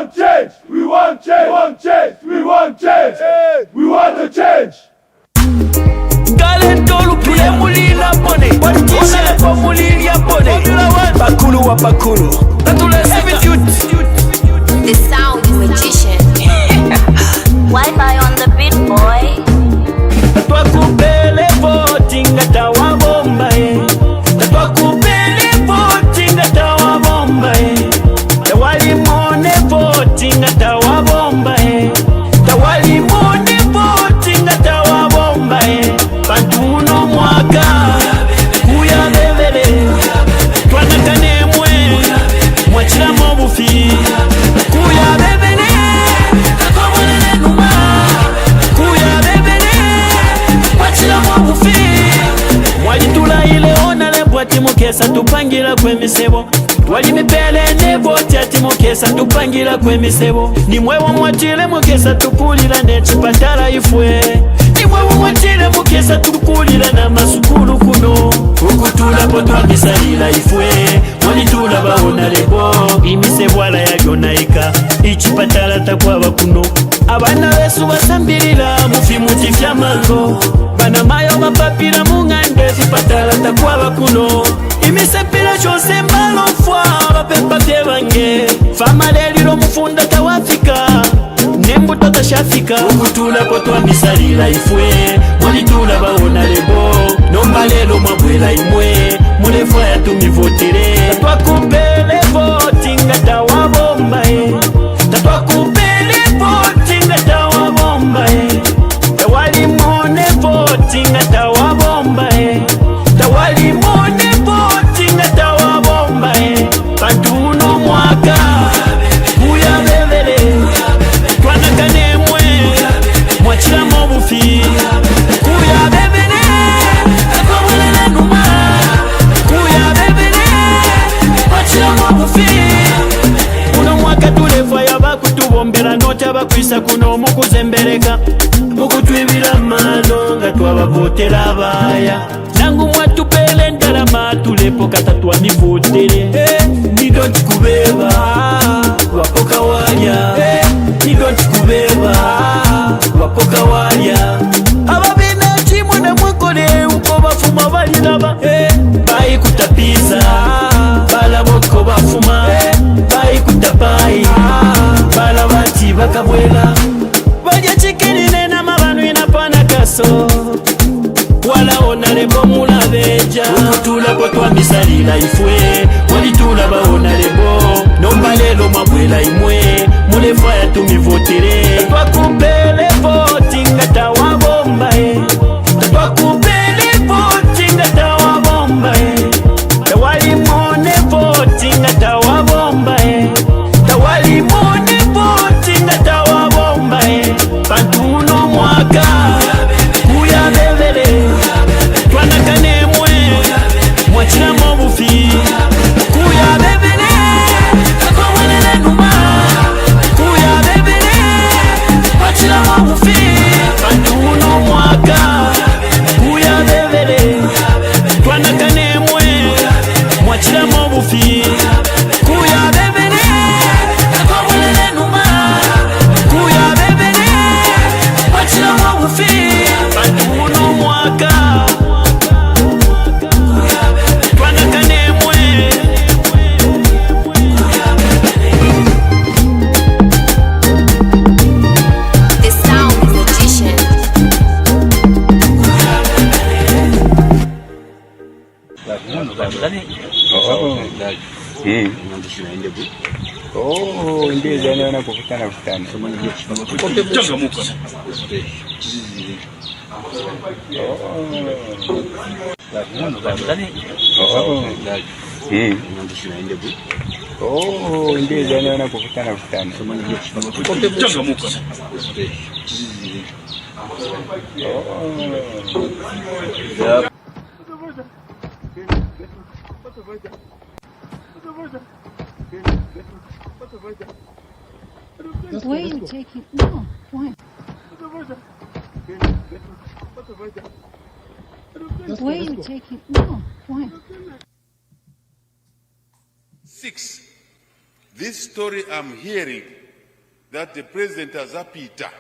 want change. We want change. We want change. We want change. We want a change. Galentolu pule mulila pone. Ona po mulilia pone. Bakulu wa bakulu. Every youth. The sound magician. Wi-Fi on the beat, boy. Twakupele voting atawa bomba Twakupele voting atawa bomba Tawali mone voting atawa bomba Tawali mone voting atawa bomba Pantuno mwaka kuya bebele Twanakane mwe mwachila mobufi kuya bebele Takwamwele numa kuya bebele mwachila mobufi Mwajitula ile ona lebwati mukesa tupangira kwemisebo Twali mipele neboti ati mukesa tupangira kwemisebo Nimwewo mwatile mukesa tukulila nechipatala ifwe Nimwewo mwatile mukesa tukulila na masukulu kuno Ukutula potwa misalila ifwe Mwalitula baona lebo Imisebo ala ya yonaika Ichipatala takwaba kuno Abana besu basambilila mufi mutifya mango Bana mayo mapapira mungande Zipatala takwaba kuno Imisepila chose malofwa Bapepa vyebange Fama lelilo mufunda tawafika Nembu tota shafika Ukutula potwa misalila ifwe Mwalitula baona lebo Nomba lelo mabwela imwe Mulefwa ya tumivotire Tatwakupele voting atawa bomba Tatwakupele voting atawa bomba Tawali mone voting atawa bomba Tawali mone voting atawa bomba Pantuno mwaka kuya bebele Twanakane mwe mwachila mobufi kuya bebele Takwamwele numa kuya bebele mwachila mobufi Uno mwaka tulefwa yabakutubombera nota bakwisa kuno mukuzembereka Mukutwibira mano nga twabavotera abaya Nangu mwatupele ndalama tulepo katatwa mivotere Ni don't kubeba wapoka walya Ni don't kubeba wapoka walya Ababina chimu na mwekole uko bafuma balilaba Bai kutapiza bala boko bafuma Bai kutapai bala bati bakabwela Baja chikini nena mabanu inapana kaso Wala ona lebo mula beja Ukutula potwa misalila ifwe Walitula baona lebo Nomba lelo mabwela imwe Mulefwa ya tumivotire Tatwakupele voting atawa bomba Tatwakupele voting atawa bomba Tawali mone voting atawa bomba Tawali mone voting atawa bomba Pantuno mwaka kuya bebele Twanakane mwe mwachila mobufi kuya bebele Takwamwele numa kuya bebele mwachila mobufi Pantuno mwaka kuya bebele Twanakane mwe mwachila mobufi kuya bebele Takwamwele numa kuya bebele mwachila mobufi Pantuno mwaka Twanakane mwe The sound magician. Ndio jana kukutana. Changamuka. Ndio jana kukutana. Changamuka. Where are you taking? No, why? Where are you taking? No, why? 6. This story I'm hearing that the president azapita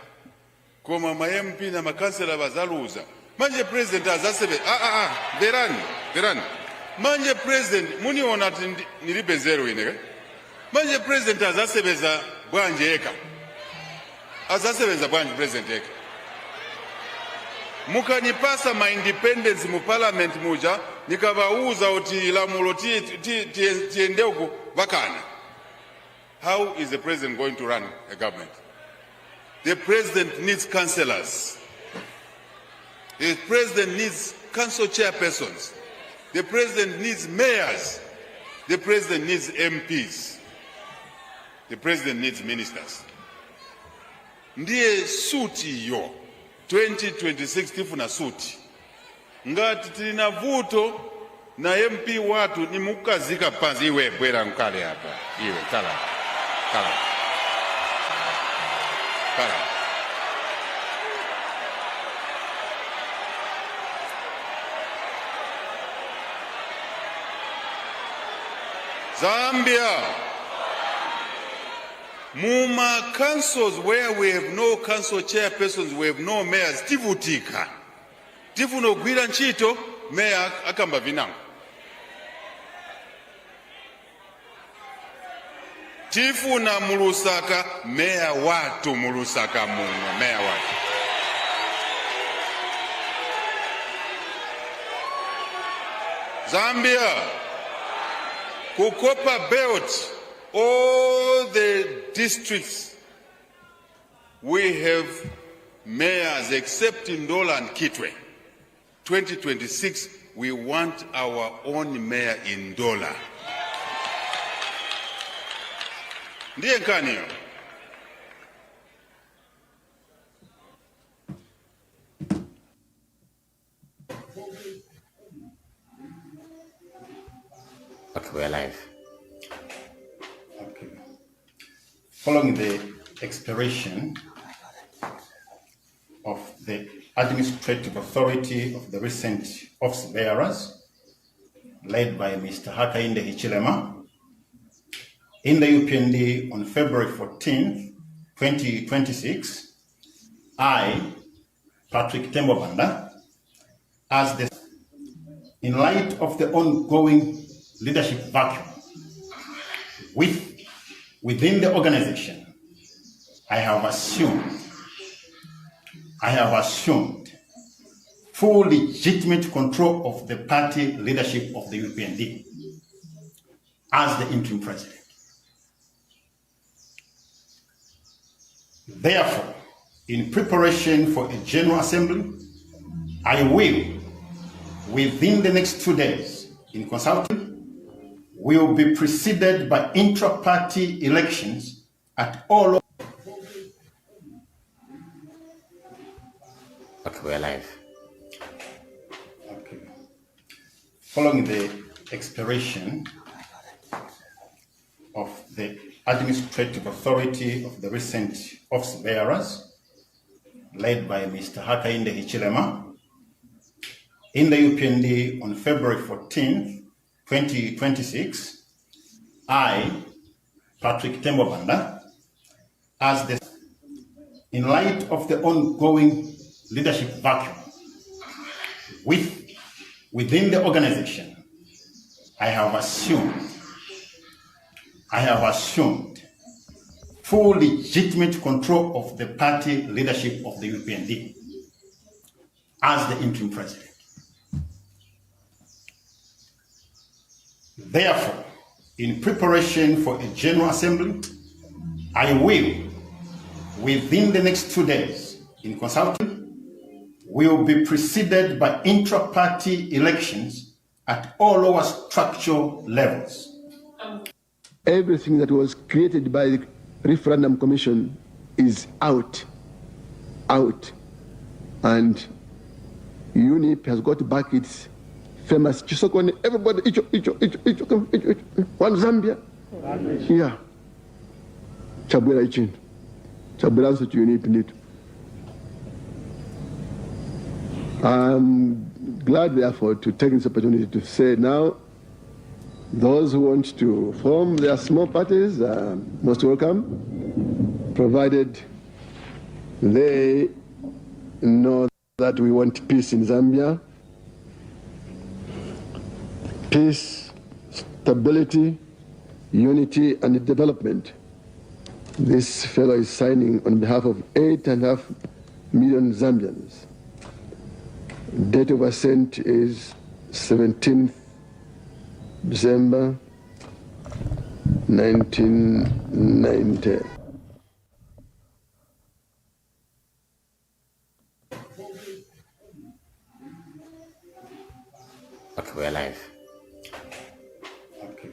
koma ma MP na makansela bazaluza manje president azasebe verani manje president muniona ati nilibe zero ine manje president azasebeza bwanje eka azasebeza bwanje president eka mukanipasa ma independence mu parliament muja nikabauza oti lamulo tiende uko bakana. How is the president going to run a government? The president needs councillors. The president needs council chairpersons. The president needs mayors. The president needs MPs. The president needs ministers. Ndiye suti yo 2026 tifuna suti. Ngati tina vuto na MP watu ni mukazika panzi iwe bwera nkale hapa. Iwe kala. Zambia, Muma councils where we have no council chairpersons, we have no mayors, tivutika. Tifuno gwira nchito, mayor akamba vinango. Tifuna mulusaka, mayor watu mulusaka muno, mayor watu. Zambia, Kukopa belt, all the districts, we have mayors except in Ndola and Kitwe. 2026, we want our own mayor in Ndola. Ndiye nkaniyo. Okay, we're live. Okay. Following the expiration of the administrative authority of the recent office bearers, led by Mr. Hakainde Hichilema, in the UPND on February 14, 2026, I, Patrick Tembobanda, as the in light of the ongoing leadership vacuum within the organization, I have assumed full legitimate control of the party leadership of the UPND as the interim president. Therefore, in preparation for a General Assembly, I will, within the next 2 days, in consulting, will be preceded by intra-party elections at all. Okay, we're live. Okay. Following the expiration of the administrative authority of the recent office bearers, led by Mr. Hakainde Hichilema, in the UPND on February 14, 2026, I, Patrick Tembobanda, as the in light of the ongoing leadership vacuum within the organization, I have assumed full legitimate control of the party leadership of the UPND as the interim president. Therefore, in preparation for a General Assembly, I will, within the next 2 days, in consulting, will be preceded by intra-party elections at all lower structural levels. Everything that was created by the Referendum Commission is out. And UNIP has got back its famous Chisokone, everybody, one Zambia. Yeah. Chabwera ichin. Chabwera answer to UNIP. I'm glad, therefore, to take this opportunity to say now, those who want to form their small parties are most welcome. provided they know that we want peace in Zambia, peace, stability, unity, and development. This fellow is signing on behalf of 8.5 million Zambians. Date of assent is 17th December 1990. Okay, we're live. Okay.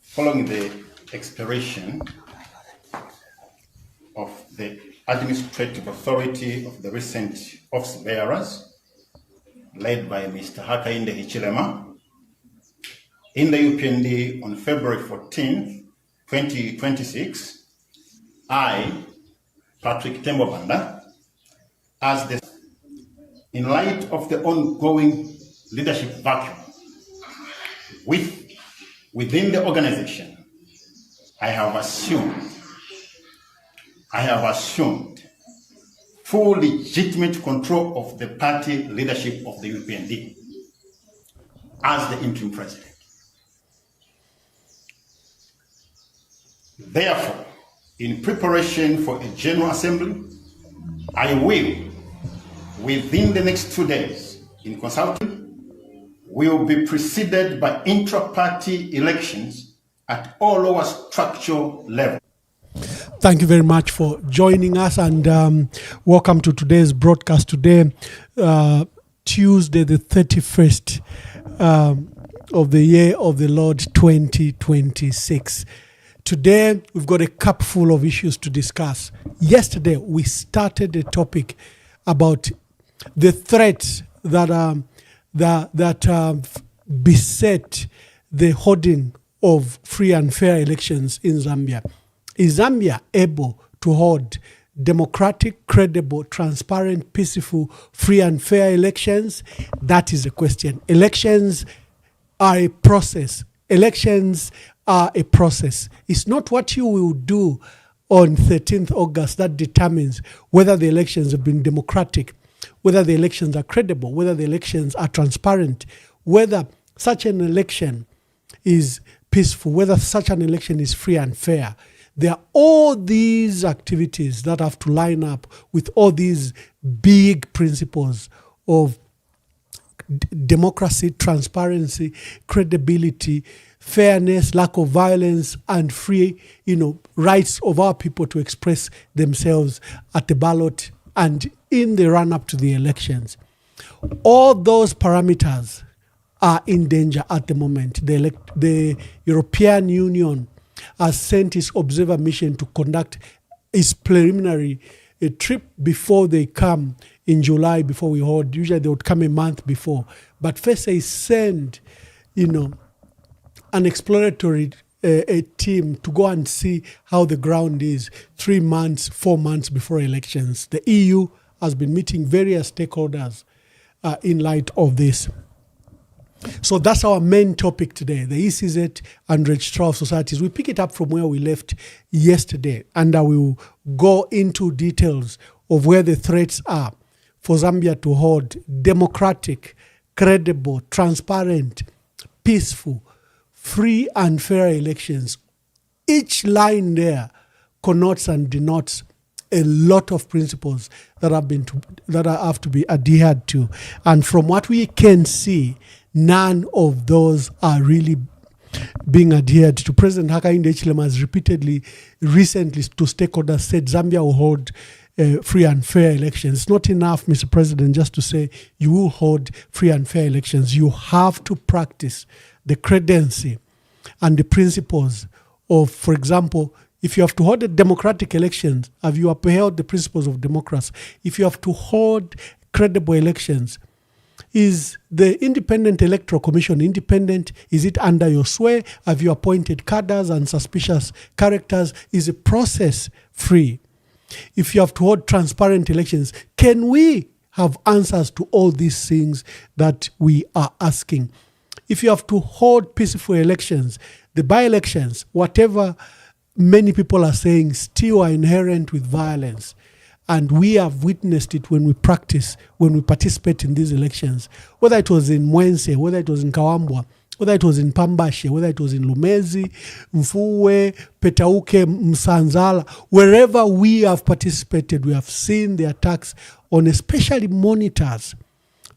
Following the expiration of the administrative authority of the recent office bearers, led by Mr. Hakainde Hichilema, in the UPND on February 14, 2026, I, Patrick Tembobanda, as the, in light of the ongoing leadership vacuum within the organization, I have assumed full legitimate control of the party leadership of the UPND as the interim president. Therefore, in preparation for a general assembly, I will, within the next 2 days, in consulting, will be preceded by intra-party elections at all lower structural levels. Thank you very much for joining us, and welcome to today's broadcast. Today, Tuesday, the 31st of the year of the Lord 2026. Today, we've got a cup full of issues to discuss. Yesterday, we started a topic about the threats that beset the holding of free and fair elections in Zambia. Is Zambia able to hold democratic, credible, transparent, peaceful, free and fair elections? That is the question. Elections are a process. Elections are a process. It's not what you will do on 13th August that determines whether the elections have been democratic, whether the elections are credible, whether the elections are transparent, whether such an election is peaceful, whether such an election is free and fair. There are all these activities that have to line up with all these big principles of democracy, transparency, credibility, fairness, lack of violence, and free, rights of our people to express themselves at the ballot and in the run-up to the elections. All those parameters are in danger at the moment. The European Union has sent its observer mission to conduct its preliminary trip before they come in July, before we hold. Usually they would come a month before. But first they send, an exploratory a team to go and see how the ground is 3 months, 4 months before elections. The EU has been meeting various stakeholders in light of this. So that's our main topic today, the ECZ and registrar societies. We pick it up from where we left yesterday, and I will go into details of where the threats are for Zambia to hold democratic, credible, transparent, peaceful, free and fair elections. Each line there connotes and denotes a lot of principles that have to be adhered to. And from what we can see, none of those are really being adhered to. President Hakainde Hichilema has recently to stakeholders said Zambia will hold free and fair elections. It's not enough, Mr. President, just to say you will hold free and fair elections. You have to practice the credency and the principles of, for example, if you have to hold a democratic elections, have you upheld the principles of democracy? If you have to hold credible elections, is the Independent Electoral Commission independent? Is it under your sway? Have you appointed cadres and suspicious characters? Is the process free? If you have to hold transparent elections, can we have answers to all these things that we are asking? If you have to hold peaceful elections, the by-elections, whatever many people are saying still are inherent with violence. And we have witnessed it when we participate in these elections, whether it was in Mwense, whether it was in Kawambwa, whether it was in Pambashe, whether it was in Lumezi, Mfuwe, Petauke, Msanzala, wherever we have participated, we have seen the attacks on especially monitors,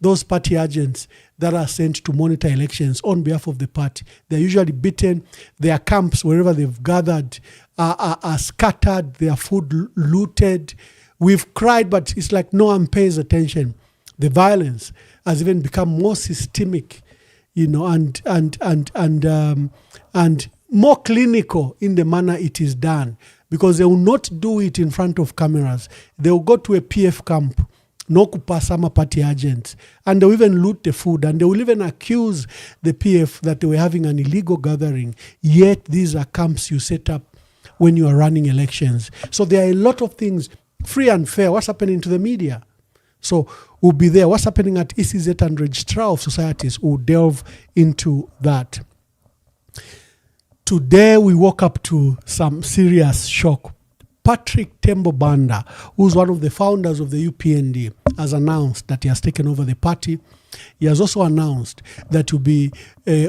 those party agents that are sent to monitor elections on behalf of the party. They're usually beaten, their camps, wherever they've gathered, are scattered, their food looted. We've cried, but it's like no one pays attention. The violence has even become more systemic, and more clinical in the manner it is done, because they will not do it in front of cameras. They will go to a PF camp, no kupasama party agents, and they will even loot the food, and they will even accuse the PF that they were having an illegal gathering. Yet these are camps you set up when you are running elections. So there are a lot of things, free and fair. What's happening to the media? So we'll be there. What's happening at ECZ and Registrar of Societies? We'll delve into that. Today we woke up to some serious shock. Patrick Tembo Banda, who's one of the founders of the UPND, has announced that he has taken over the party. He has also announced that he'll be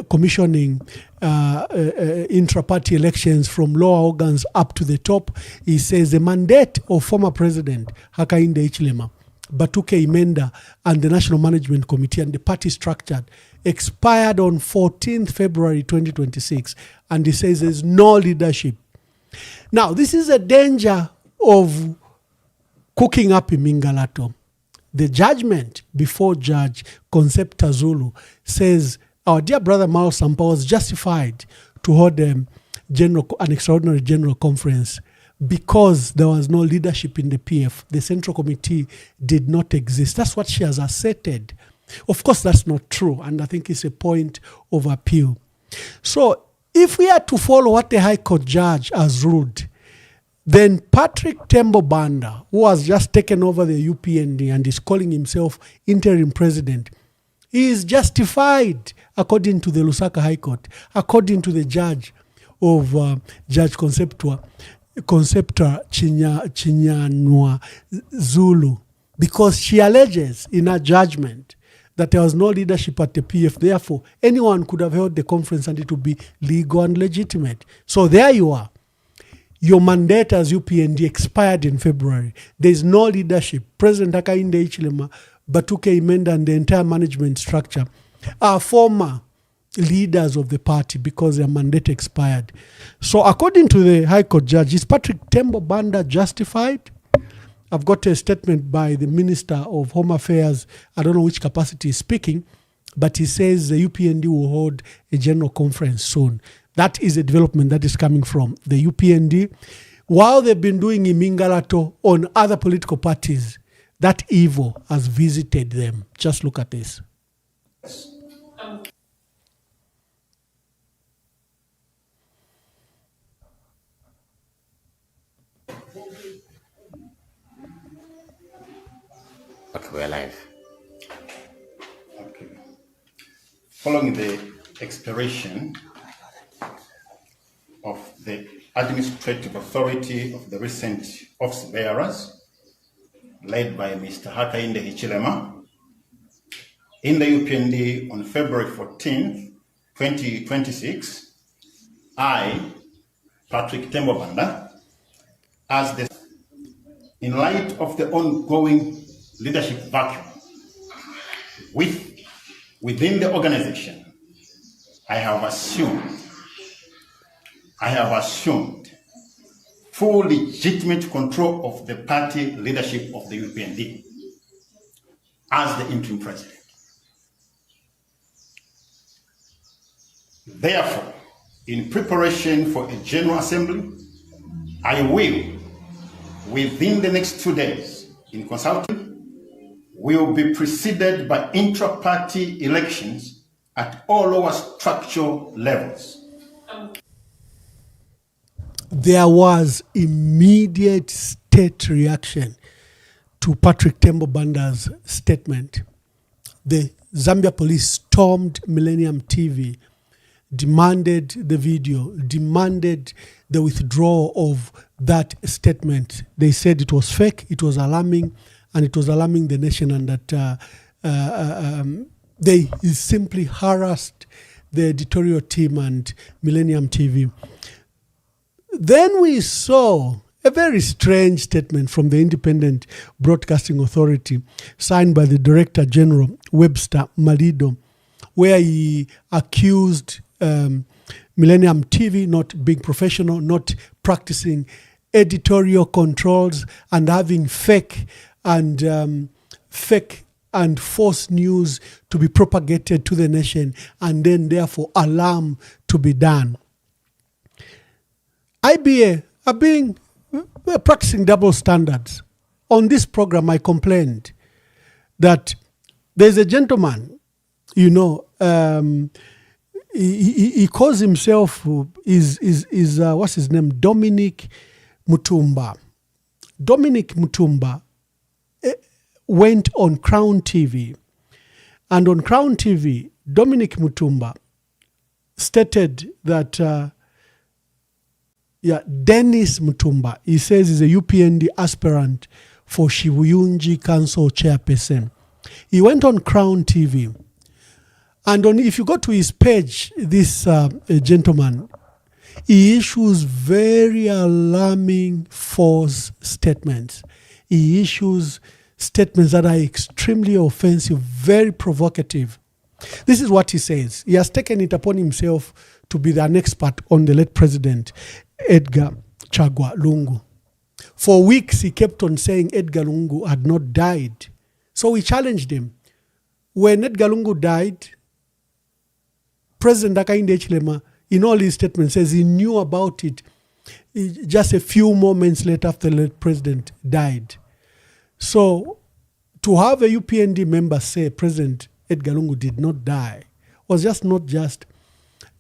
commissioning intra-party elections from lower organs up to the top. He says the mandate of former President Hakainde Hichilema, Batuke Imenda, and the National Management Committee and the party structured expired on 14th February 2026. And he says there's no leadership. Now, this is a danger of cooking up in Mingalato. The judgment before Judge Concepta Zulu says our dear brother Mao Sampa was justified to hold an extraordinary general conference because there was no leadership in the PF. The Central Committee did not exist. That's what she has asserted. Of course, that's not true, and I think it's a point of appeal. So if we are to follow what the High Court judge has ruled, then Patrick Tembo Banda, who has just taken over the UPND and is calling himself interim president, he is justified according to the Lusaka High Court, according to the judge of Judge Concepta Chinyanwa Zulu, because she alleges in her judgment that there was no leadership at the PF. Therefore, anyone could have held the conference and it would be legal and legitimate. So there you are. Your mandate as UPND expired in February. There is no leadership. President Hakainde Hichilema, Batuke Imenda, and the entire management structure are former leaders of the party because their mandate expired. So according to the High Court judge, is Patrick Tembo Banda justified? I've got a statement by the Minister of Home Affairs. I don't know which capacity he's speaking, but he says the UPND will hold a general conference soon. That is a development that is coming from the UPND. While they've been doing Imingalato on other political parties, that evil has visited them. Just look at this. Okay, we're live. Okay. Following the expiration of the administrative authority of the recent office bearers, led by Mr. Hakainde Hichilema, in the UPND on February 14th, 2026, I, Patrick Tembo Banda, in light of the ongoing leadership vacuum within the organization, I have assumed full legitimate control of the party leadership of the UPND as the interim president. Therefore, in preparation for a general assembly, I will, within the next 2 days, in consulting, will be preceded by intra-party elections at all lower structural levels. There was immediate state reaction to Patrick Tembo Banda's statement. The Zambia police stormed Millennium TV. demanded the video, demanded the withdrawal of that statement. They said it was fake, it was alarming, and it was alarming the nation, and that they simply harassed the editorial team and Millennium TV. Then we saw a very strange statement from the Independent Broadcasting Authority signed by the Director General, Webster Malido, where he accused Millennium TV not being professional, not practicing editorial controls, and having fake and false news to be propagated to the nation, and then therefore alarm to be done. IBA are practicing double standards. On this program, I complained that there's a gentleman, he calls himself, what's his name? Dominic Mutumba. Dominic Mutumba went on Crown TV. And on Crown TV, Dominic Mutumba stated that Dennis Mutumba, he says he's a UPND aspirant for Shibuyunji Council chairperson. He went on Crown TV. And if you go to his page, this gentleman, he issues very alarming false statements. He issues statements that are extremely offensive, very provocative. This is what he says. He has taken it upon himself to be an expert on the late president, Edgar Chagwa Lungu. For weeks, he kept on saying Edgar Lungu had not died. So we challenged him. When Edgar Lungu died, President Hakainde Hichilema, in all his statements, says he knew about it just a few moments later after the late president died. So to have a UPND member say President Edgar Lungu did not die was not just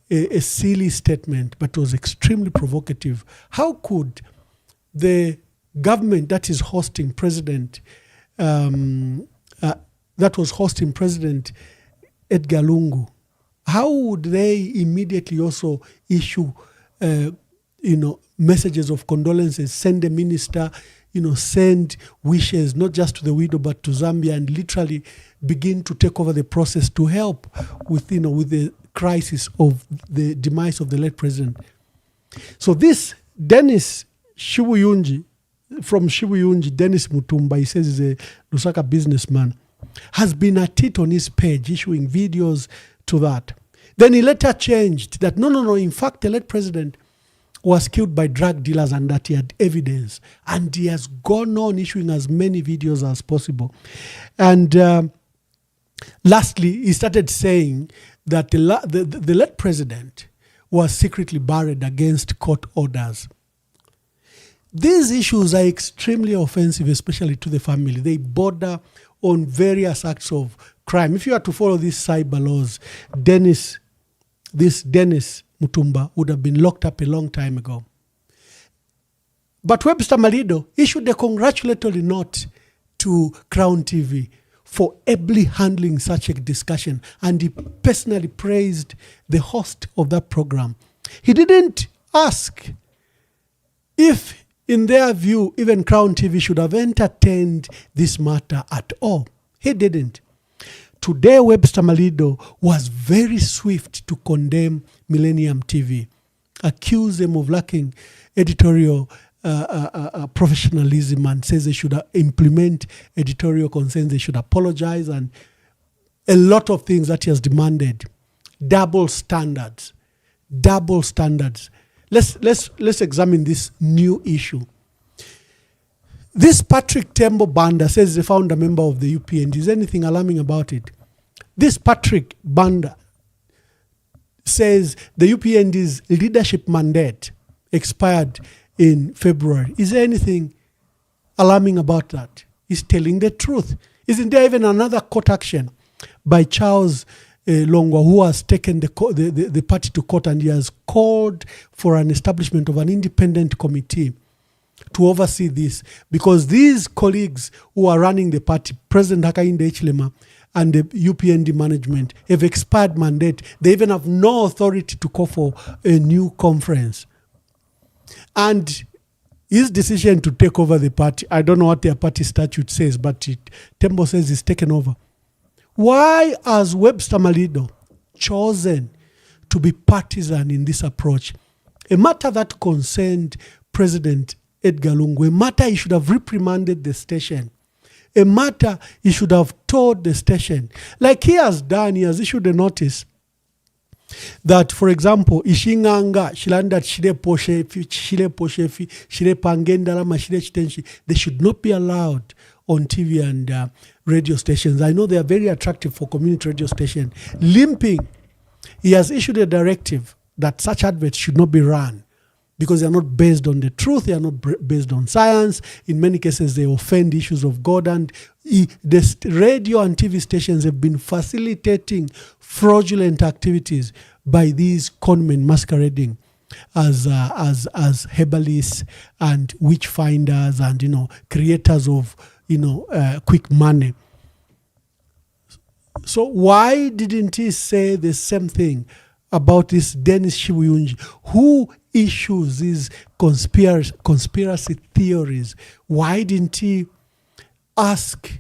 a silly statement, but was extremely provocative. How could the government that is hosting President Edgar Lungu, how would they immediately also issue messages of condolences, send a minister, send wishes not just to the widow but to Zambia, and literally begin to take over the process to help with the crisis of the demise of the late president? So this Dennis Shibuyunji, from Shibuyunji, Dennis Mutumba, he says he's a Lusaka businessman, has been at it on his page, issuing videos to that. Then he later changed that, no, in fact, the late president was killed by drug dealers and that he had evidence. And he has gone on issuing as many videos as possible. And lastly, he started saying that the late president was secretly buried against court orders. These issues are extremely offensive, especially to the family. They border on various acts of crime. If you are to follow these cyber laws, Dennis Mutumba would have been locked up a long time ago. But Webster Malido issued a congratulatory note to Crown TV for ably handling such a discussion, and he personally praised the host of that program. He didn't ask if, in their view, even Crown TV should have entertained this matter at all. He didn't. Today, Webster Malido was very swift to condemn Millennium TV, accuse them of lacking editorial professionalism, and says they should implement editorial consent, they should apologize, and a lot of things that he has demanded. Double standards. Let's examine this new issue. This Patrick Tembo Banda says he's a founder member of the UPND. Is anything alarming about it? This Patrick Banda says the UPND's leadership mandate expired in February. Is there anything alarming about that? He's telling the truth. Isn't there even another court action by Charles Longwa, who has taken the party to court, and he has called for an establishment of an independent committee to oversee this, because these colleagues who are running the party, President Hakainde Hichilema and the UPND management have expired mandate. They even have no authority to call for a new conference. And his decision to take over the party, I don't know what their party statute says, but Tembo says he's taken over. Why has Webster Malido chosen to be partisan in this approach? A matter that concerned President Edgar Lungu, a matter he should have reprimanded the station, a matter he should have told the station. Like he has done, he has issued a notice that, for example, Ishinganga, Shilanda, Shile Poshefi, Shile Pangendalama, Shile Chitenshi, they should not be allowed on TV and radio stations. I know they are very attractive for community radio station. Limping, he has issued a directive that such adverts should not be run because they are not based on the truth, they are not based on science. In many cases, they offend issues of God. And the radio and TV stations have been facilitating fraudulent activities by these conmen masquerading as herbalists and witch finders and, creators of, quick money. So why didn't he say the same thing about this Dennis Shibuyunji, who issues these conspiracy theories? Why didn't he ask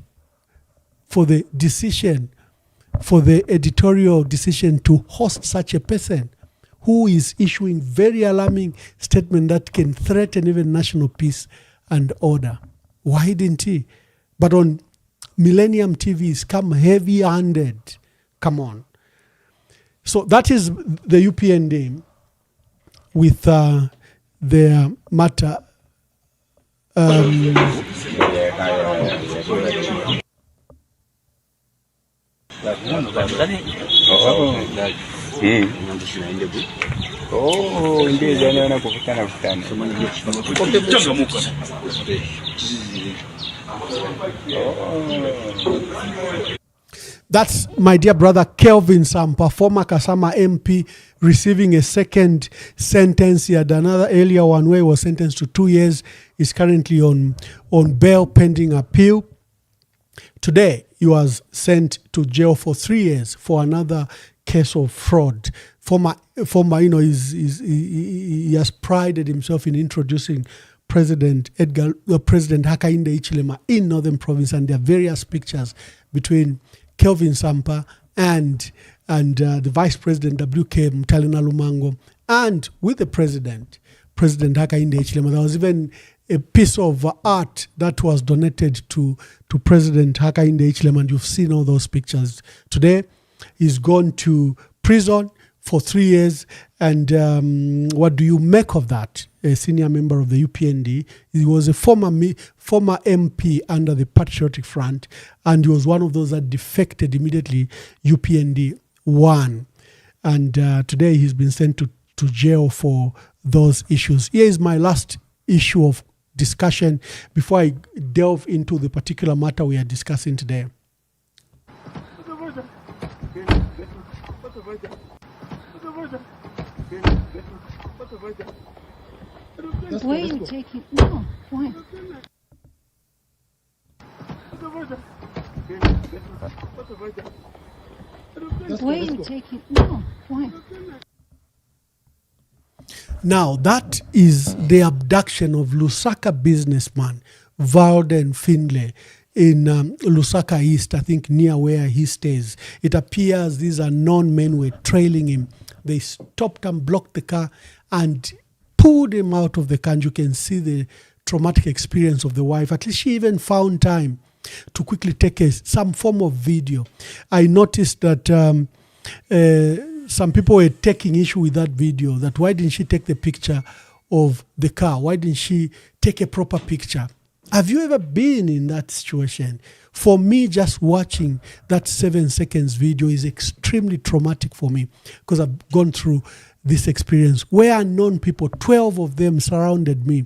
for the decision, for the editorial decision to host such a person who is issuing very alarming statement that can threaten even national peace and order? Why didn't he? But on Millennium TV, he's come heavy-handed. Come on. So that is the UPND with their matter. That's my dear brother Kelvin Sampa, former Kasama MP, receiving a second sentence. He had another earlier one where he was sentenced to 2 years. He's currently on bail pending appeal. Today, he was sent to jail for 3 years for another case of fraud. Former, he has prided himself in introducing President Hakainde Hichilema in Northern Province, and there are various pictures between Kelvin Sampa and the Vice President WK Mtalina Lumango, and with the President Hakainde Hichilema. There was even a piece of art that was donated to President Hakainde Hichilema, and you've seen all those pictures. Today, he's gone to prison for 3 years. And what do you make of that? A senior member of the UPND. He was a former MP under the Patriotic Front, and he was one of those that defected immediately. UPND won. And today he's been sent to jail for those issues. Here is my last issue of discussion before I delve into the particular matter we are discussing today. Where are you taking? No, why? Where are you taking? No, why? Now, that is the abduction of Lusaka businessman Valden Finlay in Lusaka East, I think near where he stays. It appears these unknown men were trailing him. They stopped and blocked the car and pulled him out of the car. And you can see the traumatic experience of the wife. At least she even found time to quickly take some form of video. I noticed that some people were taking issue with that video, that why didn't she take the picture of the car? Why didn't she take a proper picture? Have you ever been in that situation? For me, just watching that 7 seconds video is extremely traumatic for me, because I've gone through this experience where unknown people, 12 of them, surrounded me.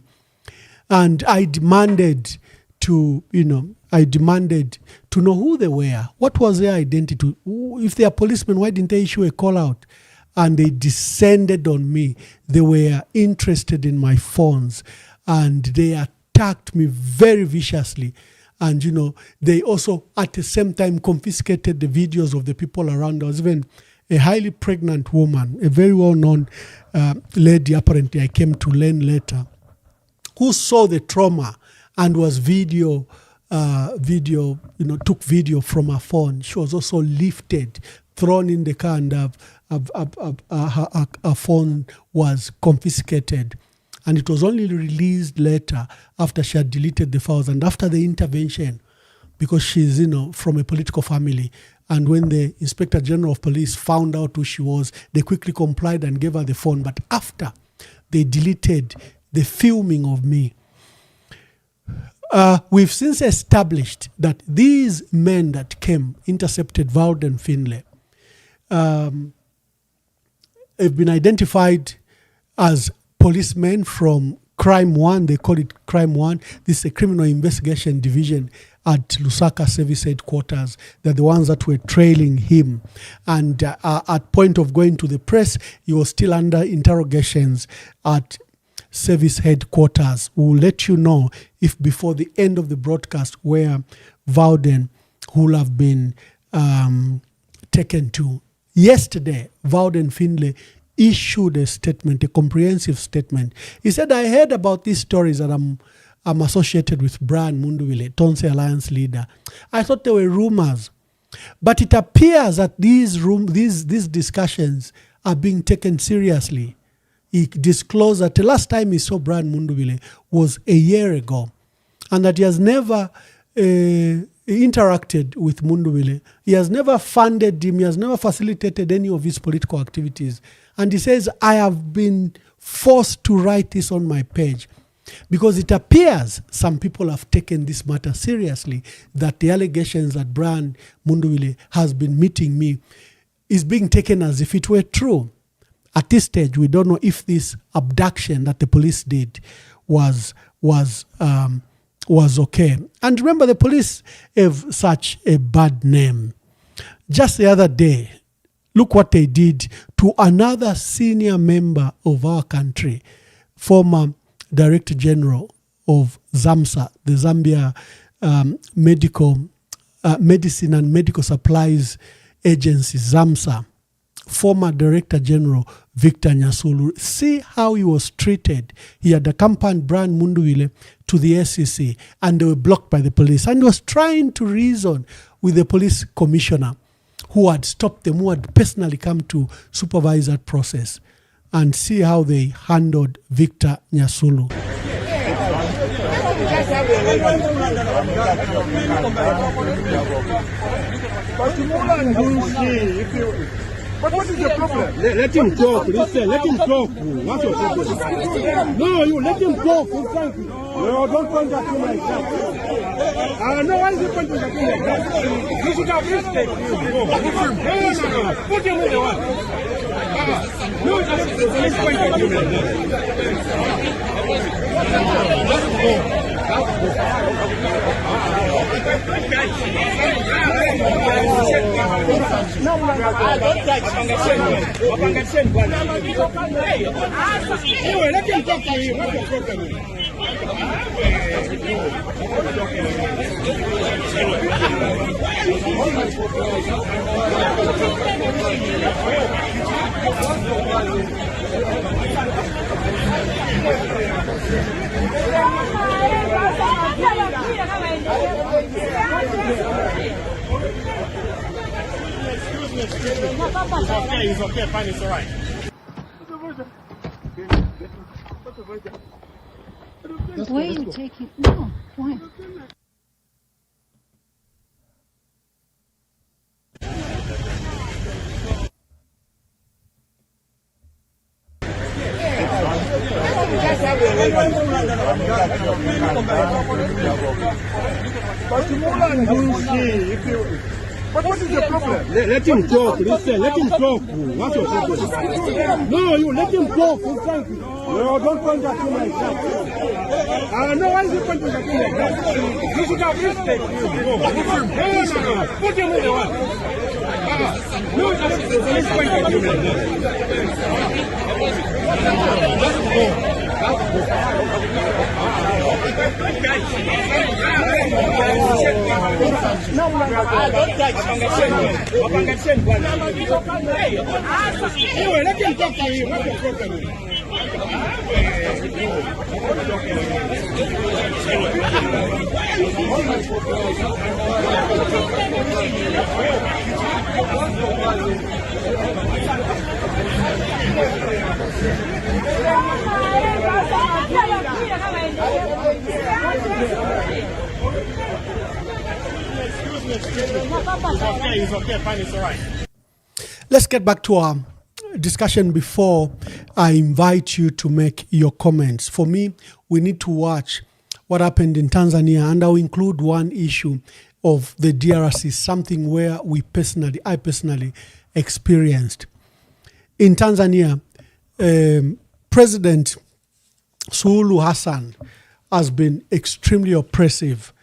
And I demanded to know who they were. What was their identity? If they are policemen, why didn't they issue a call out? And they descended on me. They were interested in my phones, and they attacked me very viciously. And, they also at the same time confiscated the videos of the people around. There was even a highly pregnant woman, a very well-known lady, apparently I came to learn later, who saw the trauma and was took video from her phone. She was also lifted, thrown in the car, and her phone was confiscated. And it was only released later after she had deleted the files and after the intervention, because she's, from a political family. And when the Inspector General of Police found out who she was, they quickly complied and gave her the phone. But after they deleted the filming of me, we've since established that these men that came, intercepted Vauden Finlay, have been identified as policemen from Crime 1. They call it Crime 1. This is a criminal investigation division at Lusaka Service Headquarters. They're the ones that were trailing him. And at point of going to the press, he was still under interrogations at Service Headquarters. We'll let you know if before the end of the broadcast where Vauden will have been taken to. Yesterday, Vauden Finlay issued a statement, a comprehensive statement. He said, I heard about these stories that I'm associated with Brian Munduwile, Tonse Alliance leader. I thought they were rumors. But it appears that these discussions are being taken seriously. He disclosed that the last time he saw Brian Munduwile was a year ago, and that he has never interacted with Munduwile. He has never funded him. He has never facilitated any of his political activities. And he says, I have been forced to write this on my page because it appears some people have taken this matter seriously, that the allegations that Brian Munduwile has been meeting me is being taken as if it were true. At this stage, we don't know if this abduction that the police did was okay. And remember, the police have such a bad name. Just the other day, look what they did to another senior member of our country, former Director General of ZAMSA, the Zambia Medicine and Medical Supplies Agency, ZAMSA, former Director General Victor Nyasulu. See how he was treated. He had accompanied Brian Munduwile to the SEC and they were blocked by the police. And he was trying to reason with the police commissioner who had stopped them, who had personally come to supervise that process. And see how they handled Victor Nyasulu. But what is the problem? Let him talk. Listen, let him talk. What's your problem? No, you let him talk. No, don't point at him like that. No, why is he pointing at him like that? You should have respect. No. Put him in the one. No, let's point at him like Anyway, let him talk to you. What's your problem? Excuse me. It's okay, fine, it's all right. Where are you taking? No, why? But what is the problem? Let him talk. Listen, let him talk. What's your problem? No, you let him talk. No, don't point at him like that. No, why is he pointing at him like that? You should have respect. No. Put him in the one. No, let's point at him like that. Let him talk to you. What's the problem? It's okay, fine, it's all right. Let's get back to our discussion before I invite you to make your comments. For me, we need to watch what happened in Tanzania, and I'll include one issue of the DRC, something where I personally experienced. In Tanzania, President Suluhu Hassan has been extremely oppressive.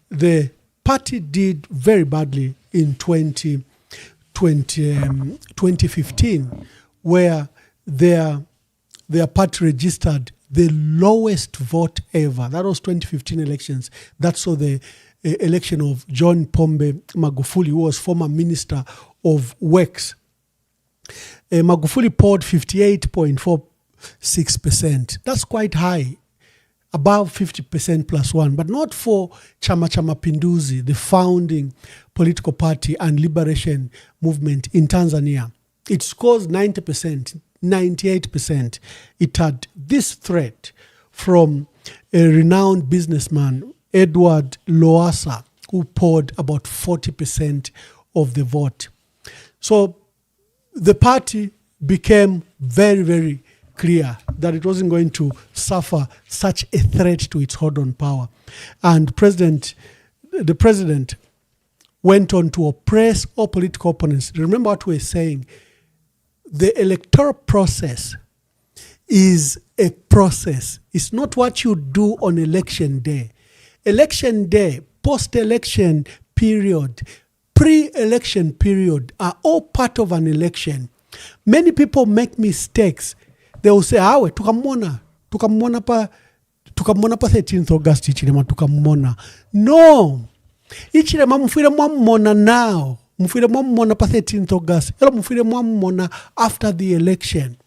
The party did very badly in 2015, where their party registered the lowest vote ever. That was 2015 elections. That saw the election of John Pombe Magufuli, who was former Minister of Works. Magufuli polled 58.46%. That's quite high, above 50% plus one, but not for Chama cha Mapinduzi, the founding political party and liberation movement in Tanzania. It scores 90%, 98%. It had this threat from a renowned businessman, Edward Lowassa, who polled about 40% of the vote. So the party became very, very clear that it wasn't going to suffer such a threat to its hold on power. And the president went on to oppress all political opponents. Remember what we're saying. The electoral process is a process. It's not what you do on election day. Election day, post-election period, pre-election period are all part of an election. Many people make mistakes. They will say, awe, tukamwona pa 13th August, ichilema tukamwona. No! Ichilema mufire mwamwona now. Mufire mwamwona pa 13th August. Elo mufire mwamwona after the election.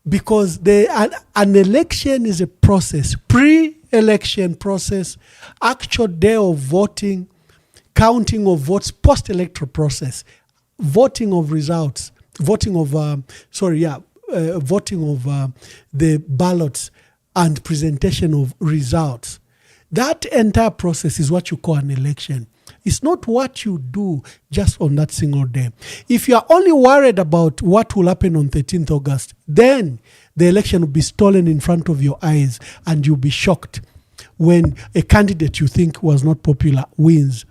Because an election is a process. Pre-election process, actual day of voting, counting of votes, post-electoral process, voting of results, voting of the ballots and presentation of results. That entire process is what you call an election. It's not what you do just on that single day. If you are only worried about what will happen on 13th August, then the election will be stolen in front of your eyes and you'll be shocked when a candidate you think was not popular wins.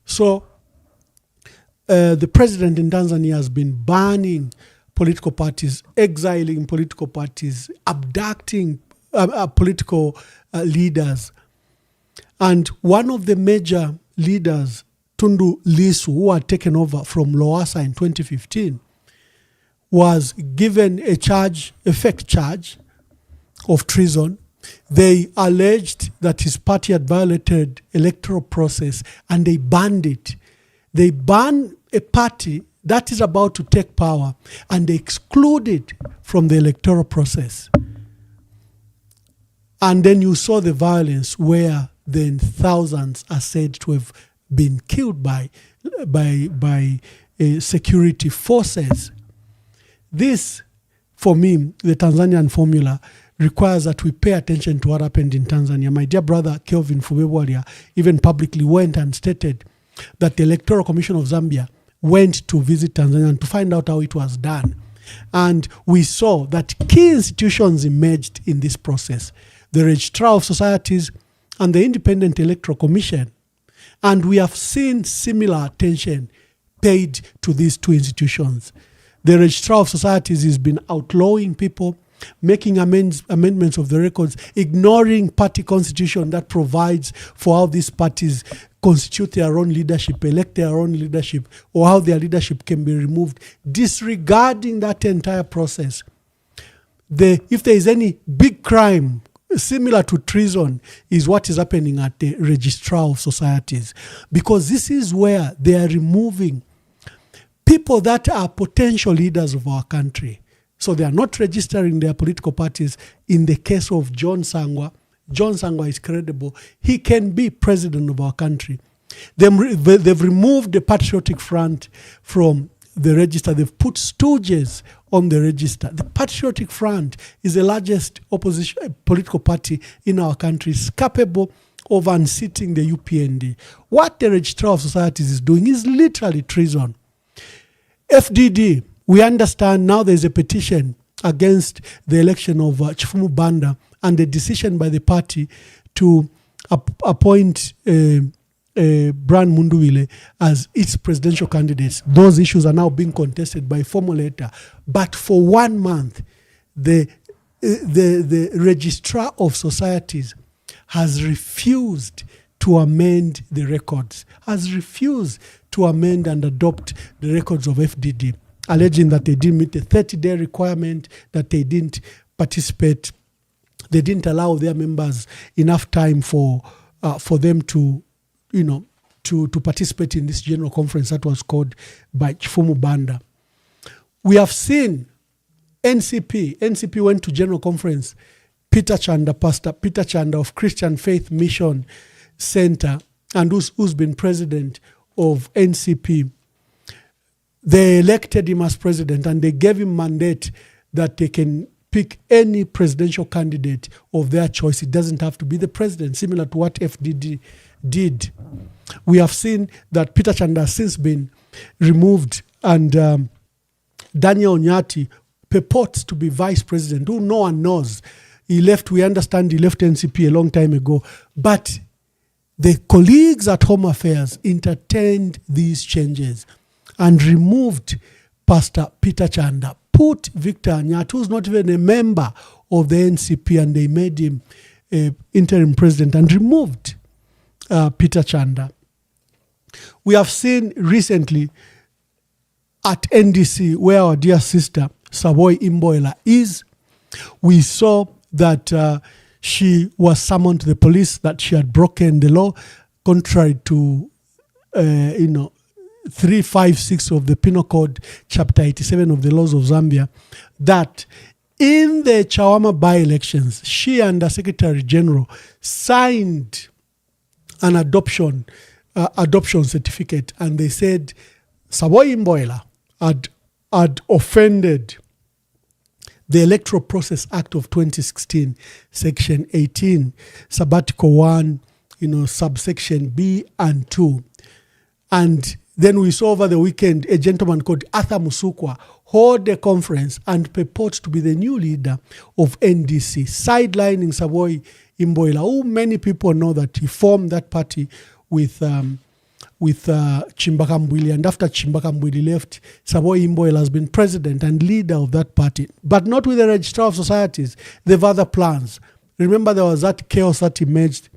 So the president in Tanzania has been banning political parties, exiling political parties, abducting political leaders. And one of the major leaders, Tundu Lissu, who had taken over from Lowassa in 2015, was given a fake charge of treason. They alleged that his party had violated electoral process and they banned it. They banned a party that is about to take power and they exclude it from the electoral process. And then you saw the violence where then thousands are said to have been killed by security forces. This, for me, the Tanzanian formula requires that we pay attention to what happened in Tanzania. My dear brother Kelvin Fubebwalia even publicly went and stated that the Electoral Commission of Zambia went to visit Tanzania to find out how it was done. And we saw that key institutions emerged in this process: the Registrar of Societies and the Independent Electoral Commission. And we have seen similar attention paid to these two institutions. The Registrar of Societies has been outlawing people, making amendments of the records, ignoring party constitution that provides for how these parties constitute their own leadership, elect their own leadership, or how their leadership can be removed, disregarding that entire process. If there is any big crime similar to treason is what is happening at the Registrar of Societies, because this is where they are removing people that are potential leaders of our country. So they are not registering their political parties. In the case of John Sangwa is credible. He can be president of our country. They've removed the Patriotic Front from the register. They've put stooges on the register. The Patriotic Front is the largest opposition political party in our country. It's capable of unseating the UPND. What the Registrar of Societies is doing is literally treason. FDD, we understand now there's a petition against the election of Chifumu Banda and the decision by the party to appoint Brian Munduwile as its presidential candidates. Those issues are now being contested by formal letter. But for 1 month, the Registrar of Societies has refused to amend the records, has refused to amend and adopt the records of FDD, alleging that they didn't meet the 30-day requirement, that they didn't participate, they didn't allow their members enough time for them to participate in this general conference that was called by Chifumu Banda. We have seen NCP went to general conference. Pastor Peter Chanda of Christian Faith Mission Center, and who's been president of NCP, they elected him as president and they gave him mandate that they can pick any presidential candidate of their choice. It doesn't have to be the president, similar to what FDD did. We have seen that Peter Chanda has since been removed, and Daniel Onyati purports to be vice president, who no one knows. He left, we understand he left NCP a long time ago, but the colleagues at Home Affairs entertained these changes and removed Pastor Peter Chanda, put Victor Anyat, who's not even a member of the NCP, and they made him interim president and removed Peter Chanda. We have seen recently at NDC, where our dear sister Savoy Imboela is, we saw that she was summoned to the police, that she had broken the law, contrary to 356 of the Penal Code, Chapter 87 of the laws of Zambia, that in the Chawama by-elections, she and the Secretary General signed an adoption certificate, and they said Savoy Imboela had offended the Electoral Process Act of 2016, Section 18, Sabbatical 1, subsection B and 2. And then we saw over the weekend a gentleman called Arthur Musukwa hold a conference and purport to be the new leader of NDC, sidelining Savoy Imboela, who many people know that he formed that party with Chimbaka Mbwili, and after Chimbaka Mbwili left, Savoy Imboela has been president and leader of that party, but not with the Registrar of Societies. They have other plans. Remember, there was that chaos that emerged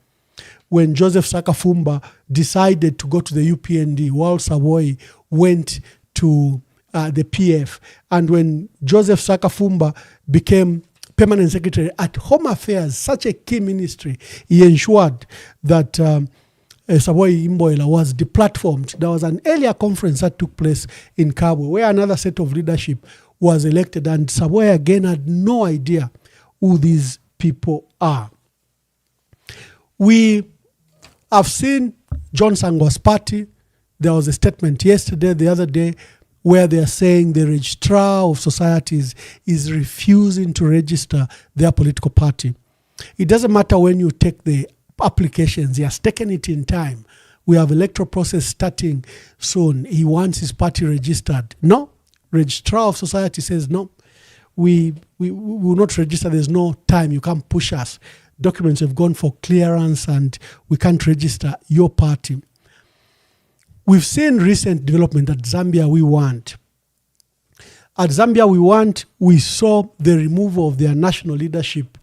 when Joseph Sakafumba decided to go to the UPND while Savoy went to the PF. And when Joseph Sakafumba became permanent secretary at Home Affairs, such a key ministry, he ensured that Savoy Imboela was deplatformed. There was an earlier conference that took place in Kabwe where another set of leadership was elected, and Savoy again had no idea who these people are. We have seen John Sangwa's party. There was a statement the other day, where they are saying the Registrar of Societies is refusing to register their political party. It doesn't matter when you take the applications, he has taken it in time. We have electoral process starting soon. He wants his party registered. No, Registrar of Society says no. We will not register. There's no time. You can't push us. Documents have gone for clearance and we can't register your party. We've seen recent development at Zambia We Want. At Zambia We Want, we saw the removal of their national leadership.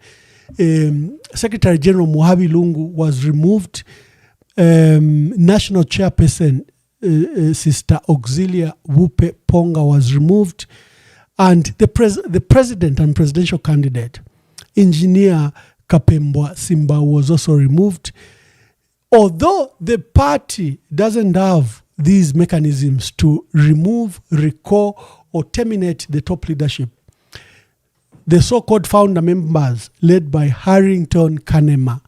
Secretary General Muhabi Lungu was removed. National chairperson Sister Auxilia Wupe Ponga was removed, and the president and presidential candidate, Engineer Kapembwa Simba was also removed. Although the party doesn't have these mechanisms to remove, recall, or terminate the top leadership, the so-called founder members led by Harrington Kanema,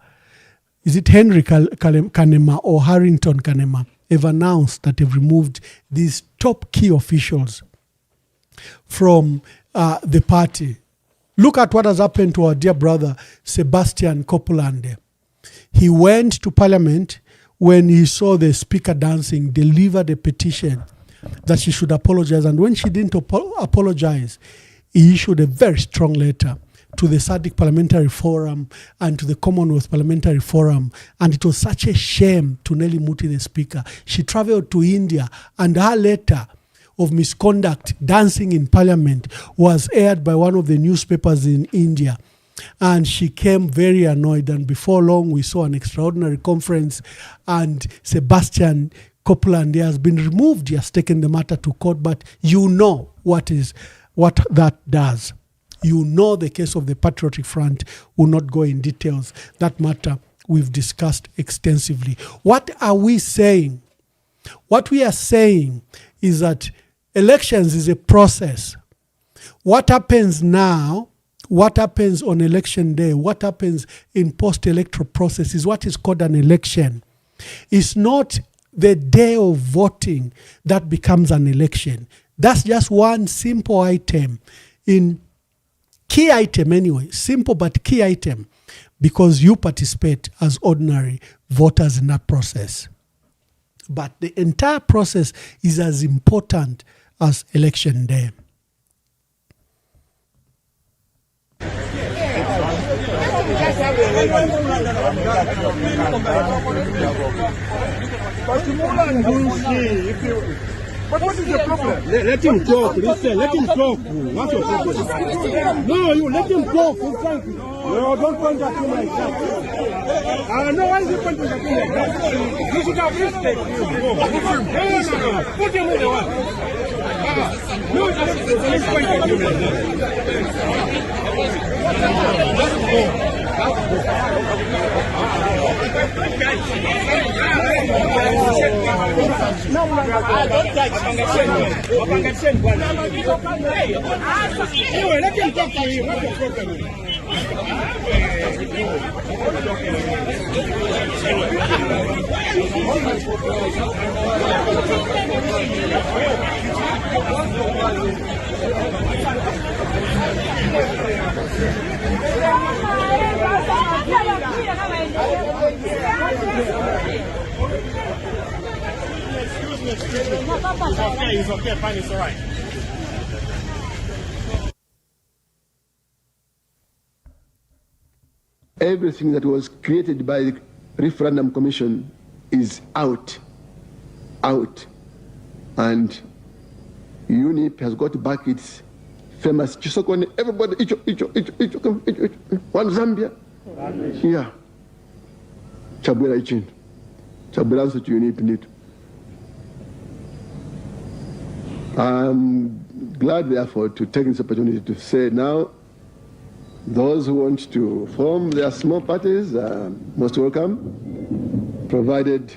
is it Henry Kanema or Harrington Kanema, have announced that they've removed these top key officials from the party. Look at what has happened to our dear brother Sebastian Copeland. He went to Parliament when he saw the speaker dancing, delivered a petition that she should apologize. And when she didn't apologize, he issued a very strong letter to the SADC Parliamentary Forum and to the Commonwealth Parliamentary Forum. And it was such a shame to Nelly Muti, the speaker. She traveled to India, and her letter of misconduct, dancing in Parliament, was aired by one of the newspapers in India. And she came very annoyed. And before long, we saw an extraordinary conference, and Sebastian Copeland has been removed. He has taken the matter to court. But you know what that does. You know the case of the Patriotic Front. Will not go in details. That matter we've discussed extensively. What are we saying? What we are saying is that elections is a process. What happens now, what happens on election day, what happens in post-electoral process is what is called an election. It's not the day of voting that becomes an election. That's just one simple item key item anyway, simple but key item, because you participate as ordinary voters in that process. But the entire process is as important as election day. But what is the problem? Let him talk. Listen, let him talk. What's your problem? No, you let him talk. No, don't point at him like that. No, why is he pointing at him like that? You should have respect. No. Put him in the one. No, let's point at him like that. Anyway, let him talk to you. What's your problem? It's okay, fine, it's all right. Everything that was created by the Referendum Commission is out. And UNIP has got back its famous Chisokone, everybody, each, one Zambia. Yeah. Chabwera ichin. Chabwera answer to UNIP need. I'm glad, therefore, to take this opportunity to say now, those who want to form their small parties are most welcome, provided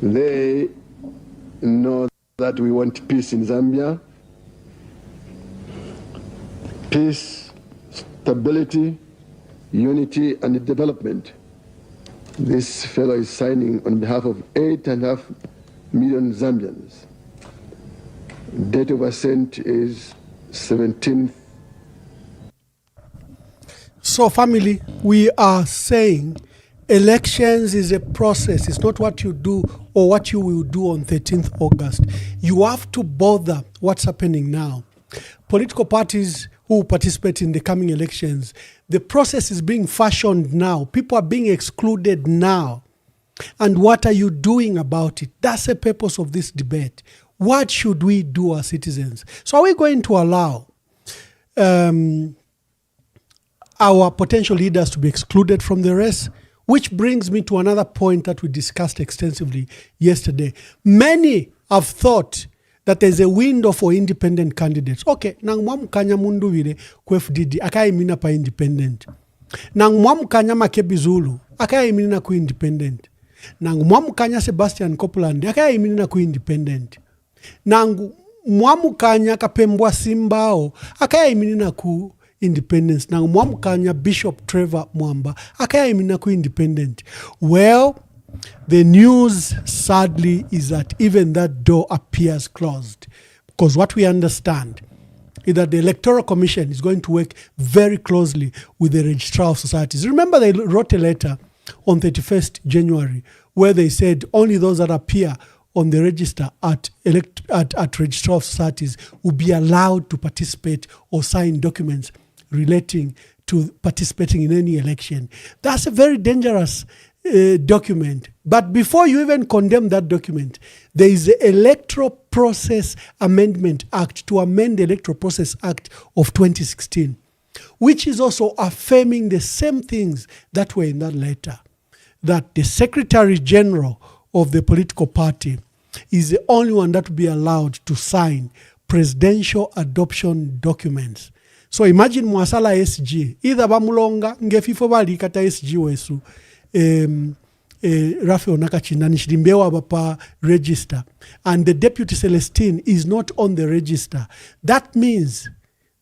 they know that we want peace in Zambia, peace, stability, unity, and development. This fellow is signing on behalf of 8.5 million Zambians. Date of assent is 17th. So family, we are saying elections is a process. It's not what you do or what you will do on 13th August. You have to bother what's happening now. Political parties who participate in the coming elections, the process is being fashioned now. People are being excluded now. And what are you doing about it? That's the purpose of this debate. What should we do as citizens? So are we going to allow our potential leaders to be excluded from the race? Which brings me to another point that we discussed extensively yesterday. Many have thought that there's a window for independent candidates. Okay, nangmam kanya mundu vile kwa FDD, akai mina pa independent. Nang mwamukanya Makebi Zulu, akaya iminina ku independent. Nang mwamukanya Sebastian Copeland, akaya iminina ku independent. Nang mwamukanya Kapembwa Simbao, akaya iminina ku independence. Nang mwamukanya Bishop Trevor Mwamba, akaya iminina ku independent. Well, the news sadly is that even that door appears closed. Because what we understand is that the Electoral Commission is going to work very closely with the Registrar of Societies. Remember, they wrote a letter on 31st January where they said only those that appear on the register at Registrar of Societies will be allowed to participate or sign documents relating to participating in any election. That's a very dangerous document. But before you even condemn that document, there is the Electoral Process Amendment Act to amend the Electoral Process Act of 2016, which is also affirming the same things that were in that letter, that the Secretary General of the political party is the only one that will be allowed to sign presidential adoption documents. So imagine mwasala SG, either bamulonga ngefifo bali kata SG wesu, Rafi Onakachina Nishirimbewa Bapa register, and the Deputy Celestine is not on the register. That means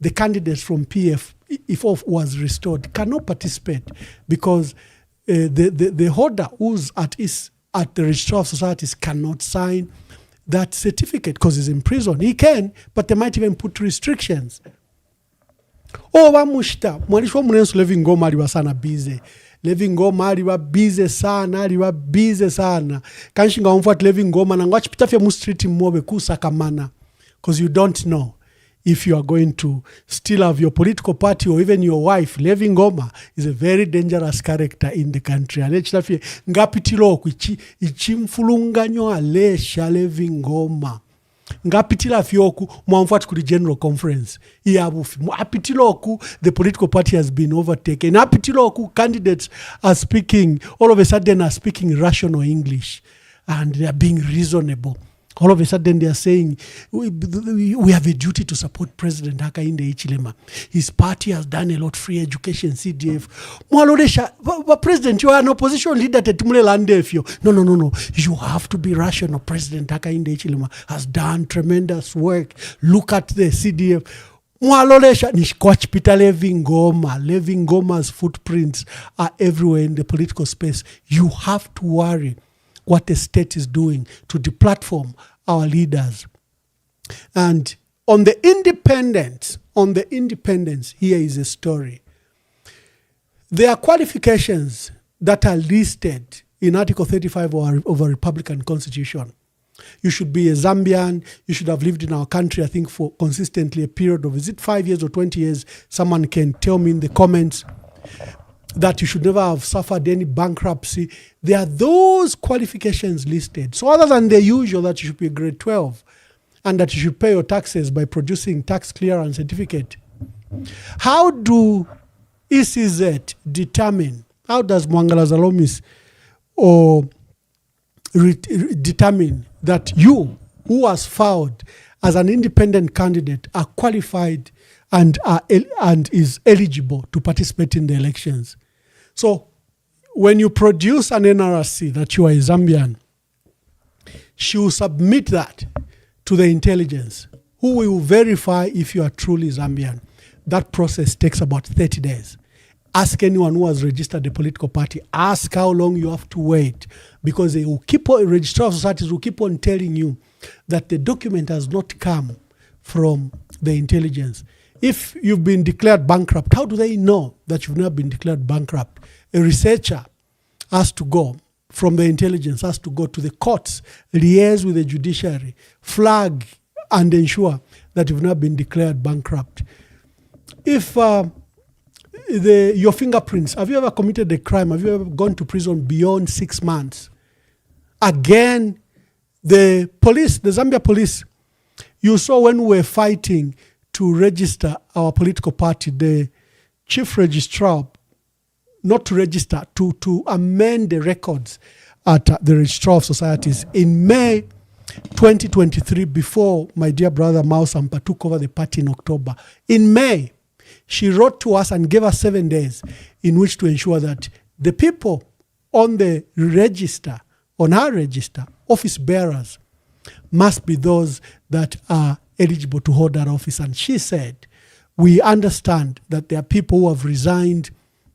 the candidates from PF, if off was restored, cannot participate because the holder who's at the Registrar of Societies cannot sign that certificate because he's in prison. He can, but they might even put restrictions. Oh, wamushta mwalisho mwensu Living Ngoma aliwa sana busy. Living Ngoma aliwa busy sana. Kanshinga umfuati Living Ngoma na ngwachi pitafia mu street mwobe kusakamana. Because you don't know if you are going to still have your political party or even your wife. Living Ngoma is a very dangerous character in the country. Alechitafia ngapitiloku ichimfulunganyo alesha Living Ngoma. Ngapitila fioku mwamfuati kuli general conference iyabufi apitiloku the political party has been overtaken apitiloku candidates are speaking all of a sudden are speaking rational English and they are being reasonable. All of a sudden they are saying we have a duty to support President Hakainde Hichilema. His party has done a lot, free education, CDF. But President, you are an opposition leader. No. You have to be rational. President Hakainde Hichilema has done tremendous work. Look at the CDF. Living Ngoma's footprints are everywhere in the political space. You have to worry what the state is doing to deplatform our leaders. And on the independence, here is a story. There are qualifications that are listed in Article 35 of a Republican Constitution. You should be a Zambian. You should have lived in our country, I think, for consistently a period of, is it 5 years or 20 years? Someone can tell me in the comments. That you should never have suffered any bankruptcy. There are those qualifications listed. So other than the usual that you should be grade 12 and that you should pay your taxes by producing tax clearance certificate, how do ECZ determine, how does Mwangala Zalomis or determine that you, who was filed as an independent candidate, are qualified and is eligible to participate in the elections? So when you produce an NRC that you are a Zambian, she will submit that to the intelligence, who will verify if you are truly Zambian. That process takes about 30 days. Ask anyone who has registered a political party, ask how long you have to wait, because they will keep on, Registrar of Societies will keep on telling you that the document has not come from the intelligence. If you've been declared bankrupt, how do they know that you've not been declared bankrupt? A researcher has to go from the intelligence, has to go to the courts, liaise with the judiciary, flag and ensure that you've not been declared bankrupt. If your fingerprints, have you ever committed a crime? Have you ever gone to prison beyond 6 months? Again, the police, the Zambia police, you saw when we were fighting to register our political party, the chief registrar, not to register, to amend the records at the Registrar of Societies in May 2023, before my dear brother Mao Sampa took over the party in October. In May, she wrote to us and gave us 7 days in which to ensure that the people on the register, on our register, office bearers, must be those that are eligible to hold that office. And she said, we understand that there are people who have resigned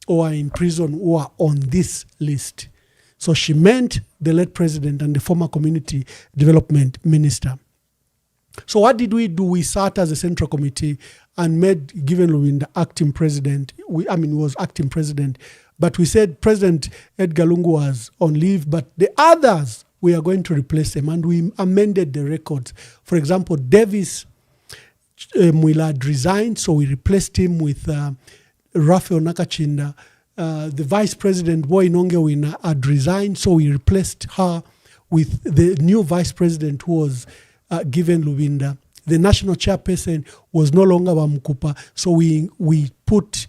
or are in prison who are on this list. So she meant the late president and the former community development minister. So what did we do? We sat as a central committee and made Given Lubinda acting president. He was acting president. But we said President Edgar Lungu was on leave, but the others, we are going to replace them. And we amended the records. For example, Davis Mwila had resigned, so we replaced him with Raphael Nakachinda. The vice president, Boy Nongewina, had resigned, so we replaced her with the new vice president who was Given Lubinda. The national chairperson was no longer Bamukupa, so we put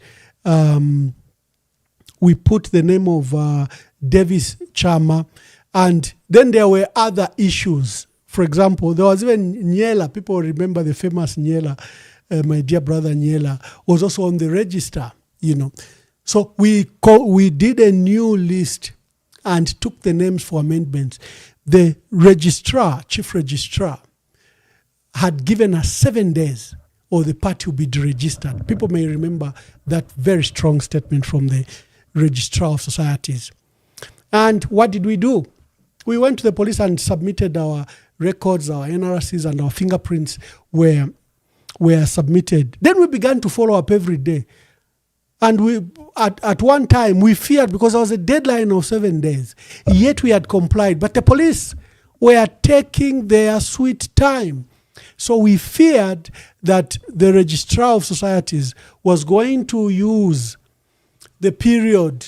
the name of Davis Chama, and then there were other issues. For example, there was even Nyela. People remember the famous Nyela. My dear brother Nyela was also on the register. So we did a new list and took the names for amendments. The registrar, chief registrar, had given us 7 days or the party will be deregistered. People may remember that very strong statement from the registrar of societies. And what did we do? We went to the police and submitted our records, our NRCs and our fingerprints were submitted. Then we began to follow up every day. And we, at one time, we feared because there was a deadline of 7 days. Yet we had complied. But the police were taking their sweet time. So we feared that the registrar of societies was going to use the period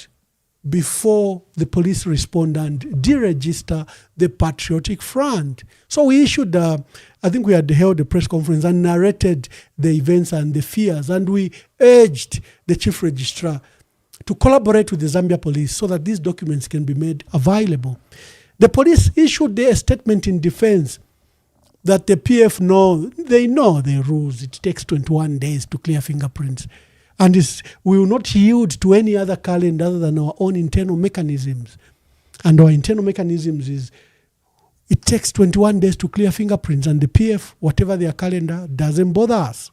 before the police respond and deregister the Patriotic Front. So we issued, I think we had held a press conference and narrated the events and the fears, and we urged the chief registrar to collaborate with the Zambia police so that these documents can be made available. The police issued a statement in defense that the PF know the rules. It takes 21 days to clear fingerprints. And we will not yield to any other calendar other than our own internal mechanisms. And our internal mechanisms is it takes 21 days to clear fingerprints, and the PF, whatever their calendar, doesn't bother us.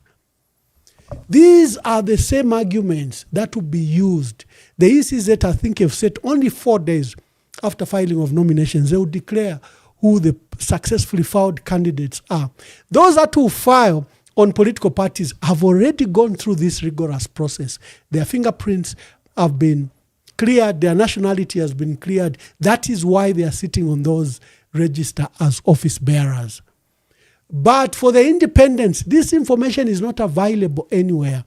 These are the same arguments that will be used. The ECZ, I think, have said only 4 days after filing of nominations, they will declare who the successfully filed candidates are. Those that will file on political parties have already gone through this rigorous process. Their fingerprints have been cleared, their nationality has been cleared. That is why they are sitting on those register as office bearers. But for the independents, this information is not available anywhere.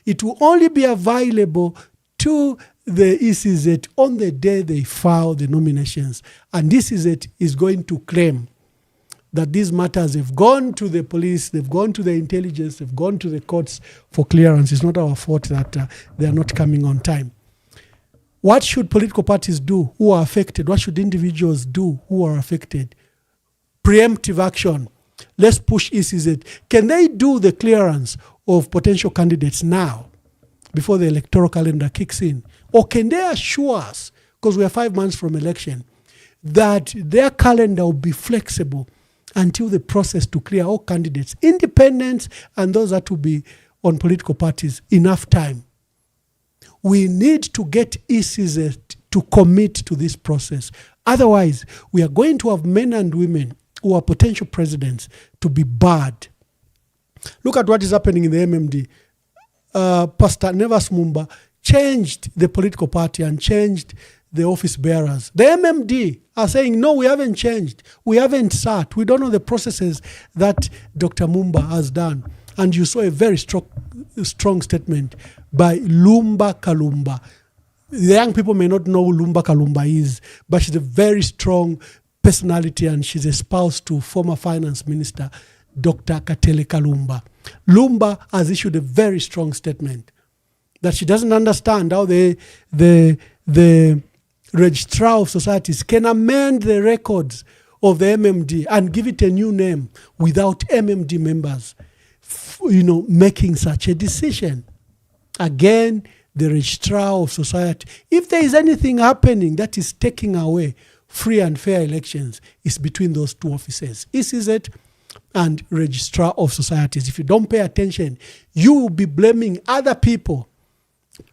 It will only be available to the ECZ on the day they file the nominations. And this ECZ is going to claim that these matters have gone to the police, they've gone to the intelligence, they've gone to the courts for clearance. It's not our fault that they are not coming on time. What should political parties do who are affected? What should individuals do who are affected? Preemptive action. Let's push ECZ. Can they do the clearance of potential candidates now before the electoral calendar kicks in? Or can they assure us, because we are 5 months from election, that their calendar will be flexible until the process to clear all candidates, independents and those that will be on political parties, enough time? We need to get ECZ to commit to this process. Otherwise, we are going to have men and women who are potential presidents to be barred. Look at what is happening in the MMD. Pastor Nevas Mumba changed the political party and changed the office bearers. The MMD are saying, no, we haven't changed. We haven't sat. We don't know the processes that Dr. Mumba has done. And you saw a very strong statement by Lumba Kalumba. The young people may not know who Lumba Kalumba is, but she's a very strong personality and she's a spouse to former finance minister, Dr. Katele Kalumba. Lumba has issued a very strong statement that she doesn't understand how the registrar of societies can amend the records of the MMD and give it a new name without MMD members, making such a decision. again, the registrar of society. If there is anything happening that is taking away free and fair elections, it's between those two offices, ECZ and registrar of societies. If you don't pay attention, you will be blaming other people.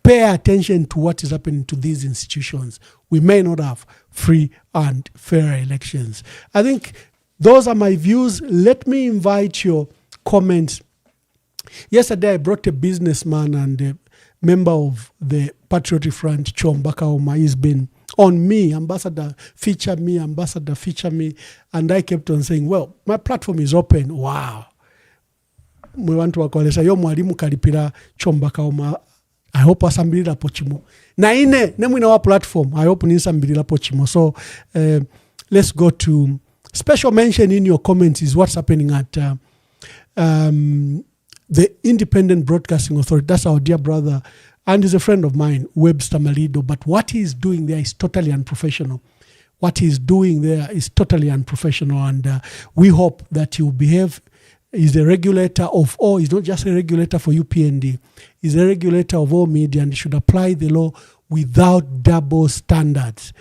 Pay attention to what is happening to these institutions. We may not have free and fair elections. I think those are my views. Let me invite your comments. Yesterday, I brought a businessman and a member of the Patriotic Front, Chomba Kauma. He's been on me, ambassador, feature me, ambassador, feature me. And I kept on saying, well, my platform is open. Wow. We want to call yo mwalimu kalipira Chomba Kauma. I hope asambirira pochimo. Na ine, nemu ina wa platform. I hope nisambirira pochimo. So, let's go to special mention in your comments is what's happening at the Independent Broadcasting Authority. That's our dear brother, and he's a friend of mine, Webster Malido. But what he's doing there is totally unprofessional. What he's doing there is totally unprofessional, and we hope that he will behave. He's a regulator of all. He's not just a regulator for UPND. He's a regulator of all media, and he should apply the law without double standards.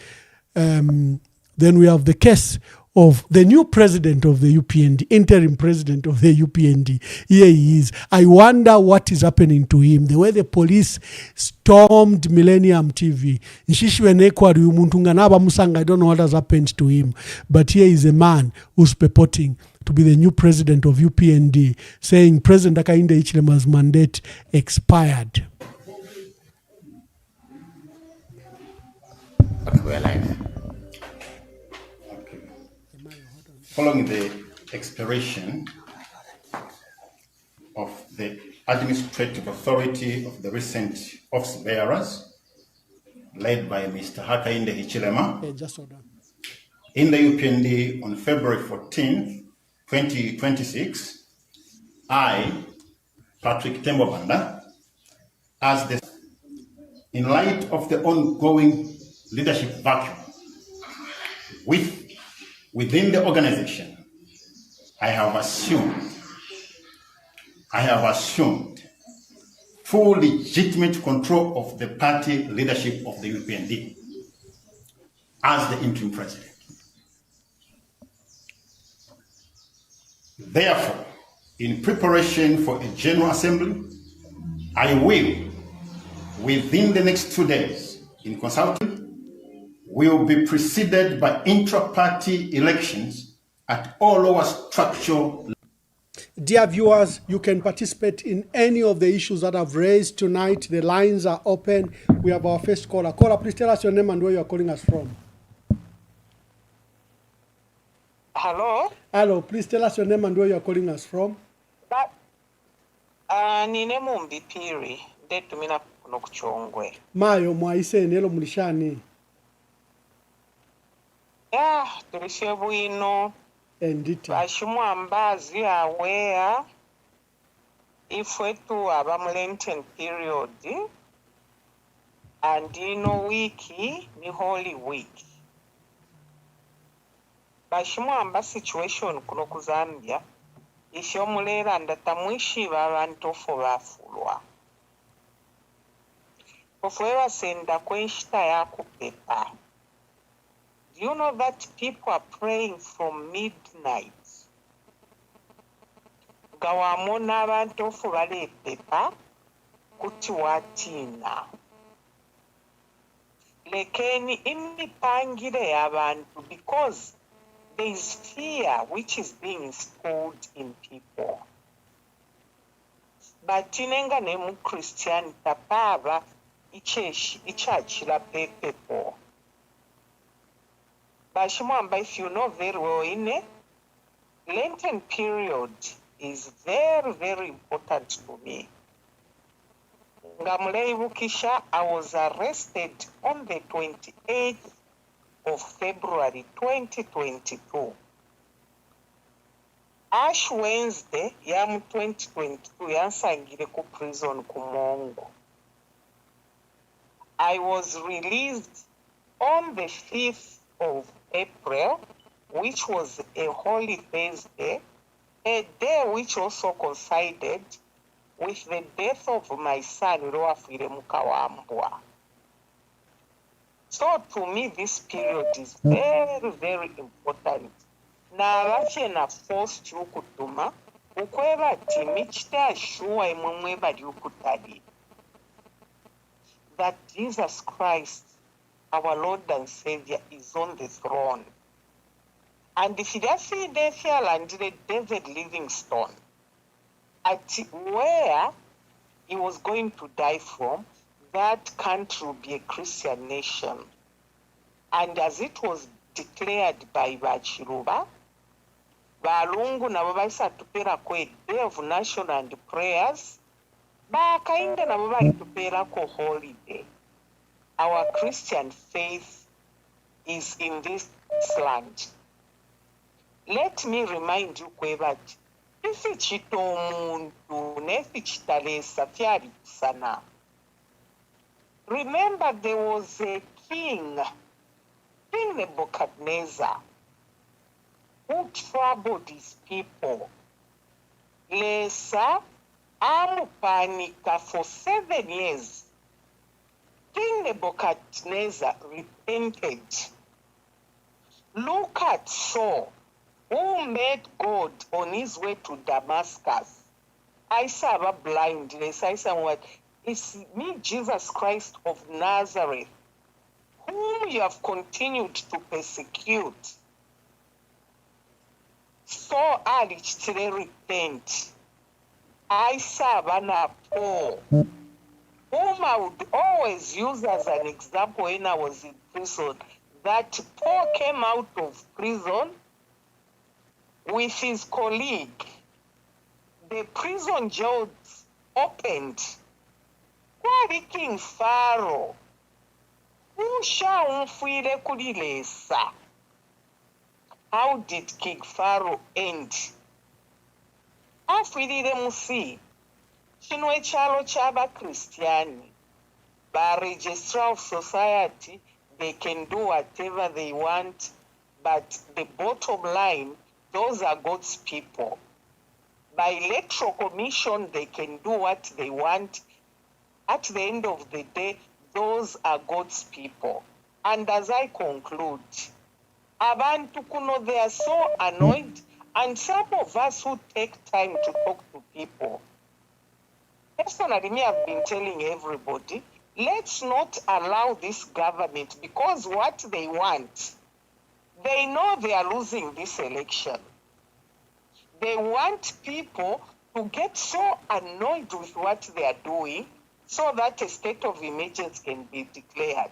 Then we have the case of the new president of the UPND, interim president of the UPND. Here he is. I wonder what is happening to him. The way the police stormed Millennium TV. I don't know what has happened to him. But here is a man who's purporting to be the new president of UPND, saying President Hakainde Hichilema's mandate expired. But we're alive. Following the expiration of the administrative authority of the recent office bearers, led by Mr. Hakainde Hichilema, in the UPND on February 14, 2026, I, Patrick Tembobanda, as the, in light of the ongoing leadership vacuum within the organization, I have assumed full legitimate control of the party leadership of the UPND as the interim president. Therefore, in preparation for a general assembly, I will, within the next 2 days, in consulting, will be preceded by intra-party elections at all lower structural. Dear viewers, you can participate in any of the issues that I've raised tonight. The lines are open. We have our first caller. Caller, please tell us your name and where you are calling us from. Hello? Hello, please tell us your name and where you are calling us from. Nine Mumbi Piri, dead to Mina Nokuchongwe. Mayo, Mwaise, Nelo Mulishani. Yeah, Turishabuino. Enditi. Mwamba aware if we to have a Lenten period and wiki, ni Holy Week. Mwamba situation kuno ku Zambia ishomulera ndatamwishi babantu fobafulwa. Ofwewa senda kwenshita yakupepa. Do you know that people are praying from midnight? Gawamona abantu fubale pepa kuti watina. Lekeni imipangire yabantu because there is fear which is being installed in people. But inenga nemu Christian tapaba ichachila pepepo. Bashimwamba, if you know very well, in a Lenten period is very, very important to me. Ngamulei Bukisha, I was arrested on the 28th of February 2022. Ash Wednesday, yam 2022, yansangire ku prison kumongo. I was released on the 5th of April, which was a holy Thursday, a day which also coincided with the death of my son, Roafire Mukawambwa. So to me, this period is very, very important. Na vachena forced yukutuma, ukweva timi chita shuwa imwemweba yukutadi. That Jesus Christ, our Lord and Savior, is on the throne. And if you just see David Livingstone, at where he was going to die from, that country will be a Christian nation. And as it was declared by Bachiruba, Balungu nabo baisa tupera kwe day of national and prayers, bakainda nabo bali tupera ko holiday. Our Christian faith is in this land. Let me remind you kweba isi chito omuntu nesi chitalesa fyari kusana. Remember, there was a king, King Nebuchadnezzar, who troubled his people. Lesa amupanika for 7 years. King Nebuchadnezzar repented. Look at Saul, who met God on his way to Damascus. I saw a blindness. I saw what? It's me, Jesus Christ of Nazareth, whom you have continued to persecute. So I repent. I saw Bana Paul, whom I would always use as an example when I was in prison. That Paul came out of prison with his colleague. The prison jails opened. Kwali King Pharaoh, ushaumfwile kulilesa. How did King Pharaoh end? Afwilile musi, chino echalo chaba Christiani. By registrar of society, they can do whatever they want, but the bottom line, those are God's people. By electoral commission, they can do what they want. At the end of the day, those are God's people. And as I conclude, abantu kuno, they are so annoyed, and some of us who take time to talk to people. Personally, me, I've been telling everybody, let's not allow this government, because what they want, they know they are losing this election. They want people to get so annoyed with what they are doing, so that a state of emergency can be declared.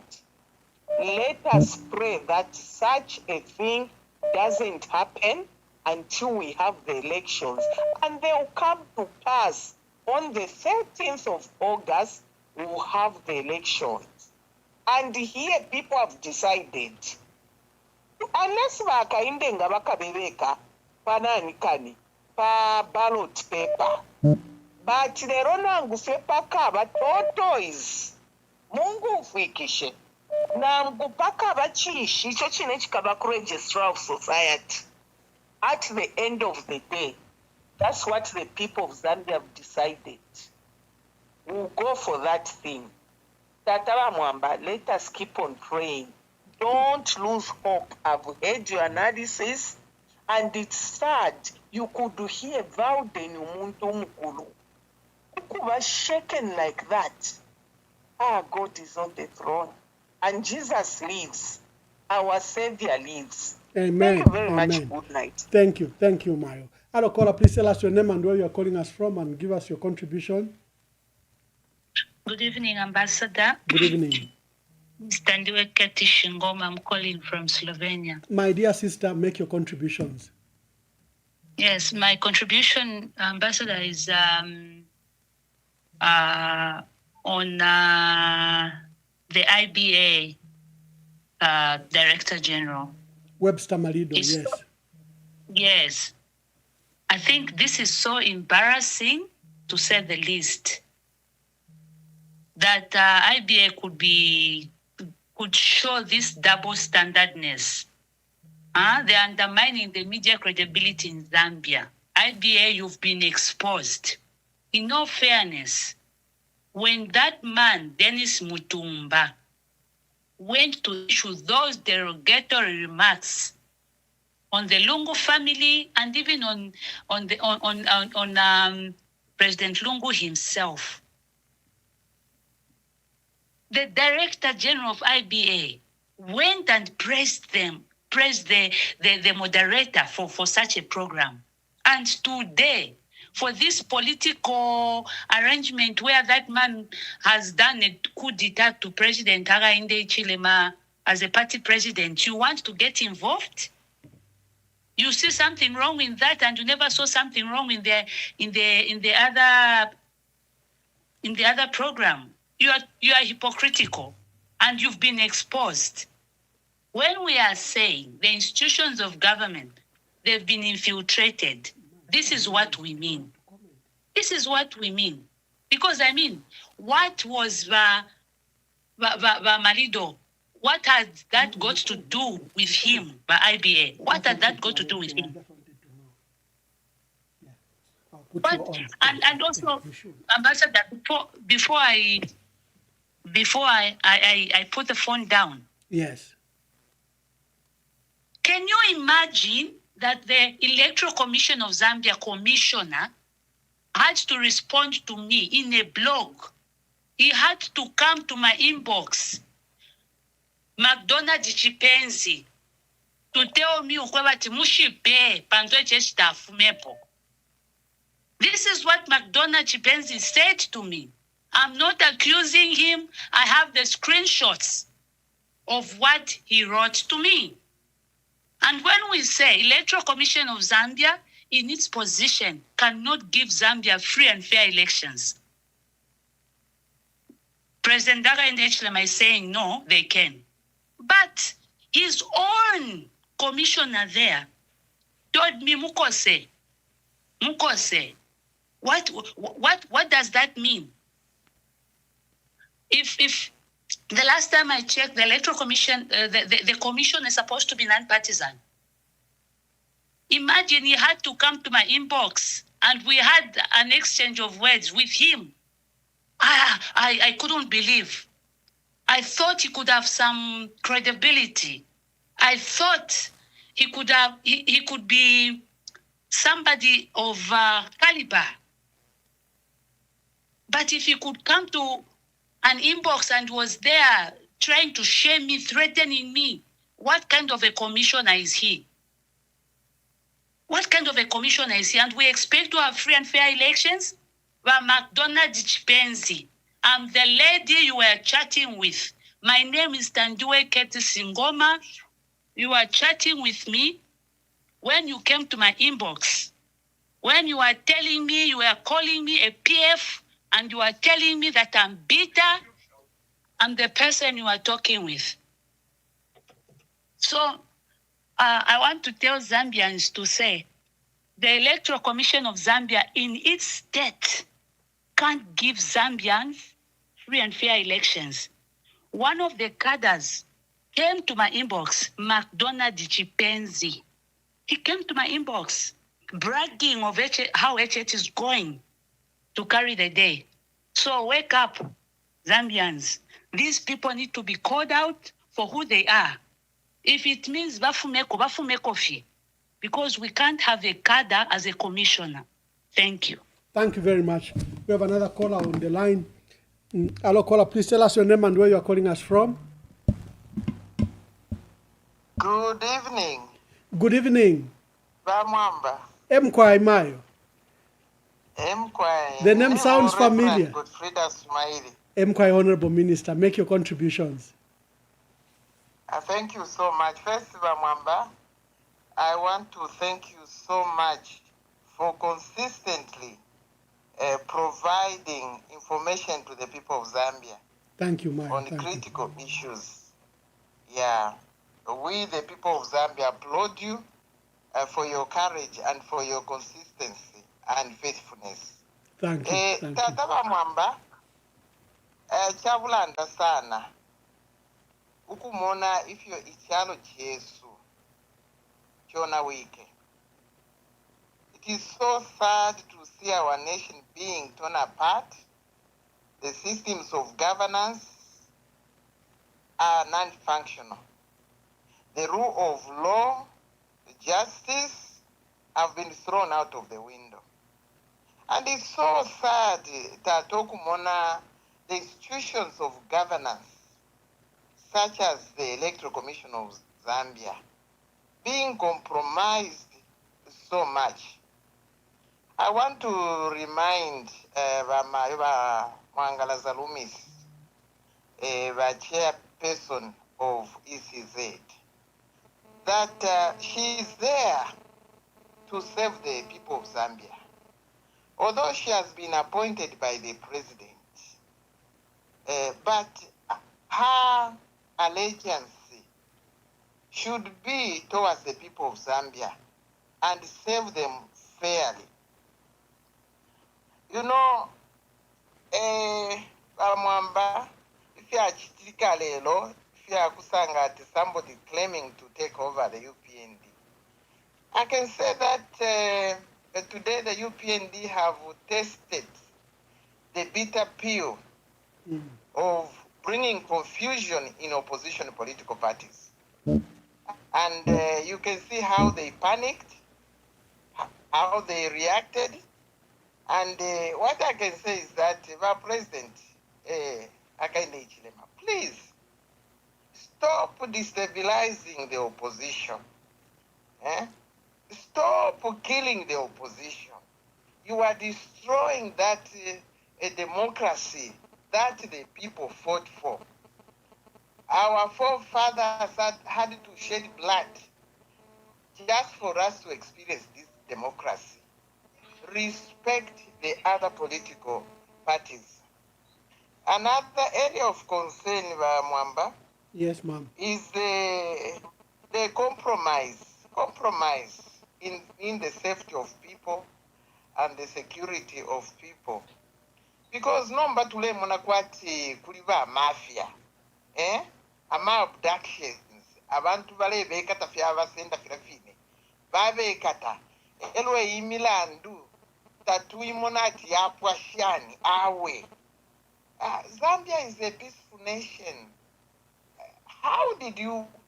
Let us pray that such a thing doesn't happen until we have the elections. And they will come to pass on the 13th of August, we will have the elections. And here people have decided, unless vakaindenga vakabeveka pananikani pa ballot paper, but lero nangu fepaka batotoiz Mungu ufikishe nangu paka bachishi icho chine chikaba ku registrar of society. At the end of the day, that's what the people of Zambia have decided. We'll go for that thing. Tatawa Mwamba, let us keep on praying. Don't lose hope. I've heard your analysis, and it's sad. You could hear Vauden Umuntu Mukulu. You was shaken like that. God is on the throne. And Jesus lives. Our Savior lives. Amen. Thank you very Amen. much. Good night. Thank you. Thank you, Mayo. Hello, caller, please tell us your name and where you are calling us from and give us your contribution. Good evening, Ambassador. Good evening. Standiwe Keti Shingoma, I'm calling from Slovenia. My dear sister, make your contributions. Yes, my contribution, Ambassador, is on the IBA Director General. Webster Marido, yes. Yes. I think this is so embarrassing, to say the least, that IBA could show this double standardness. They're undermining the media credibility in Zambia. IBA, you've been exposed. in all fairness, when that man, Dennis Mutumba, went to issue those derogatory remarks on the Lungu family and even on President Lungu himself, the Director General of IBA went and praised the moderator for such a program. And today, for this political arrangement where that man has done a coup d'etat to President Hakainde Hichilema as a party president, you want to get involved? You see something wrong in that, and you never saw something wrong in the other program. You are hypocritical, and you've been exposed. When we are saying the institutions of government, they've been infiltrated, this is what we mean. This is what we mean. Because, I mean, what was Marido? What had that got to do with him, by IBA? What had that got to do with him? But, and also, Ambassador, before I put the phone down. Yes. Can you imagine that the Electoral Commission of Zambia commissioner had to respond to me in a blog? He had to come to my inbox, McDonald Chipenzi, to tell me this is what McDonald Chipenzi said to me. I'm not accusing him. I have the screenshots of what he wrote to me. And when we say Electoral Commission of Zambia, in its position, cannot give Zambia free and fair elections, President Hakainde Hichilema is saying no, they can. But his own commissioner there told me, Mukose, what does that mean? If the last time I checked, the Electoral Commission, the commission is supposed to be non-partisan. Imagine he had to come to my inbox and we had an exchange of words with him. I couldn't believe. I thought he could have some credibility. I thought he could be somebody of caliber. But if he could come to an inbox and was there trying to shame me, threatening me, what kind of a commissioner is he? What kind of a commissioner is he? And we expect to have free and fair elections? Well, McDonald Chipenzi, I'm the lady you were chatting with. My name is Tandue Keti Singoma. You were chatting with me when you came to my inbox. When you were telling me, you were calling me a PF, and you are telling me that I'm bitter. I'm the person you are talking with. So I want to tell Zambians to say, the Electoral Commission of Zambia in its state can't give Zambians free and fair elections. One of the cadres came to my inbox, McDonald Chipenzi. He came to my inbox bragging of how HH is going to carry the day. So wake up, Zambians. These people need to be called out for who they are. If it means Bafumeko fi, because we can't have a cadre as a commissioner. Thank you. Thank you very much. We have another caller on the line. Hello, caller. Please tell us your name and where you are calling us from. Good evening. Good evening. Mwamba. Mkwai Mayo. Mkwai. The name sounds familiar. Mkwai, Honorable Minister, make your contributions. Thank you so much. First, Mwamba, I want to thank you so much for consistently providing information to the people of Zambia. Thank you, Mayo. On critical issues. Yeah. We, the people of Zambia, applaud you for your courage and for your consistency and faithfulness. Thank you. Tata Mwamba, chavulanda sana. Ukumona ifyo ichalo Jesu chona wike. is so sad to see our nation being torn apart. The systems of governance are non-functional. The rule of law, justice have been thrown out of the window. And it's so sad that Okumona, the institutions of governance, such as the Electoral Commission of Zambia, being compromised so much. I want to remind Mwangala Zalumis, the chairperson of ECZ, that she is there to serve the people of Zambia. Although she has been appointed by the president, but her allegiance should be towards the people of Zambia and serve them fairly. You know, Mwamba, if you are chitikale, if you are kusanga somebody claiming to take over the UPND, I can say that today the UPND have tested the bitter pill of bringing confusion in opposition political parties. And you can see how they panicked, how they reacted. And what I can say is that, our President, please stop destabilizing the opposition. Stop killing the opposition. You are destroying that a democracy that the people fought for. Our forefathers had to shed blood just for us to experience this democracy. Respect the other political parties. Another area of concern, Mwamba, yes, ma'am, is the compromise in the safety of people and the security of people. Because nomba tule muna kwati kuliva mafia, ama abductions, abantu bale bekata fya abasenda firafine, babe kata, elwe imilandu, tatu imonati yapwa shani, awe. Zambia is a peaceful nation. How did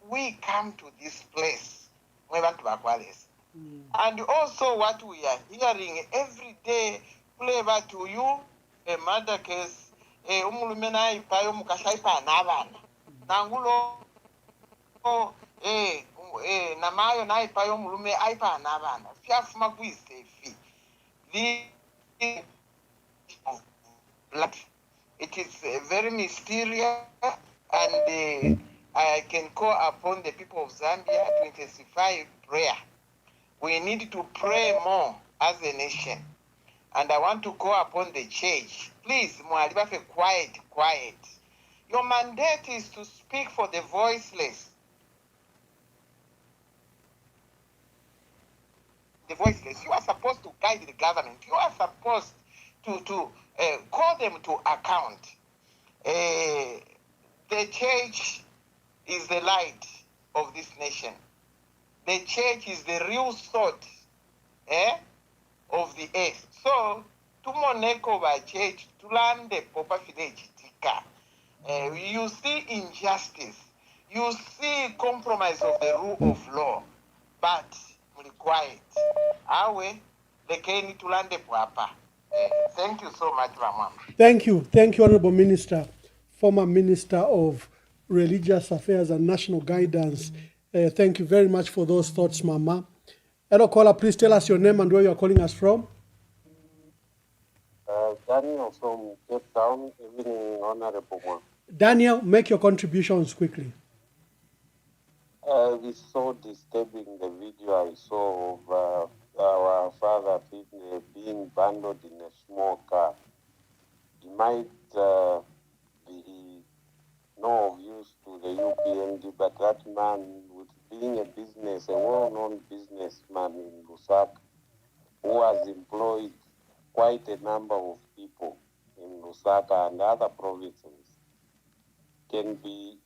we come to this place? And also what we are hearing every day, flavor to you, a murder case, umulumena ipayo mukashaipa anavana. Nangulo, namayo na ipayo mulume aipa anavana. Fiafuma kuisefi. It is very mysterious, and I can call upon the people of Zambia to intensify prayer. We need to pray more as a nation. And I want to call upon the church. Please, Mwalibafe, quiet. Your mandate is to speak for the voiceless. The voiceless. You are supposed to guide the government. You are supposed to call them to account. The church is the light of this nation. The church is the real salt of the earth. So, tumoneko by church, tulande popa village tika. You see injustice. You see compromise of the rule of law. But, muli quiet. Awe, lekeni tulande papa. Thank you so much, Mama. Thank you, Honorable Minister, former Minister of Religious Affairs and National Guidance. Thank you very much for those thoughts, Mama. Hello, caller, please tell us your name and where you are calling us from. Daniel from Cape Town, evening, Honorable One. Daniel, make your contributions quickly. It's so disturbing, the video I saw of our father being bundled in a small car. He might be no of use to the UPND, but that man, with being a well-known businessman in Lusaka, who has employed quite a number of people in Lusaka and other provinces, can be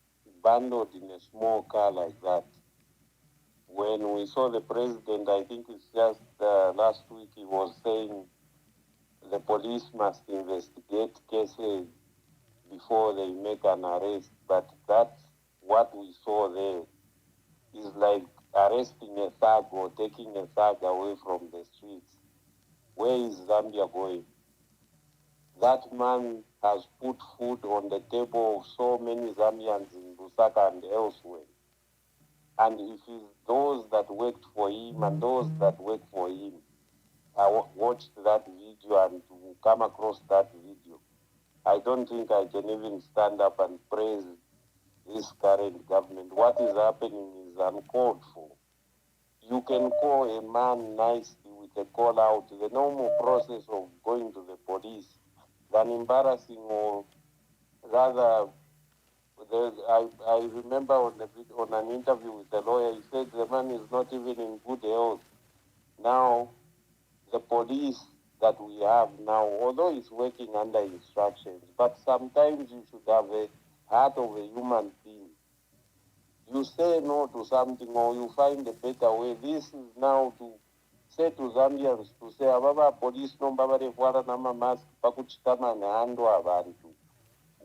bundled in a small car like that. when we saw the president, I think it's just last week, he was saying the police must investigate cases before they make an arrest. But that's what we saw there. Is like arresting a thug or taking a thug away from the streets. Where is Zambia going? That man has put food on the table of so many Zambians in Lusaka and elsewhere. And if it's those that worked for him and those that work for him, I watched that video and to come across that video, I don't think I can even stand up and praise this current government. What is happening is uncalled for. You can call a man nicely with a call out, the normal process of going to the police, than embarrassing or rather, I remember on an interview with a lawyer, he said the man is not even in good health. Now, the police that we have now, although it's working under instructions, but sometimes you should have a heart of a human being. You say no to something or you find a better way. This is now to say to Zambians to say, ababa police no babare fuara nama mask pakuchitama nehando abantu.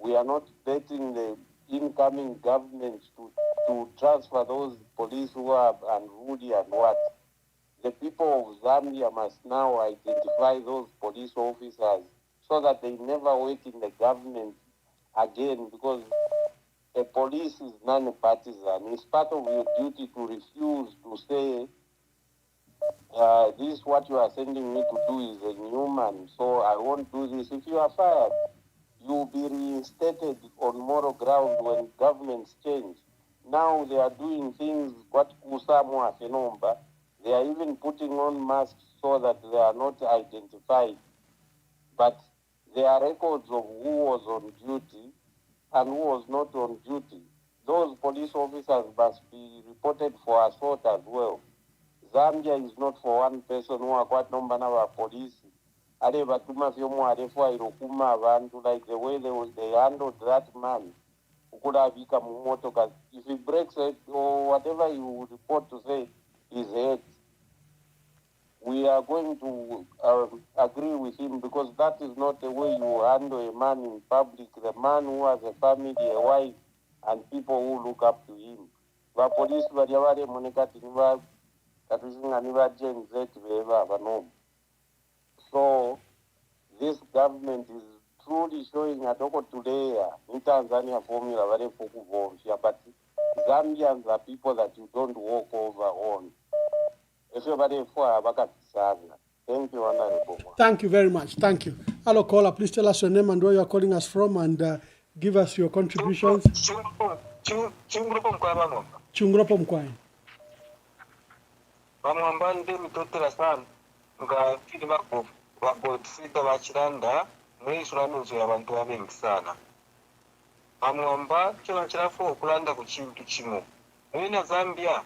We are not letting the incoming government to transfer those police who are unruly and what. The people of Zambia must now identify those police officers so that they never work in the government again, because the police is non-partisan. It's part of your duty to refuse to say, this what you are sending me to do is inhuman, so I won't do this. If you are fired, you will be reinstated on moral ground when governments change. Now they are doing things, what Kusamu Afenomba, they are even putting on masks so that they are not identified. But there are records of who was on duty and who was not on duty. Those police officers must be reported for assault as well. Zambia is not for one person who are quite number of police. Like the way they handled that man who could have become motor. If he breaks it or whatever you report to say is hate, we are going to agree with him, because that is not the way you handle a man in public, the man who has a family, a wife, and people who look up to him. The police so this government is truly showing a today in Tanzania formula very focused, but Zambians are people that you don't walk over on. Thank you, Honorable. Thank you very much. Thank you. Hello, caller. Please tell us your name and where you are calling us from, and give us your contributions. Chungropo Mkwai. Vamwambande mitotera sana nga fili bako tsika bachiranda mwisura nuzo ya bantu abengi sana. Vamwamba chona chirafu okulanda ku chintu chimo. Mwina Zambia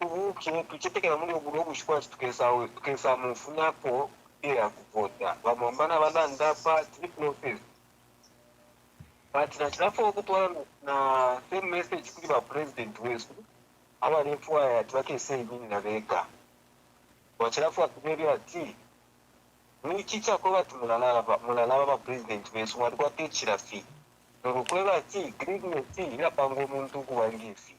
ubu tuchitekera muri ogulo kushikwa tukesa mufunapo ila kuvota. Vamwamba na balanda pa process. But na chirafu okutwala na same message kuli ba president wesu. Aba nefua twakese ibini na beka. Wachirafu akuberi ati nikicha ko batumulana ba president wesu walikuwa techira fi. Nokukweba ati grievance ila pango omuntu kuwangifi.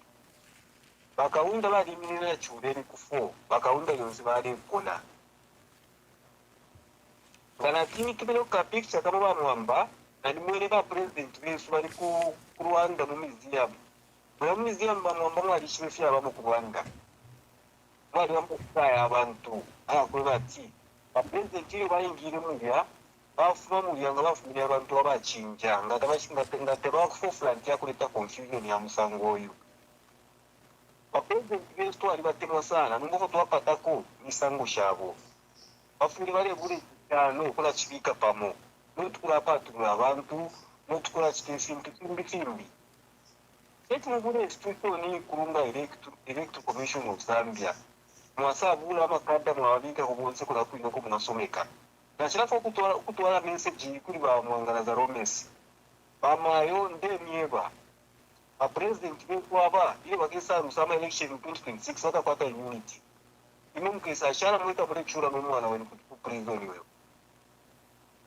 Bakaunda bali minina chuleni kufo, bakaunda yonzi bali kona. Kana kini kibelo ka picture kama Mwamba na nimwele ba president wesu bali ku Rwanda mu museum. Museum Mwamba mwalishwe abamo ku Rwanda. Mwali wamukaya abantu akweba ati ba president ile bayingire muya bafuma muyanga bafumira abantu abachinja nga tebakufufula nti akuleta confusion ya musango oyo. President wetu alibatemwa sana nungo twapatako misango shabo. Bafumira bale buli cyano kola kibika pamo. Nutukula patu abantu, nutukula chikintu kimbi. Eti mubule institution ni kurunga Electoral Commission of Zambia. Mwasabula amakada mwabika kubonse kula kuino ko munasomeka. Na chirafa kutwala message kuri ba mwangana za Romesi. Bamayo nde mieba. a president bekwaba ile bakesa musama election 2026 wakakwata immunity imumkesa shara mwita burechura nomwana wenu ku prison wewe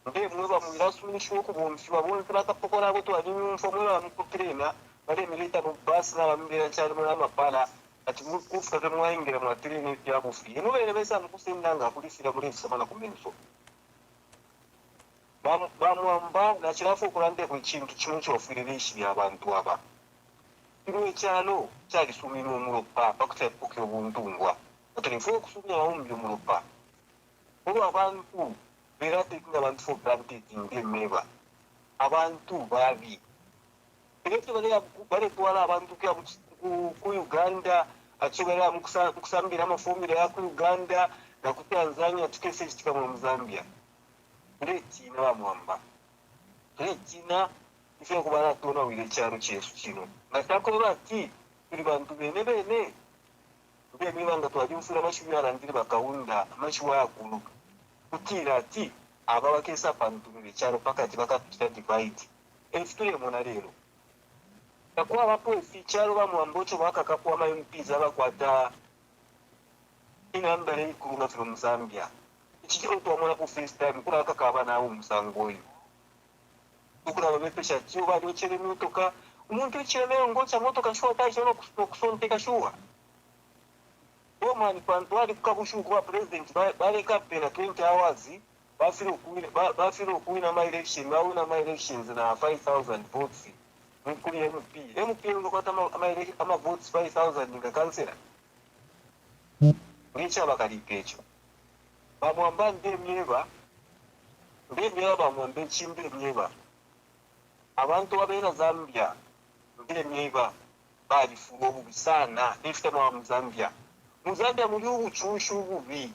ndiye mwe bamwirasunisha ko bomfiwa bonse bakapokora abo to anyumfa mwe bamukutrena bale milita mu bus na bambira cyane muri amapala ati kufa mwaingira mu treni ya bufi ino bere besa mukusendanga kulisira muri samana kumenso bamwamba na kirafu kurande ku kintu kimwe cyofiririsha abantu aba kimwe cyano cyari sumira umuropa bakutsepuke obuntungwa atarifu kusumira umbi umuropa ubu abantu berate kunabantu for granted ngemeba abantu babi Bireke bale twala abantu kya ku Uganda achobera mukusambira amafumbire ya ku Uganda na ku Tanzania tukese kitika mu Zambia Leti na Mwamba Leti na ifyo kubara tona wile cyaro cyesu kino natako bati turi bantu bene mbe bibanga twajumfura mashubi arandire bakawunda mashuwa yakulu kutira ati aba bakesa bantu bile cyaro pakati bakatita divide efituye mona rero Takuwa wapo ificharo wa mwambocho waka kakuwa mayumpiza wakwata inambere ikuruna from Zambia. Ichikiro tuwa mwana ku FaceTime kuna waka kaba na umusangoyo. Kukuna wabepesha chiyo wadi uchele miutoka umuntu uchele meo ngocha motoka shuwa taisha no kusonteka shuwa. Oma ni pantuwari kukakushu kuwa president bale kapena 20 hours bafiro kuwina ma election wawina ma elections na 5,000 votes. Mkuli MP unukota ama votes 5,000 nika kansela. Richa bakalipecho. Bamwamba ndemyeba bamwambe chimbe myeba. Abantu wabera Zambia ndemyeba bali fuwo bubi sana nifite mu Zambia. Mu Zambia muri ubuchushu bubi.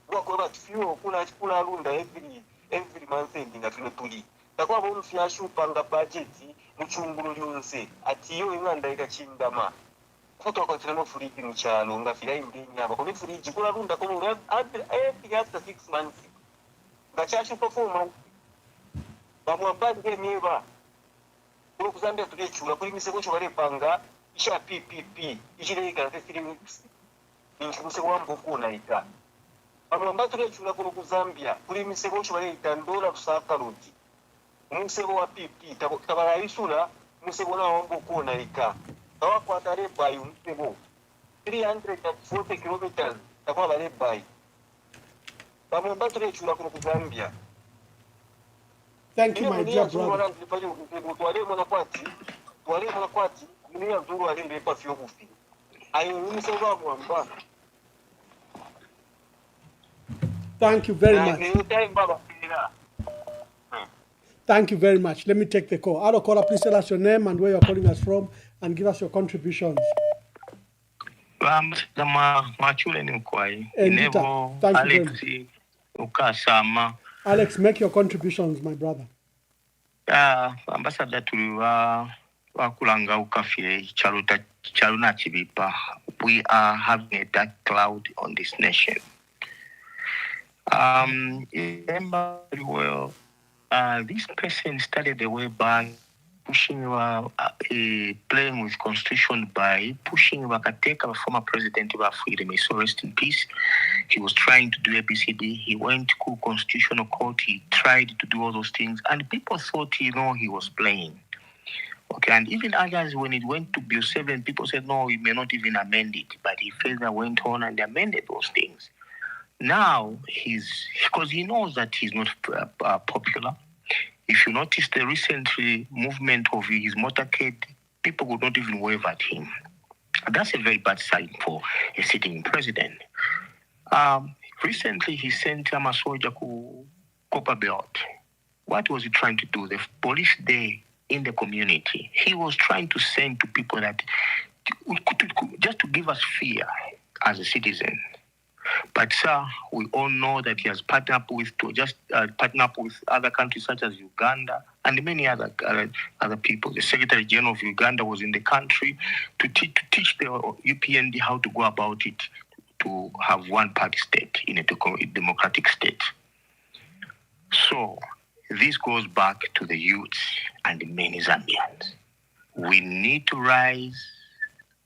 Wakoba tifiyo kula runda every month ndinga fino tuli. Takwa bo mfyashu panga budget muchunguru lyonse ati yo inganda ikachindama foto kwa tino friji muchalo ngafira indenya bakoni friji kula runda ko mu after 6 months ngachashu performance bamwambande niba ko kuzambia tulechula kuri miseko cyo barepanga isha PPP ishireka 3 weeks ninchuse wambo kuna ita bamwambande tulechula ko kuzambia kuri miseko cyo bareta $1 kusaka roti Musebo wa pipi tabara isura musebo na wambo kuna ika tawa kwa tare bayu musebo 340 kilometers tawa bale bayi bamwamba ture chula ku Zambia. Thank you my dear brother. Tuwale mwana kwati mimi ya zuru alinde pa fyo kufi ayo musebo wa mwamba. Thank you very much. Thank you very much. Let me take the call. Out of caller, please tell us your name and where you're calling us from and give us your contributions. Thank you. Alex, make your contributions, my brother. Ambassador wakulanga ukafire charuna chibipa. We are having a dark cloud on this nation. Remember very well. This person started the way by pushing playing with constitution by pushing Wakateka, former president of Africa, may so rest in peace. He was trying to do ABCD. He went to constitutional court. He tried to do all those things, and people thought, he was playing. Okay, and even others, when it went to Bill 7, people said, no, we may not even amend it. But he further went on and amended those things. Now, because he knows that he's not popular. If you notice the recent movement of his motorcade, people would not even wave at him. That's a very bad sign for a sitting president. Recently, he sent Amasoja to Copper Belt. What was he trying to do? The police day in the community. He was trying to send to people that just to give us fear as a citizen. But sir, we all know that he has partnered up with other countries such as Uganda and many other people. The Secretary General of Uganda was in the country to teach the UPND how to go about it to have one-party state in a democratic state. So this goes back to the youths and the many Zambians. We need to rise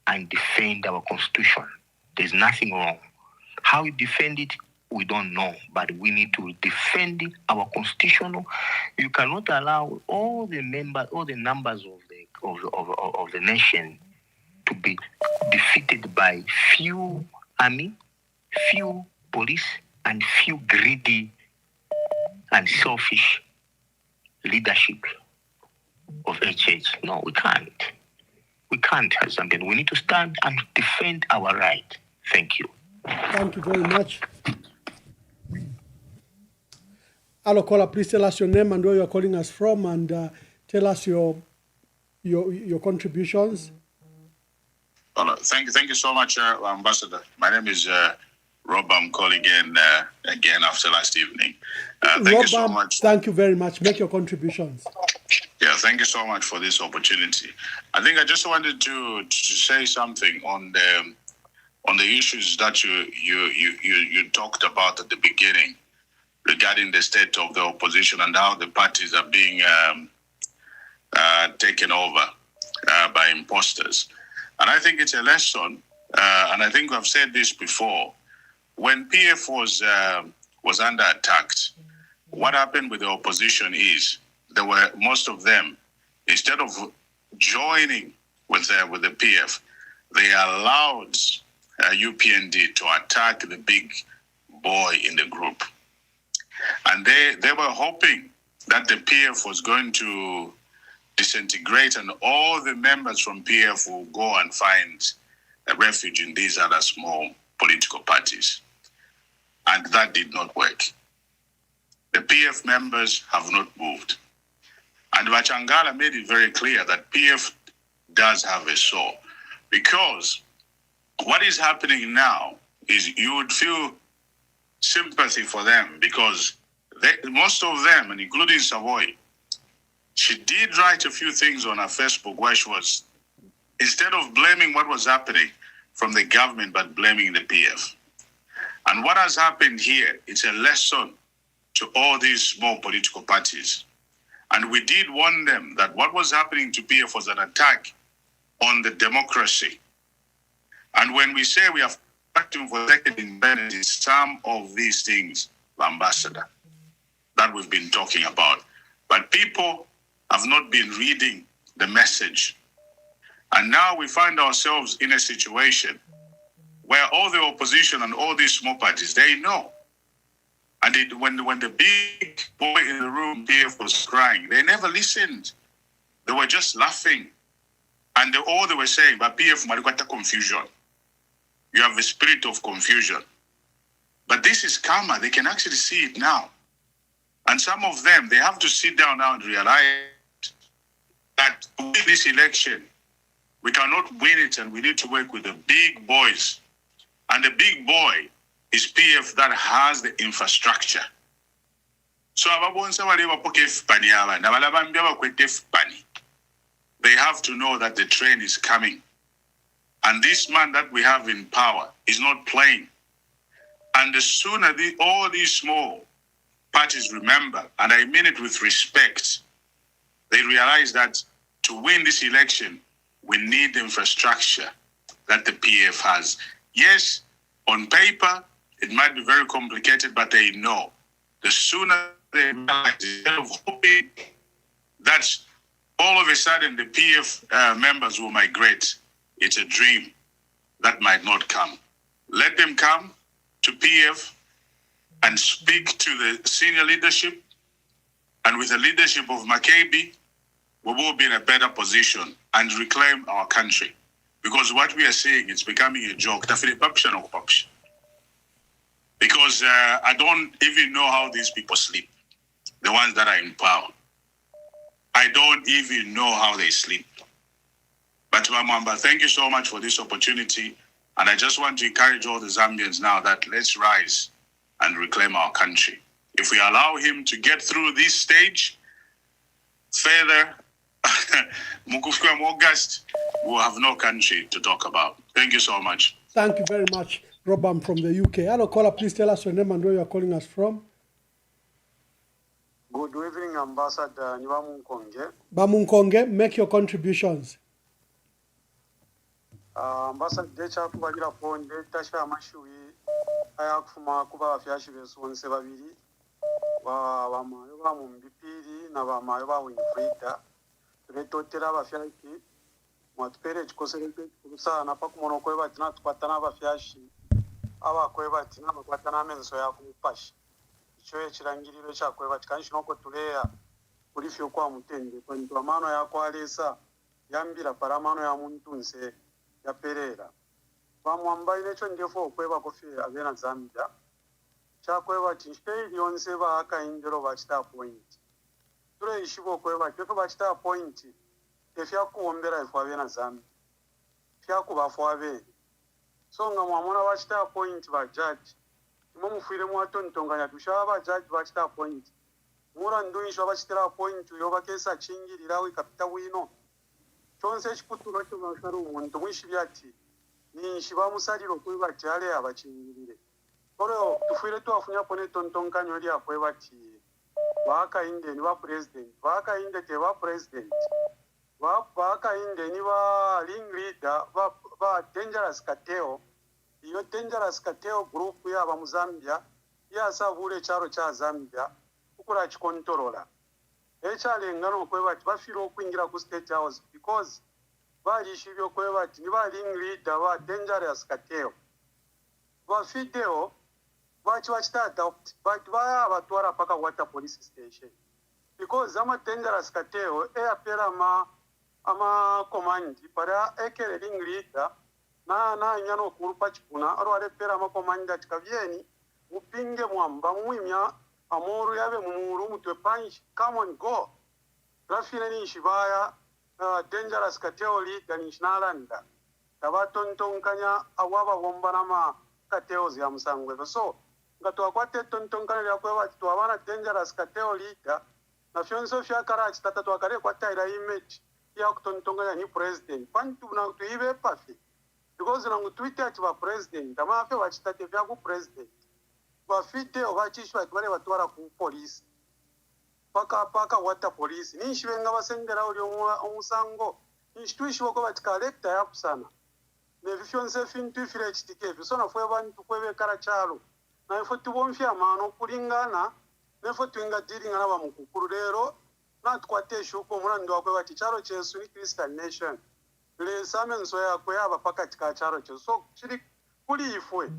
and defend our constitution. There's nothing wrong. How we defend it, we don't know, but we need to defend our constitution. You cannot allow all the numbers of the nation to be defeated by few army, few police, and few greedy and selfish leadership of HH. No, we can't. We can't have something. We need to stand and defend our right. Thank you. Thank you very much. Hello, caller, please tell us your name and where you are calling us from, and tell us your contributions. Well, thank you so much, Ambassador. My name is Rob. I'm calling again after last evening. Thank you so much. Thank you very much. Make your contributions. Yeah, thank you so much for this opportunity. I think I just wanted to say something on the issues that you talked about at the beginning regarding the state of the opposition and how the parties are being taken over by imposters. And I think it's a lesson, and I think I've said this before. When PF was under attack, what happened with the opposition is most of them, instead of joining with the PF, they allowed UPND to attack the big boy in the group. And they were hoping that the PF was going to disintegrate and all the members from PF will go and find a refuge in these other small political parties. And that did not work. The PF members have not moved. And Wachangala made it very clear that PF does have a soul. Because what is happening now is you would feel sympathy for them because most of them, and including Savoy, she did write a few things on her Facebook where she was, instead of blaming what was happening from the government, but blaming the PF. And what has happened here, it's a lesson to all these small political parties. And we did warn them that what was happening to PF was an attack on the democracy. And when we say we are fighting for second independence, it's some of these things, Ambassador, that we've been talking about. But people have not been reading the message. And now we find ourselves in a situation where all the opposition and all these small parties, they know. And when the big boy in the room, PF, was crying, they never listened. They were just laughing. And all they were saying, but PF, Marikwata confusion. You have a spirit of confusion. But this is karma. They can actually see it now. And some of them, they have to sit down now and realize that to win this election, we cannot win it and we need to work with the big boys. And the big boy is PF that has the infrastructure. So they have to know that the train is coming. And this man that we have in power is not playing. And the sooner all these small parties remember, and I mean it with respect, they realize that to win this election, we need the infrastructure that the PF has. Yes, on paper, it might be very complicated, but they know. The sooner they realize, instead of hoping that all of a sudden the PF members will migrate, it's a dream that might not come. Let them come to PF and speak to the senior leadership, and with the leadership of Maccabi, we will be in a better position and reclaim our country. Because what we are seeing, it's becoming a joke. Because I don't even know how these people sleep, the ones that are in power. I don't even know how they sleep. But Mwamba, thank you so much for this opportunity. And I just want to encourage all the Zambians now that let's rise and reclaim our country. If we allow him to get through this stage, further, August, we'll have no country to talk about. Thank you so much. Thank you very much, Robam from the UK. Hello, caller, please tell us your name and where you are calling us from. Good evening, ambassador ni bamunkonge. Bamunkonge, make your contributions. Ambassador chakubalira ponde tasha amashuyi ayakufuma kuba bafyashi besonse babiri bamayo bamumbipiri na bamayo bawinfrida turetotera abafyashi mwatupere chikosereke kurusana pakumono kweba tina tukwatana abafyashi abakweba tina bakwatana amenso yakumupashi icho ekirangiriro kyakweba tikanshino tuleya kuri fyo kwa mutende kwa ntu amano yakwalesa yambira paramano ya muntunse ya perera bamwamba inecho ndefo okweba kofi abena Zambia chakweba tinshpeili yonse baakaindiro bachita point ture ishibo kweba kyo bachita point efya kuombera ifo abena Zambia fya kubafo abe so nga mwamona bachita point ba judge mumufire mwatontonganya tushaba judge bachita point mura nduisho bachitira point yo bakesa chingirira wikapita wino chonse chikuturo cyo basharu umuntu mwishibyati ni shiba musaliro kweba jale abachingirire oro tufire twafunya pone tontonkanyo lya kweba ti wakainde ni ba president wakainde te ba president wakainde ni ba ring leader ba dangerous kateo iyo dangerous kateo group ya ba Muzambia ya savule charo cha Zambia ukura chikontorola echale ngano kweba bafiro kwingira ku state house because bali shibyo kweba ni ba ring leader ba dangerous kateo ba video bachi wachita adopt but baya batwara paka water police station because ama dangerous kateo apera ama command para ekere ring leader na nyano kurupa chipuna aro arepera ama command atikavyeni upinge mwamba mwimya amuru yabe mumuru mutwe punch come on go rafine ni shibaya dangerous kateo leader ni shinalanda tabatontonkanya awaba bomba nama kateo ya musangwe so ngato akwate tontonkana ya kwa twabana dangerous kateo leader na fyonso fyakara chitata twakare kwata ira image ya kutontonganya ni president pantu na tuibe pafi because na Twitter ati ba president amafe wachitate vya ku president ba video bachishwa twale batwara ku police paka wata police ni shibenga basengera uli omusango ni shitwishwa ko batikalekta yakusana ne fyonse fintu fire chitike so fwe bantu kwebe kara chalo na ifo tubomfya amano kulingana nefo twinga diringa na bamukukuru rero natkwate shuko mulando wakwe bati charo chesu ni Christian nation le samenso yakwe aba pakati ka charo chesu so chiri kuli ifwe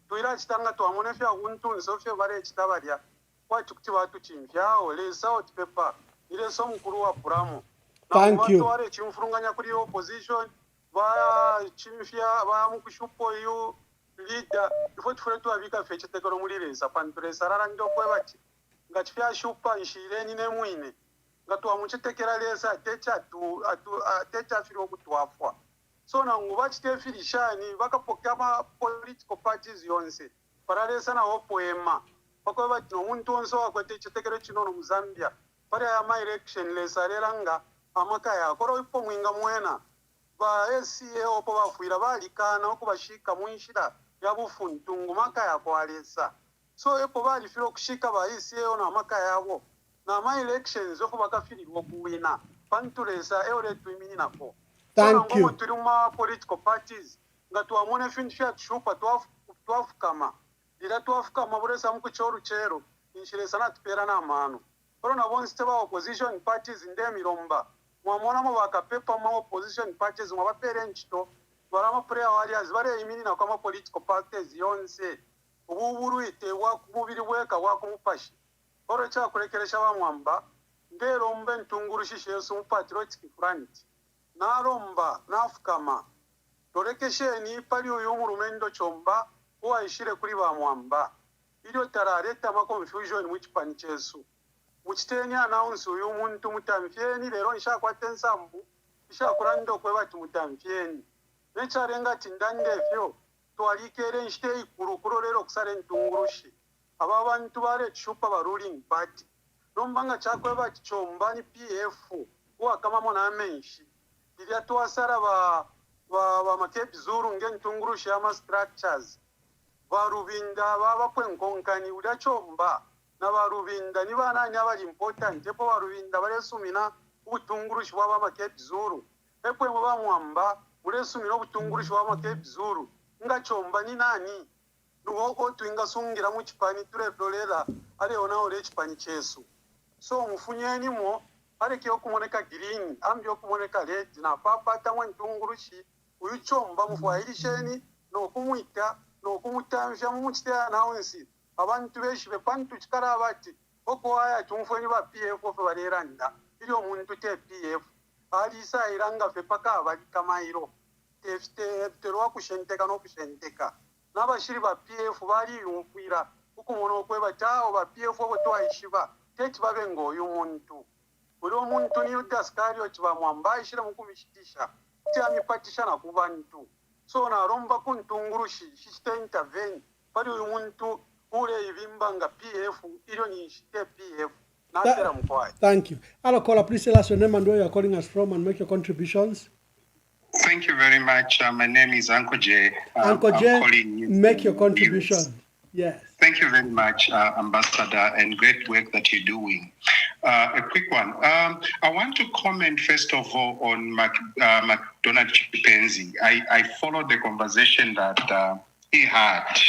tuira chitanga twamone fya untunzo fye bare chitabarya kwati kuti batu chimfyao le south paper ile so mukuru wa Puramo thank you tware chimfurunganya kuri opposition ba chimfya ba mukushupo yu leader ifo tufretu abika feche tekoro mulireza panturesa rara ndo kwebati ngati fya shupa ishireni nemwine ngati amuchetekera lesa techa firo kutwafwa so na nguba chitefirishani vakapokea ma political parties yonse paralesa na opoema bakwebati no muntu onso akwete chitekero chinono Muzambia pare ya my election lesa leranga amaka yakoro ipo mwinga mwena ba SCA opo bafuira balikana okubashika mwinshira yabufuntungu maka yakwalesa so epo bali firo kushika ba SCA na maka yabo na my elections ofu bakafirirwa kuwina pantulesa eore twimini nako thank you turuma political parties ngatu amone finfya chupa twafukama ila twafukama buresa mukuchoru chero inshiresa na tupera na mano oro na bonste ba opposition parties ndemiromba mwamona mo bakapepa ma opposition parties mwabapere nchito barama prayer warriors bare imini na kwa political parties yonse ububuru itewa kububiri weka wakumupashi oro cha kurekeresha bamwamba nderombe ntungurushishe Yesu patriotic front naromba nafukama torekesheni pali uyu murumendo chomba uwaishire kuri bamwamba ilio tarareta ma confusion muchipani chesu muchiteni announce uyu muntu mutamfyeni lero nshakwate nsambu ishakurando kwebati mutamfyeni necharenga tindandefyo twalikere nshite ikuru lero kusare ntungurushi aba bantu bare chupa ba ruling party nombanga chakwebati chomba ni PF wa kama mona amenshi ilia twasara ba makepi zuru nge ntungurushi ama structures barubinda baba kwenkonkani udachomba n'abarubinda niba nani abali important epo barubinda balesumina ubutungurushi bw'abama Cape Zulu epwe mu bamwamba mulesumina ubutungurushi bw'abama Cape Zulu ngachomba ni nani nuko twinga sungira mu kipani turedolera ale onao le kipani chesu so mufunyeni mo areke okumoneka green ambyo okumoneka red na papa tamwe ntungurushi uyuchomba mufwairisheni no kumwita no kumutamsha mu mutya nawensi abantu beshi bepantu chikara bati oko aya tumfweni ba PF of bareranda ili omuntu te PF ali sairanga fe paka bali kamairo terwa kushenteka no kushenteka n'abashiri ba PF bari yumfira ukumona okweba tawo ba PF obo twayishiba teti babe ngoyo umuntu buri omuntu ni udaskario tibamwamba ishira mukubishitisha tyamipatisha na kubantu so naromba kuntungurushi shiste intervene bari uyu muntu ule ibimba nga PF ilo ni shite PF natera mkwai. Thank you. Hello caller, please tell us your name and where you are calling us from and make your contributions. Thank you very much. My name is Uncle J. Uncle J, make your contribution. Yes. Thank you very much, Ambassador, and great work that you're doing. A quick one. I want to comment first of all on McDonald Chipenzi. I followed the conversation that he had,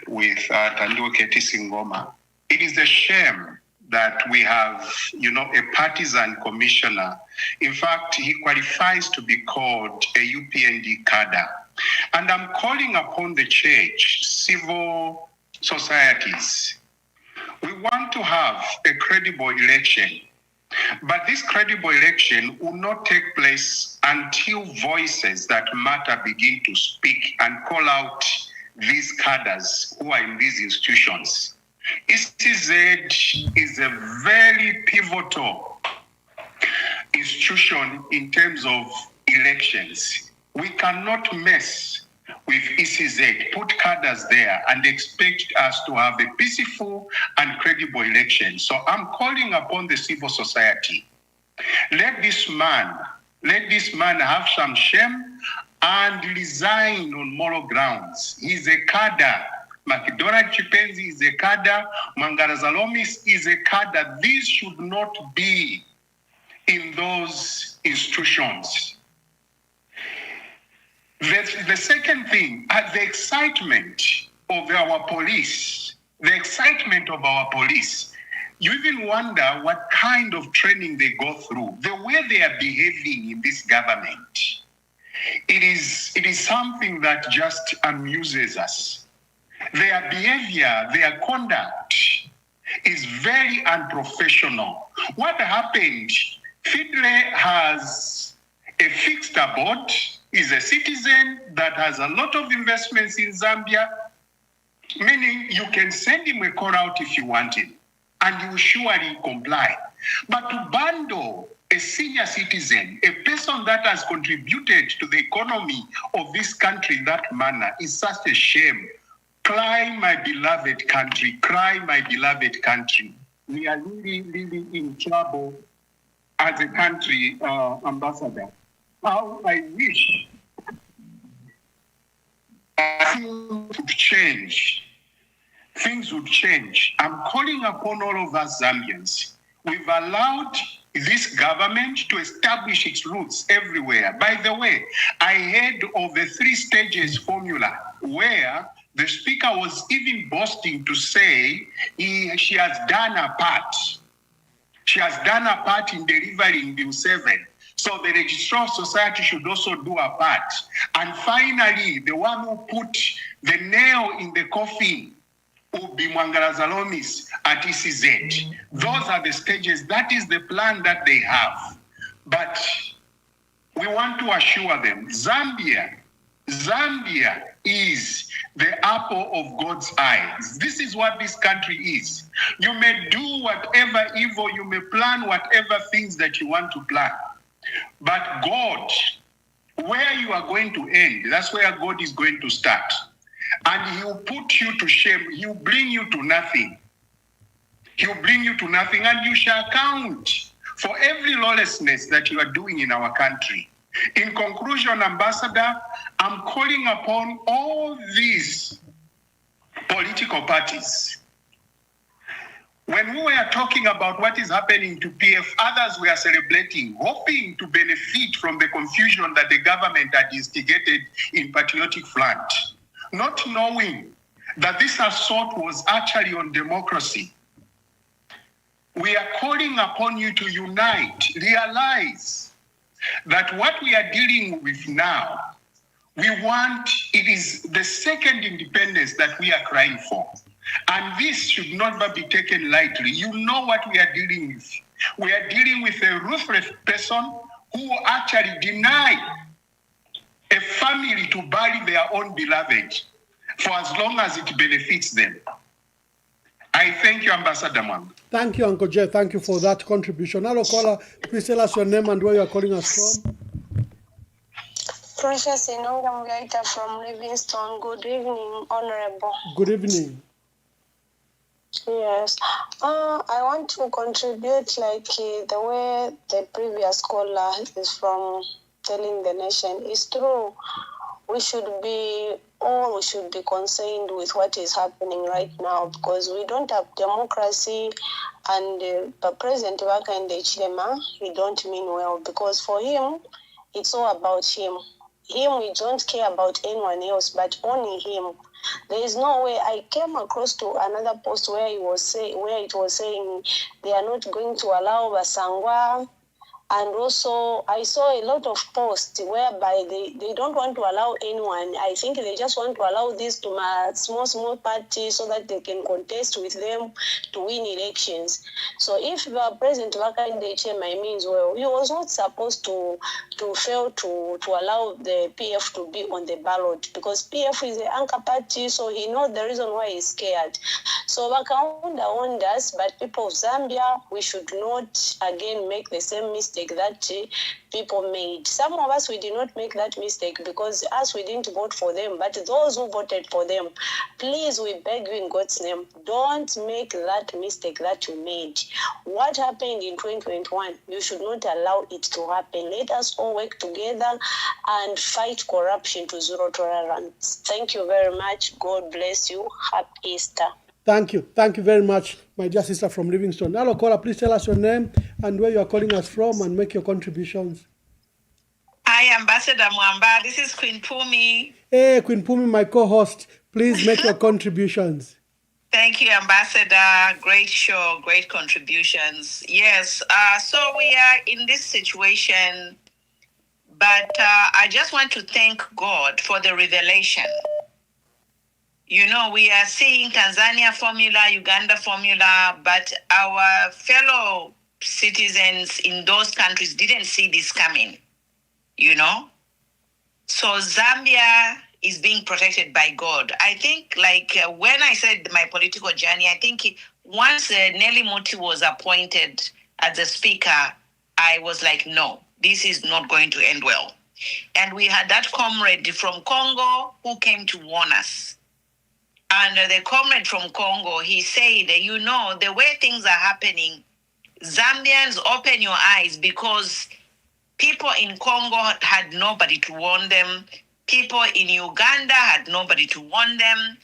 with Tanduo Keti Singoma. It is a shame that we have, a partisan commissioner. In fact, he qualifies to be called a UPND cadre. And I'm calling upon the church, civil societies. We want to have a credible election. But this credible election will not take place until voices that matter begin to speak and call out these cadres who are in these institutions. ECZ is a very pivotal institution in terms of elections. We cannot mess with ECZ, put cadres there and expect us to have a peaceful and credible election. So I'm calling upon the civil society. Let this man have some shame and resign on moral grounds. He's a cadre. McDonald Chipenzi is a cadre. Mwangara Zalomis is a cadre. These should not be in those institutions. The second thing, the excitement of our police, you even wonder what kind of training they go through, the way they are behaving in this government. It is something that just amuses us. Their behavior, their conduct is very unprofessional. What happened? Fidle has a fixed abode, is a citizen that has a lot of investments in Zambia, meaning you can send him a call out if you want him, and he will surely comply. But to bundle a senior citizen, a person that has contributed to the economy of this country in that manner is such a shame. Cry, my beloved country. Cry, my beloved country. We are really, really in trouble as a country, Ambassador. How I wish things would change. Things would change. I'm calling upon all of us Zambians. We've allowed this government to establish its roots everywhere. By the way, I heard of the 3 stages formula where the speaker was even boasting to say she has done her part. She has done her part in delivering Bill 7. So the Registrar Society should also do her part. And finally, the one who put the nail in the coffin will be Mwangara Zalomis at ECZ. Those are the stages. That is the plan that they have. But we want to assure them, Zambia is the apple of God's eyes. This is what this country is. You may do whatever evil, you may plan whatever things that you want to plan. But God, where you are going to end, that's where God is going to start. And he will put you to shame. He will bring you to nothing. He will bring you to nothing, and you shall account for every lawlessness that you are doing in our country. In conclusion, Ambassador, I'm calling upon all these political parties When we were talking about what is happening to PF, others were celebrating, hoping to benefit from the confusion that the government had instigated in Patriotic Front, not knowing that this assault was actually on democracy. We are calling upon you to unite, realize that what we are dealing with now, it is the second independence that we are crying for. And this should not be taken lightly. You know what we are dealing with. We are dealing with a ruthless person who actually denied a family to bury their own beloved for as long as it benefits them. I thank you, Ambassador Mwamba. Thank you, Uncle Jay. Thank you for that contribution. Hello, caller. Please tell us your name and where you are calling us from. Precious Inonga Mgaita from Livingstone. Good evening, Honorable. Good evening. Yes. I want to contribute like the way the previous caller is from telling the nation. It's true. We should be concerned with what is happening right now because we don't have democracy, and President Wakande Chilema, he don't mean well because for him, it's all about him. We don't care about anyone else, but only him. There is no way. I came across to another post where it was saying they are not going to allow Basangwa. And also, I saw a lot of posts whereby they don't want to allow anyone. I think they just want to allow these to small parties so that they can contest with them to win elections. So if President Wakande Chema means well, he was not supposed to fail to allow the PF to be on the ballot because PF is the anchor party, so he knows the reason why he's scared. So Wakaunda wonders, but people of Zambia, we should not again make the same mistake that people made. Some of us, we did not make that mistake because us, we didn't vote for them. But those who voted for them, please, we beg you in God's name, don't make that mistake that you made. What happened in 2021, you should not allow it to happen. Let us all work together and fight corruption to zero tolerance. Thank you very much. God bless you. Happy Easter. Thank you. Thank you very much, my dear sister from Livingstone. Hello, caller. Please tell us your name and where you are calling us from and make your contributions. Hi, Ambassador Mwamba. This is Queen Pumi. Hey, Queen Pumi, my co-host. Please make your contributions. Thank you, Ambassador. Great show, great contributions. Yes, so we are in this situation, but I just want to thank God for the revelation. You know, we are seeing Tanzania formula, Uganda formula, but our fellow citizens in those countries didn't see this coming, you know? So Zambia is being protected by God. I think, when I said my political journey, I think once Nelly Muti was appointed as the speaker, I was like, no, this is not going to end well. And we had that comrade from Congo who came to warn us. And the comrade from Congo, he said, you know, the way things are happening, Zambians, open your eyes because people in Congo had nobody to warn them. People in Uganda had nobody to warn them.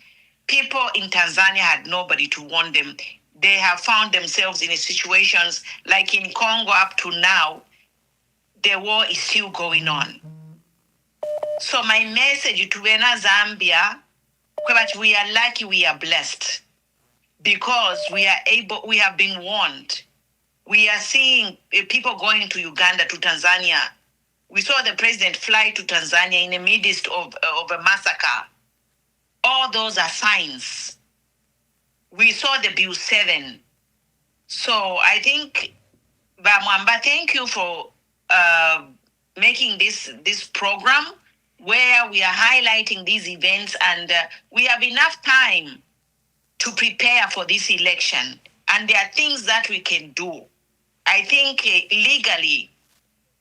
People in Tanzania had nobody to warn them. They have found themselves in situations like in Congo up to now, the war is still going on. So my message to Zambia, but we are lucky, we are blessed because we have been warned. We are seeing people going to Uganda, to Tanzania. We saw the president fly to Tanzania in the midst of a massacre. All those are signs. We saw the Bill 7. So I think, Mwamba, thank you for making this program where we are highlighting these events, and we have enough time to prepare for this election. And there are things that we can do. I think legally,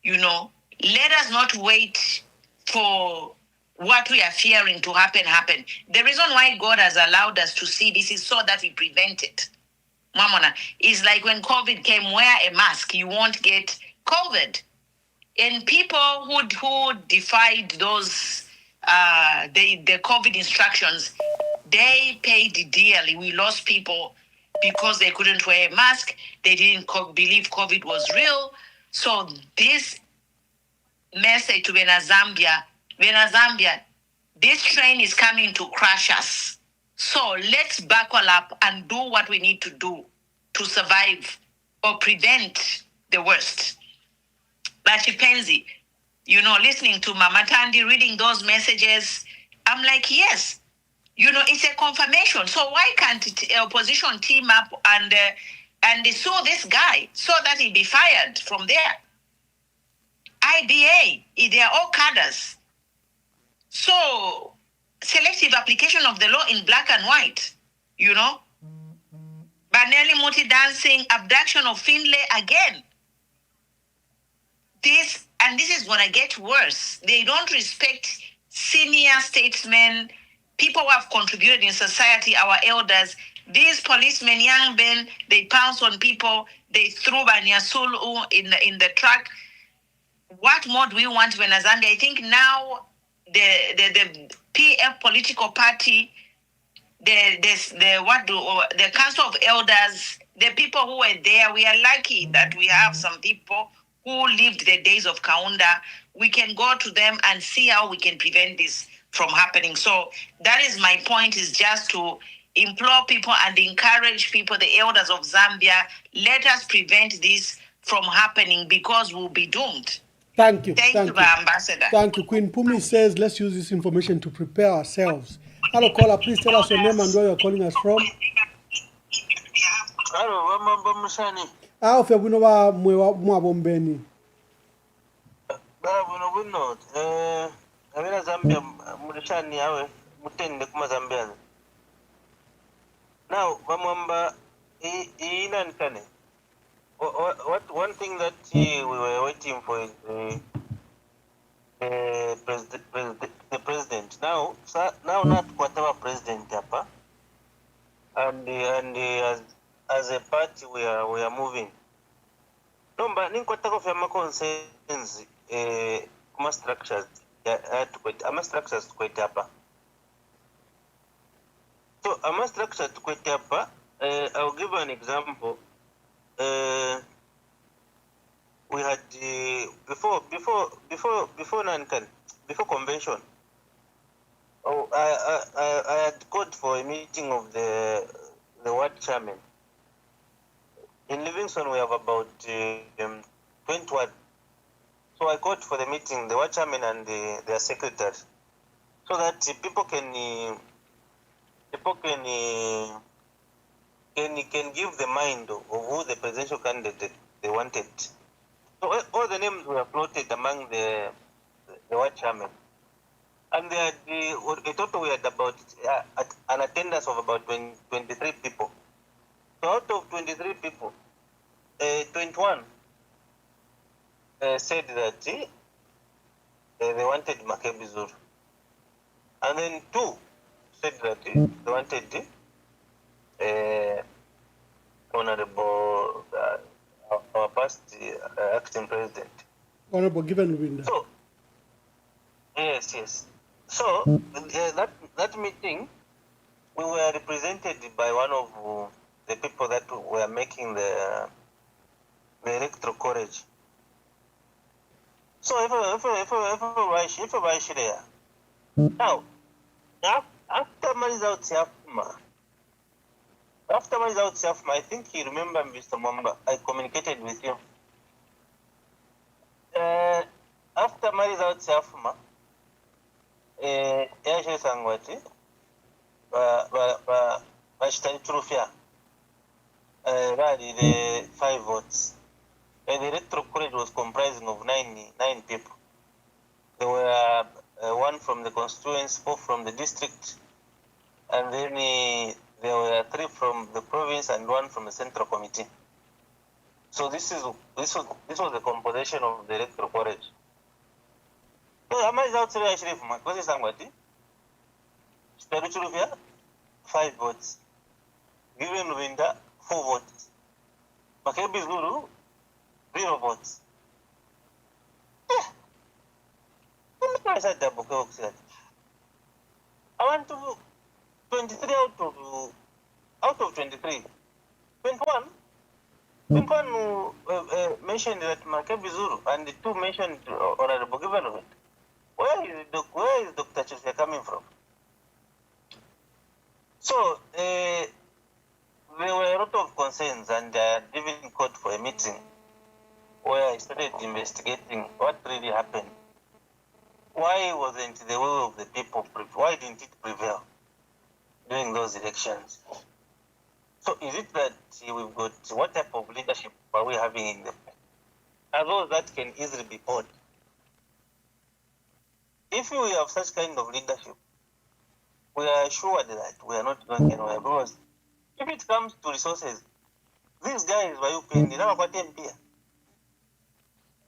you know, let us not wait for what we are fearing to happen. The reason why God has allowed us to see this is so that we prevent it. Mamona, it's like when COVID came, wear a mask, you won't get COVID. And people who defied those the COVID instructions, they paid dearly. We lost people because they couldn't wear a mask. They didn't believe COVID was real. So this message to Zambia, this train is coming to crush us. So let's buckle up and do what we need to do to survive or prevent the worst. But Chipenzi, listening to Mama Tandi reading those messages, I'm like, yes, it's a confirmation. So why can't opposition team up and sue this guy so that he be fired from there? IBA, they are all cadres. So selective application of the law in black and white, Banelli Muti dancing, abduction of Finlay again. This is going to get worse. They don't respect senior statesmen, people who have contributed in society, our elders. These policemen, young men, they pounce on people. They threw Banyasulu in the truck. What more do we want in Zambia? I think now the PF political party, the Council of Elders, the people who were there, we are lucky that we have some people who lived the days of Kaunda. We can go to them and see how we can prevent this from happening. So that is my point, is just to implore people and encourage people, the elders of Zambia, let us prevent this from happening because we'll be doomed. Thank you. Thank you, Ambassador. Thank you. Queen Pumi says, let's use this information to prepare ourselves. Hello, caller. Please tell us your name and where you're calling us from. Hello, Wamamba Musani. How fe buno wa mwabombeni? Bara buno. Amina Zambia Murishani yawe mutende kuma Zambia. Now, Wamamba inankane. One thing that we were waiting for is the president. Now not whatever president hapa, and as a party we are moving. No, but ninkwataka kufanya concerns kuma structures structures tukwete hapa. So structure tukwete hapa. I'll give an example. We had before convention. I had called for a meeting of the ward chairman. In Livingston we have about 21. So I called for the meeting, the ward chairman and their secretary, so that people can give the mind of who the presidential candidate they wanted. So all the names were floated among the ward chairman. And they had a total we had about an attendance of about 23 people. So out of 23 people, 21 said that they wanted Makebi Zulu. And then 2 said that they wanted Honorable our past acting president. Honorable Given Window. So, yes. So, that meeting, we were represented by one of the people that were making the Electoral college. So, if I should there. Now, after my South, I think you remember, Mr. Mwamba, I communicated with you. After my results, Yashe Sangwati, Bashtan Trufia, rally the 5 votes. And the electoral college was comprising of 9 people. There were 1 from the constituency, 4 from the district, and then there were 3 from the province and 1 from the central committee. So this was the composition of the electoral college. So how much outside actually from what is Sangwati? Spiritual 5 votes. Given Luvinda 4 votes. Makebi Zulu 0 votes. I want to 23 out of 23. 21 mentioned that Makebi Zulu, and the two mentioned honorable government. Where is Dr. Chelsea coming from? So there were a lot of concerns, and even called for a meeting where I started investigating what really happened. Why wasn't the will of the people? Why didn't it prevail during those elections? So is it that we've got, what type of leadership are we having in the? Are those that can easily be bought? If we have such kind of leadership, we are assured that we are not going anywhere. Because if it comes to resources, these guys by UPND,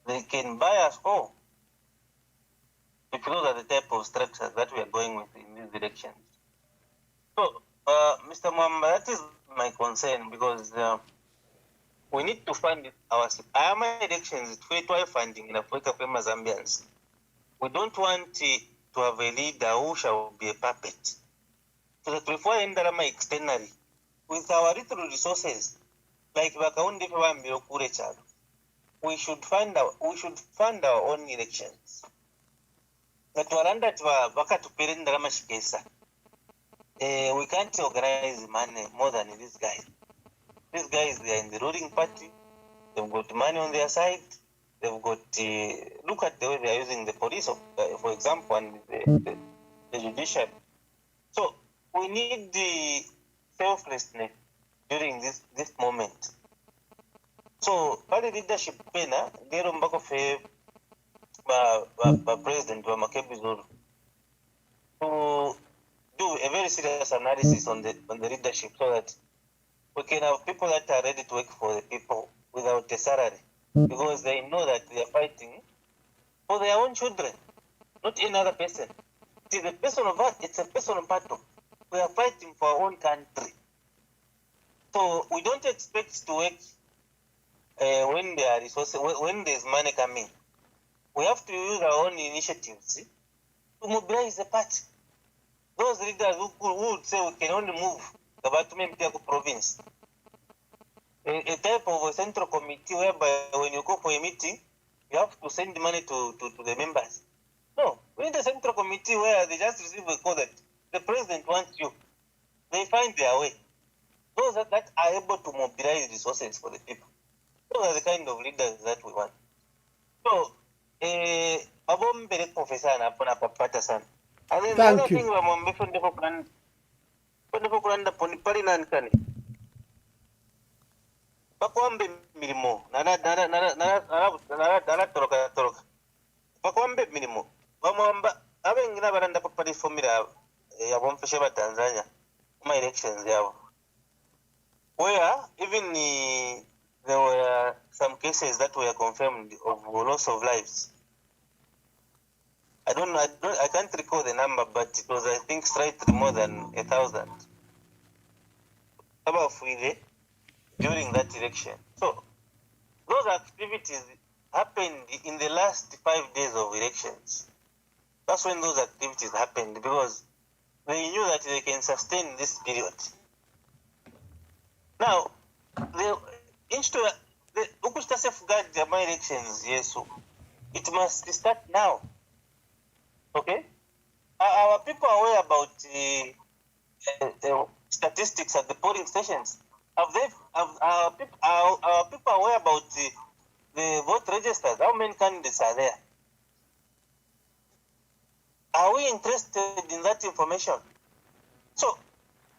they can buy us all. If those are the type of structures that we are going with in these elections. So, Mr. Mwamba, that is my concern, because we need to fund our elections to funding in Africa for Zambians. We don't want to have a leader who shall be a puppet. So that before Endarama externally, with our little resources, like Bakaundi we should fund our own elections. That we can't organize money more than these guys. These guys, they are in the ruling party. They've got money on their side. They've got, look at the way they are using the police, for example, and the judiciary. So we need the selflessness during this moment. So, party leadership, Gero Mbakofe, President Makebi Zulu, to do a very serious analysis on the leadership, so that we can have people that are ready to work for the people without a salary, because they know that they are fighting for their own children, not another person. It is a personal battle. It's a personal battle. We are fighting for our own country. So we don't expect to work when there are resources, when there's money coming. We have to use our own initiatives to mobilize the party. Those leaders who would say we can only move the Batume province. A type of a central committee whereby when you go for a meeting, you have to send money to the members. No, we need a central committee where they just receive a call that the president wants you. They find their way. Those that are able to mobilize resources for the people. Those are the kind of leaders that we want. So, Professor Patterson. And then the other thing Pakwambe milimo, toroka. Pakwambe milimo. Bamwamba, abengina baranda papali formula ya bomfeshe ba Tanzania, my elections yabo. Where even there were some cases that were confirmed of loss of lives. I can't recall the number, but it was, I think, slightly more than 1,000. During that election. So, those activities happened in the last 5 days of elections. That's when those activities happened, because they knew that they can sustain this period. Now, the Ukusta safeguard the elections, yes, so it must start now. Okay? Our people are aware about statistics at the polling stations. Our people aware about the vote registers? How many candidates are there? Are we interested in that information? So,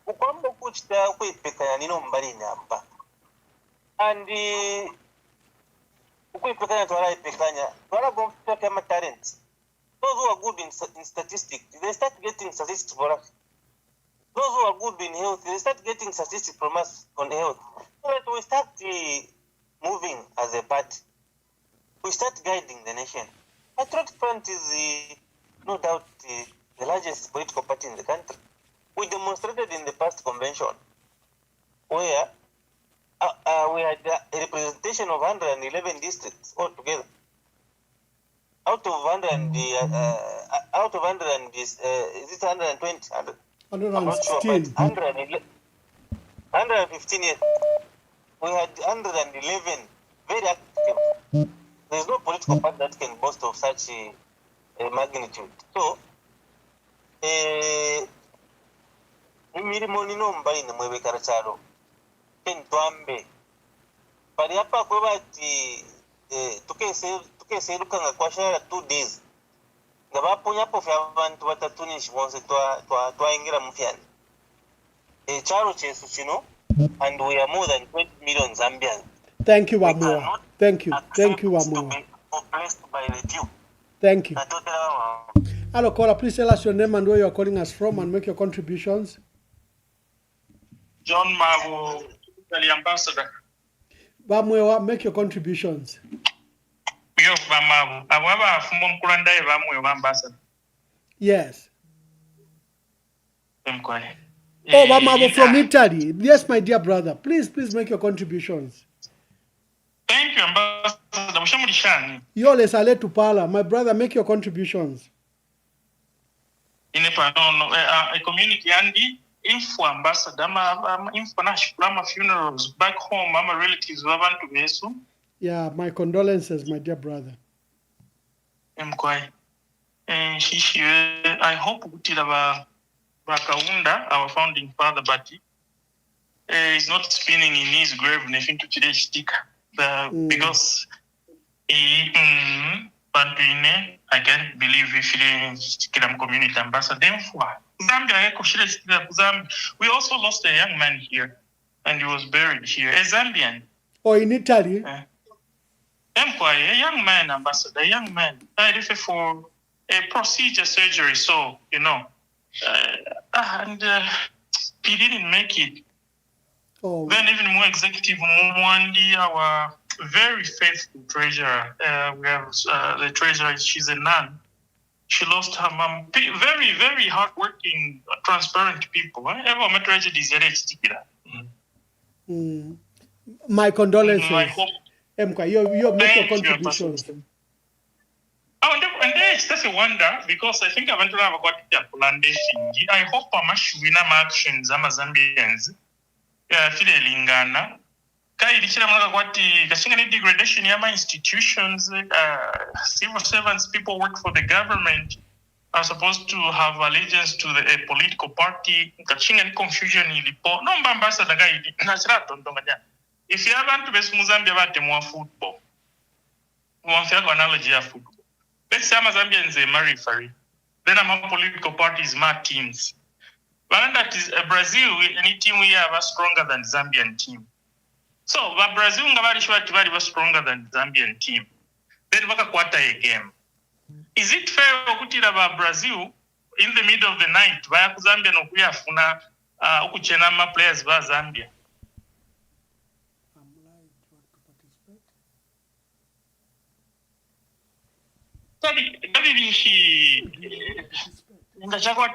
ukwamba kuchita kuipekanya nino mbali nyamba. And kuipekanya twala ipekanya, twala gomfika kama talent. Those who are good in statistics, they start getting statistics for us. Those who are good in health, they start getting statistics from us on health. So that we start moving as a party. We start guiding the nation. Patriot Front is no doubt the largest political party in the country. We demonstrated in the past convention where we had a representation of 111 districts altogether. Out of 100, is it 120? I'm not sure, but 115 years. we had 111 very active. There's no political party that can boast of such a magnitude. So, imirimo nino mbaine mwebekara charo kentwambe bali hapa kwa bati tukese lukanga kwa shara 2 days ngabaponya po fya abantu batatu ni shibonse twaingira mufyani charo chesu chino, and we are more than 20 million Zambians. Thank you, Wamua. Thank you, Wamua. Thank you. Hello, caller. Please tell us your name and where you are calling us from, and make your contributions. John Mavu, the ambassador. Wamua, make your contributions. Yes. Oh, Wamua from Italy. Yes, my dear brother. Please make your contributions. Thank you, Ambassador. Yole Sale Tupala, my brother, make your contributions. In a community and info ambassador, info national funerals back home, my relatives to. Yeah, my condolences, my dear brother. I hope Bakaunda, our founding father, but is not spinning in his grave nothing to today's stick. Because I can't believe if I'm community ambassador. We also lost a young man here, and he was buried here, a Zambian. Oh, in Italy? A young man, ambassador, a young man. I refer for a procedure surgery, so, you know. And he didn't make it. Oh. Then even more executive, Mwandi, our very faithful treasurer, we have the treasurer, she's a nun. She lost her mom. Very, very hardworking, transparent people. Ever met tragedies, My condolences. Emka, you make your contributions. And that's a wonder, because I think I went to have got I hope I'm showing actions, Zambians. Lingana. Degradation in my institutions, civil servants, people work for the government, are supposed to have allegiance to a political party. Confusion in report. No, ambassador, if you haven't been Mozambique about more football, one fair analogy of football. Let's say Zambians are married for it. Then I'm political parties, my teams. But that is Brazil, any team we have are stronger than Zambian team. So, but Brazil was stronger than Zambian team. Then we quarter a game. Is it fair to about Brazil in the middle of the night? Via Zambia no kuya funa ukuchenama players va Zambia.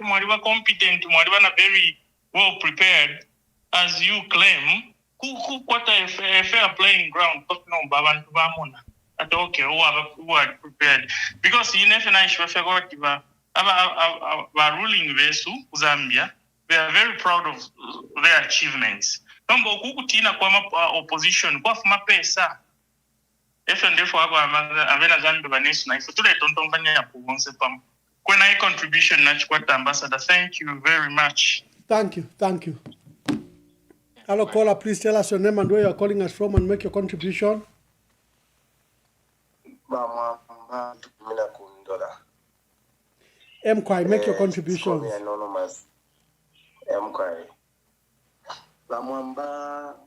Mwaliwa competent, mwaliwa na very well prepared, as you claim. Who a fair playing ground? Okay, who are prepared? Because you never know if ruling Vesu, Zambia, they are very proud of their achievements. Opposition, when I contribution, Ambassador, thank you very much. Thank you. Hello, caller, please tell us your name and where you are calling us from and make your contribution. Mkwai, make your contributions. Anonymous. Mkwai. Bamwamba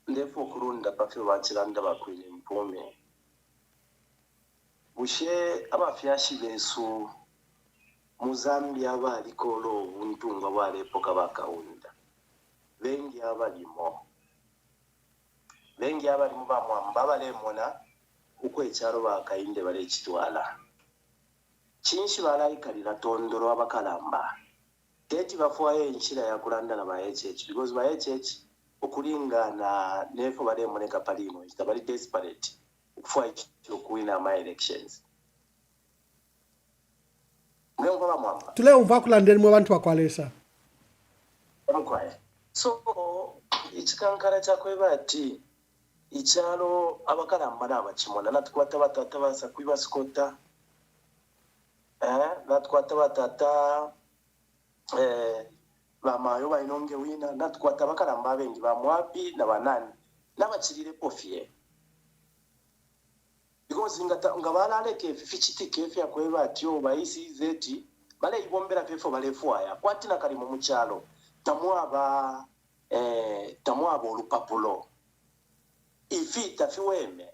ndefo kurunda pafi wachiranda bakwile mpume. Bushe abafyashi besu Muzambia balikolo untunga walepo kabakaunda. Bengi abalimo bamwamba balemona ukwecharo bakainde balekitwala chinshi balayikalira tondoro abakalamba teti bafuayo enchira yakulanda na baHH because baHH okulingana nefo balemoneka palino itabali desperate ukufua okuwina my elections mlengo bamwamba tule umva kulandeni mu bantu bakwalesa So, ichikankara chakwe bati icyaro abakaramba n'abakimona natwata batata basa kwibasikota natwata batata bamayo bayinonge wina natwata abakaramba abengi ba mwapi na banani n'abakirire pofie because ngabaleke fichiti kefi yakweba atyo bayisi zeti bale ibombera pefo balefu aya kwatina kali mu mukyalo tamwaba olupapulo ifita fiweme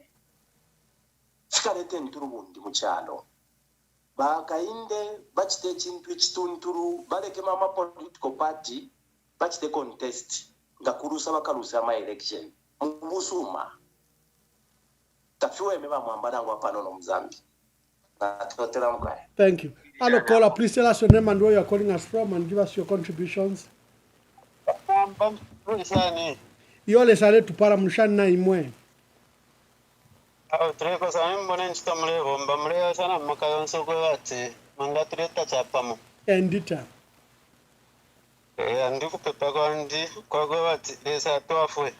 fikalete nturubundi mukyalo bakainde bachite ekintu ekitunturu baleke mama political party bachite contest nga kurusa bakalusa ama election mubusuma tafiweme bamwamba nangu apano no muzambi natotera mukaya. Thank you. Hello caller, please tell us your name and where you are calling us from and give us your contributions. Yole sale tupara mshana imwe. Tureko sana mbone nchitamule bomba mleo sana makayonso kwe wati mangatureta chapamo. Endita. Andi kupepa kwa ndi kwa kwe wati lesa tuafwe.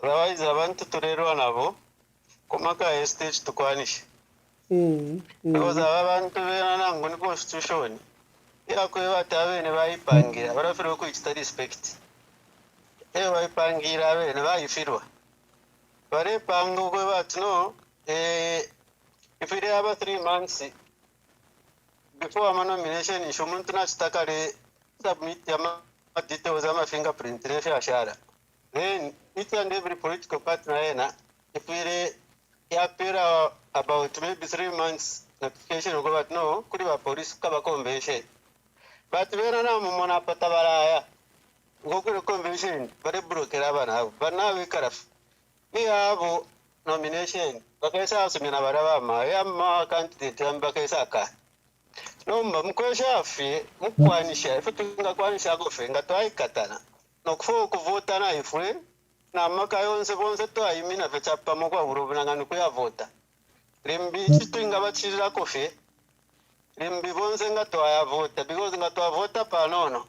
Otherwise abantu turerwa nabo kumaka estage tukwanisha. Because abantu bena nangu ni constitution. Ya kwe wati abene bayipangira barafiro kuichita respect. Bayipangira abene bayifirwa. Bare pango kwe wati no if it have 3 months before my nomination in Shumuntu na chitakare submit yama details ama fingerprint refi ashara. Then each and every political party na if it appear about maybe 3 months notification go but no kuri ba police kaba convention. But when na mumona patabaraya go kuri convention bare brokera bana bana we karaf. We have nomination bakaisa asumina baraba ma yamma candidate ambakaisa ka. Nomba mkwesha afi mukwanisha ifutunga kwanisha gofenga twaikatana nokufo kuvota na ifwe na maka yonse bonse twayimina fechapa mukwa urubunanga nukuyavota limbi chitunga bachirira kofe limbi bonse nga twayavota because nga twavota panono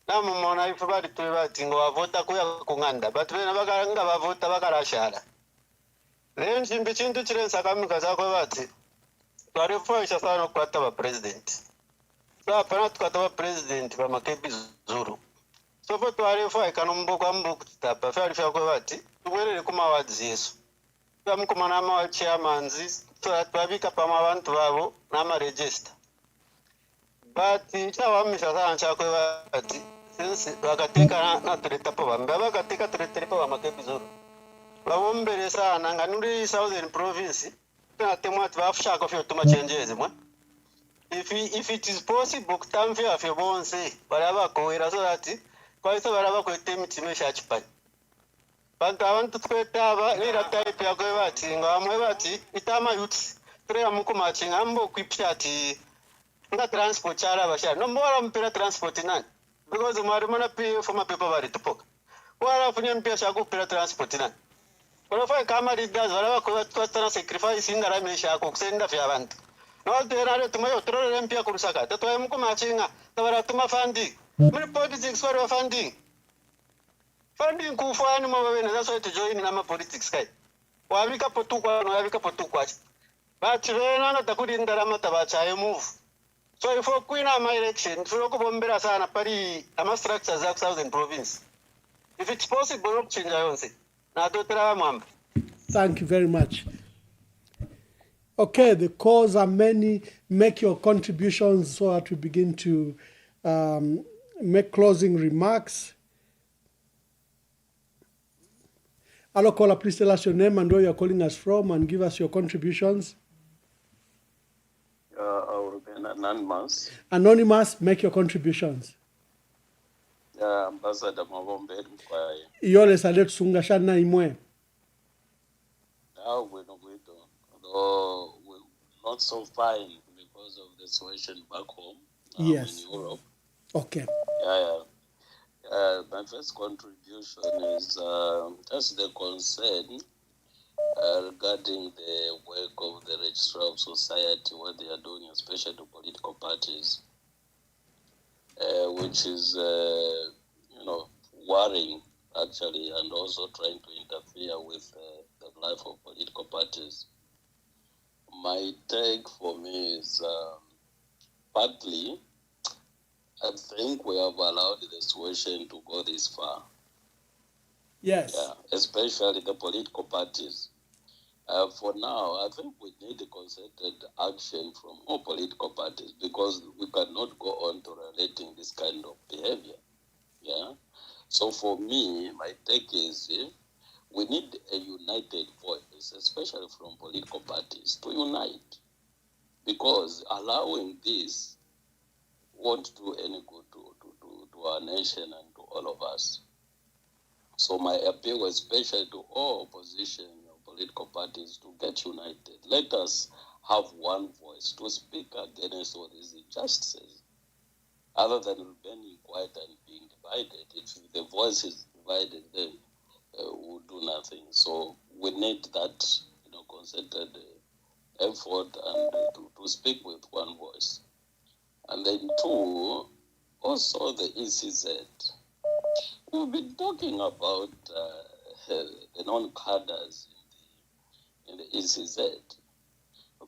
na mumona ifu bali twebati ngo wavota kuya kunganda but bena bakaranga bavota bakarashara then chimbi chintu chirensa kamika zakwe bati twarifasha sana kwata ba president. So apana tukata ba president ba makebi zuru. So for twarifa ikanombo kwa mbuku tapa farifa kwa bati tuwerere kuma awards yesu. Twamuko manama wa chairman twabika pama abantu babo nama register. But chawamisha sana chakwe bati since wakateka na tuleta pa bamba wakateka tuleta pa makebi zuru. Bawombere sana nganuri southern province. If it is possible kutamfia afya bonse baraba koera so that kwa so baraba ko temiti shachi pa bantu abantu twetaba nira type ya kwe bati ngamwe bati itama youth trea muko machinga ambo kwipyati nga transport chala basha no mbora mpira transport nani because mari mana pay for my paper bari tupoka wala funya mpia shaku pira transport nani. Kwa kama leaders wala kwa tana sacrifice ingara mesha ko kusenda vya abantu. No terare tumayo trore mpia kurusaka. Tatwaye muko machinga tabara tuma funding. Muri politics kwa funding. Funding kufani mabene that's why to join na politics kai. Wabika potukwa no wabika potukwa. But rena na takudi ndarama tabacha move. So if we na my election tuko bombera sana pari ama structures za Southern province. If it's possible change yonse. Thank you very much. Okay, the calls are many. Make your contributions so that we begin to make closing remarks. Hello, caller, please tell us your name and where you're calling us from and give us your contributions. I will be anonymous. Anonymous, make your contributions. Ambassador Mwamba Verified. Yole sale tsunga shana imwe. Now we're not so fine because of the situation back home. Yes. In Europe. Okay. My first contribution is just the concern regarding the work of the Registrar of Society, what they are doing, especially the political parties. Which is, worrying actually, and also trying to interfere with the life of political parties. My take for me is partly, I think we have allowed the situation to go this far. Yes. Yeah, especially the political parties. For now, I think we need a concerted action from all political parties because we cannot go on tolerating this kind of behavior. Yeah. So for me, my take is we need a united voice, especially from political parties, to unite, because allowing this won't do any good to our nation and to all of us. So my appeal, especially to all opposition political parties, to get united. Let us have one voice to speak against all these injustices. Other than remaining quiet and being divided, if the voice is divided, then we'll do nothing. So we need that, concerted effort and to speak with one voice. And then two, also the ECZ. We've been talking about the non-cadres in the ECZ.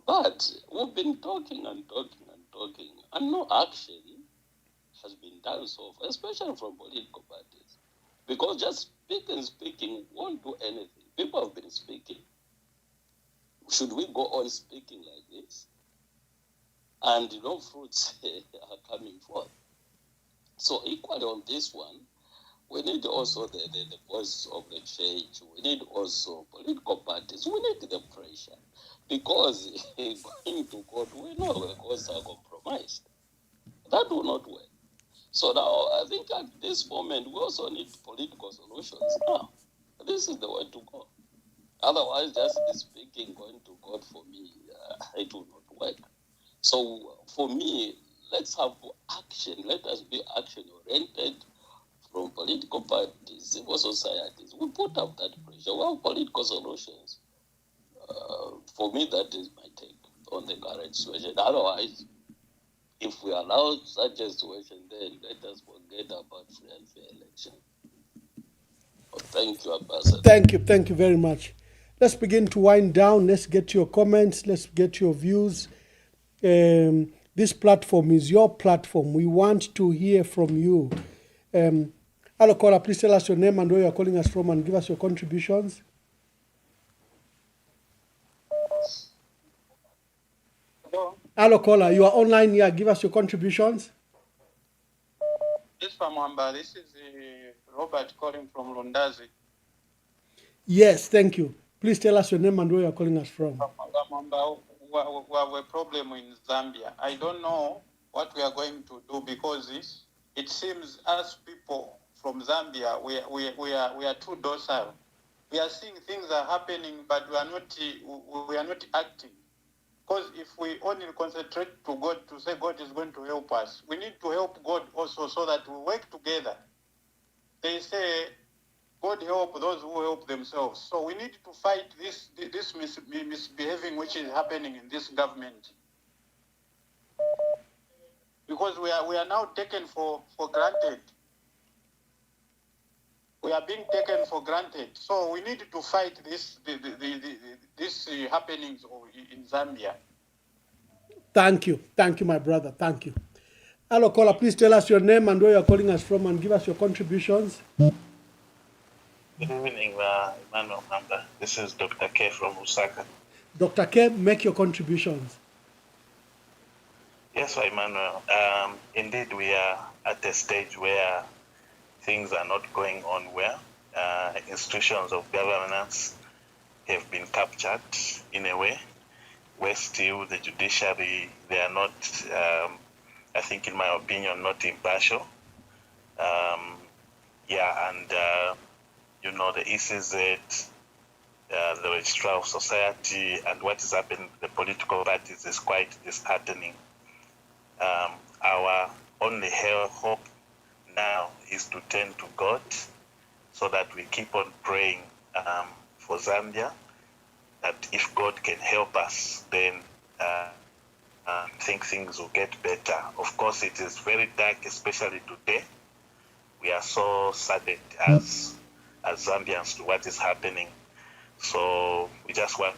But we've been talking and no action has been done so far, especially from political parties. Because just speaking won't do anything. People have been speaking. Should we go on speaking like this? And fruits are coming forth. So equally on this one, we need also the voice of the church. We need also political parties. We need the pressure. Because going to court, we know the courts are compromised. That will not work. So now I think at this moment, we also need political solutions. Now, this is the way to go. Otherwise, just speaking, going to court for me, it will not work. So for me, let's have action. Let us be action-oriented from political parties, civil societies. We put up that pressure. We have political solutions. For me, that is my take on the current situation. Otherwise, if we allow such a situation, then let us forget about free and fair election. Thank you, Ambassador. Thank you very much. Let's begin to wind down. Let's get your comments. Let's get your views. This platform is your platform. We want to hear from you. Hello, caller, please tell us your name and where you're calling us from and give us your contributions. Hello, caller, you are online here. Give us your contributions. Yes, Mwamba, this is Robert calling from Lundazi. Yes, thank you. Please tell us your name and where you're calling us from. Mwamba, we have a problem in Zambia. I don't know what we are going to do because it seems us people from Zambia, we are too docile. We are seeing things are happening, but we are not acting. Because if we only concentrate to God to say God is going to help us, we need to help God also so that we work together. They say God help those who help themselves. So we need to fight this misbehaving which is happening in this government. Because we are now taken for granted. We are being taken for granted. So we need to fight this happenings in Zambia. Thank you, my brother. Thank you. Hello, caller. Please tell us your name and where you're calling us from, and give us your contributions. Good evening, Emmanuel Mwamba. This is Dr. K from Lusaka. Dr. K, make your contributions. Yes, Emmanuel. Indeed, we are at a stage where things are not going on well. Institutions of governance have been captured in a way where still the judiciary, they are not, I think in my opinion, not impartial. The ECZ, the Electoral Society, and what is happening to the political parties is quite disheartening. Our only hope now is to turn to God so that we keep on praying for Zambia, that if God can help us, then I think things will get better. Of course, it is very dark, especially today. We are so saddened as as Zambians to what is happening. So we just want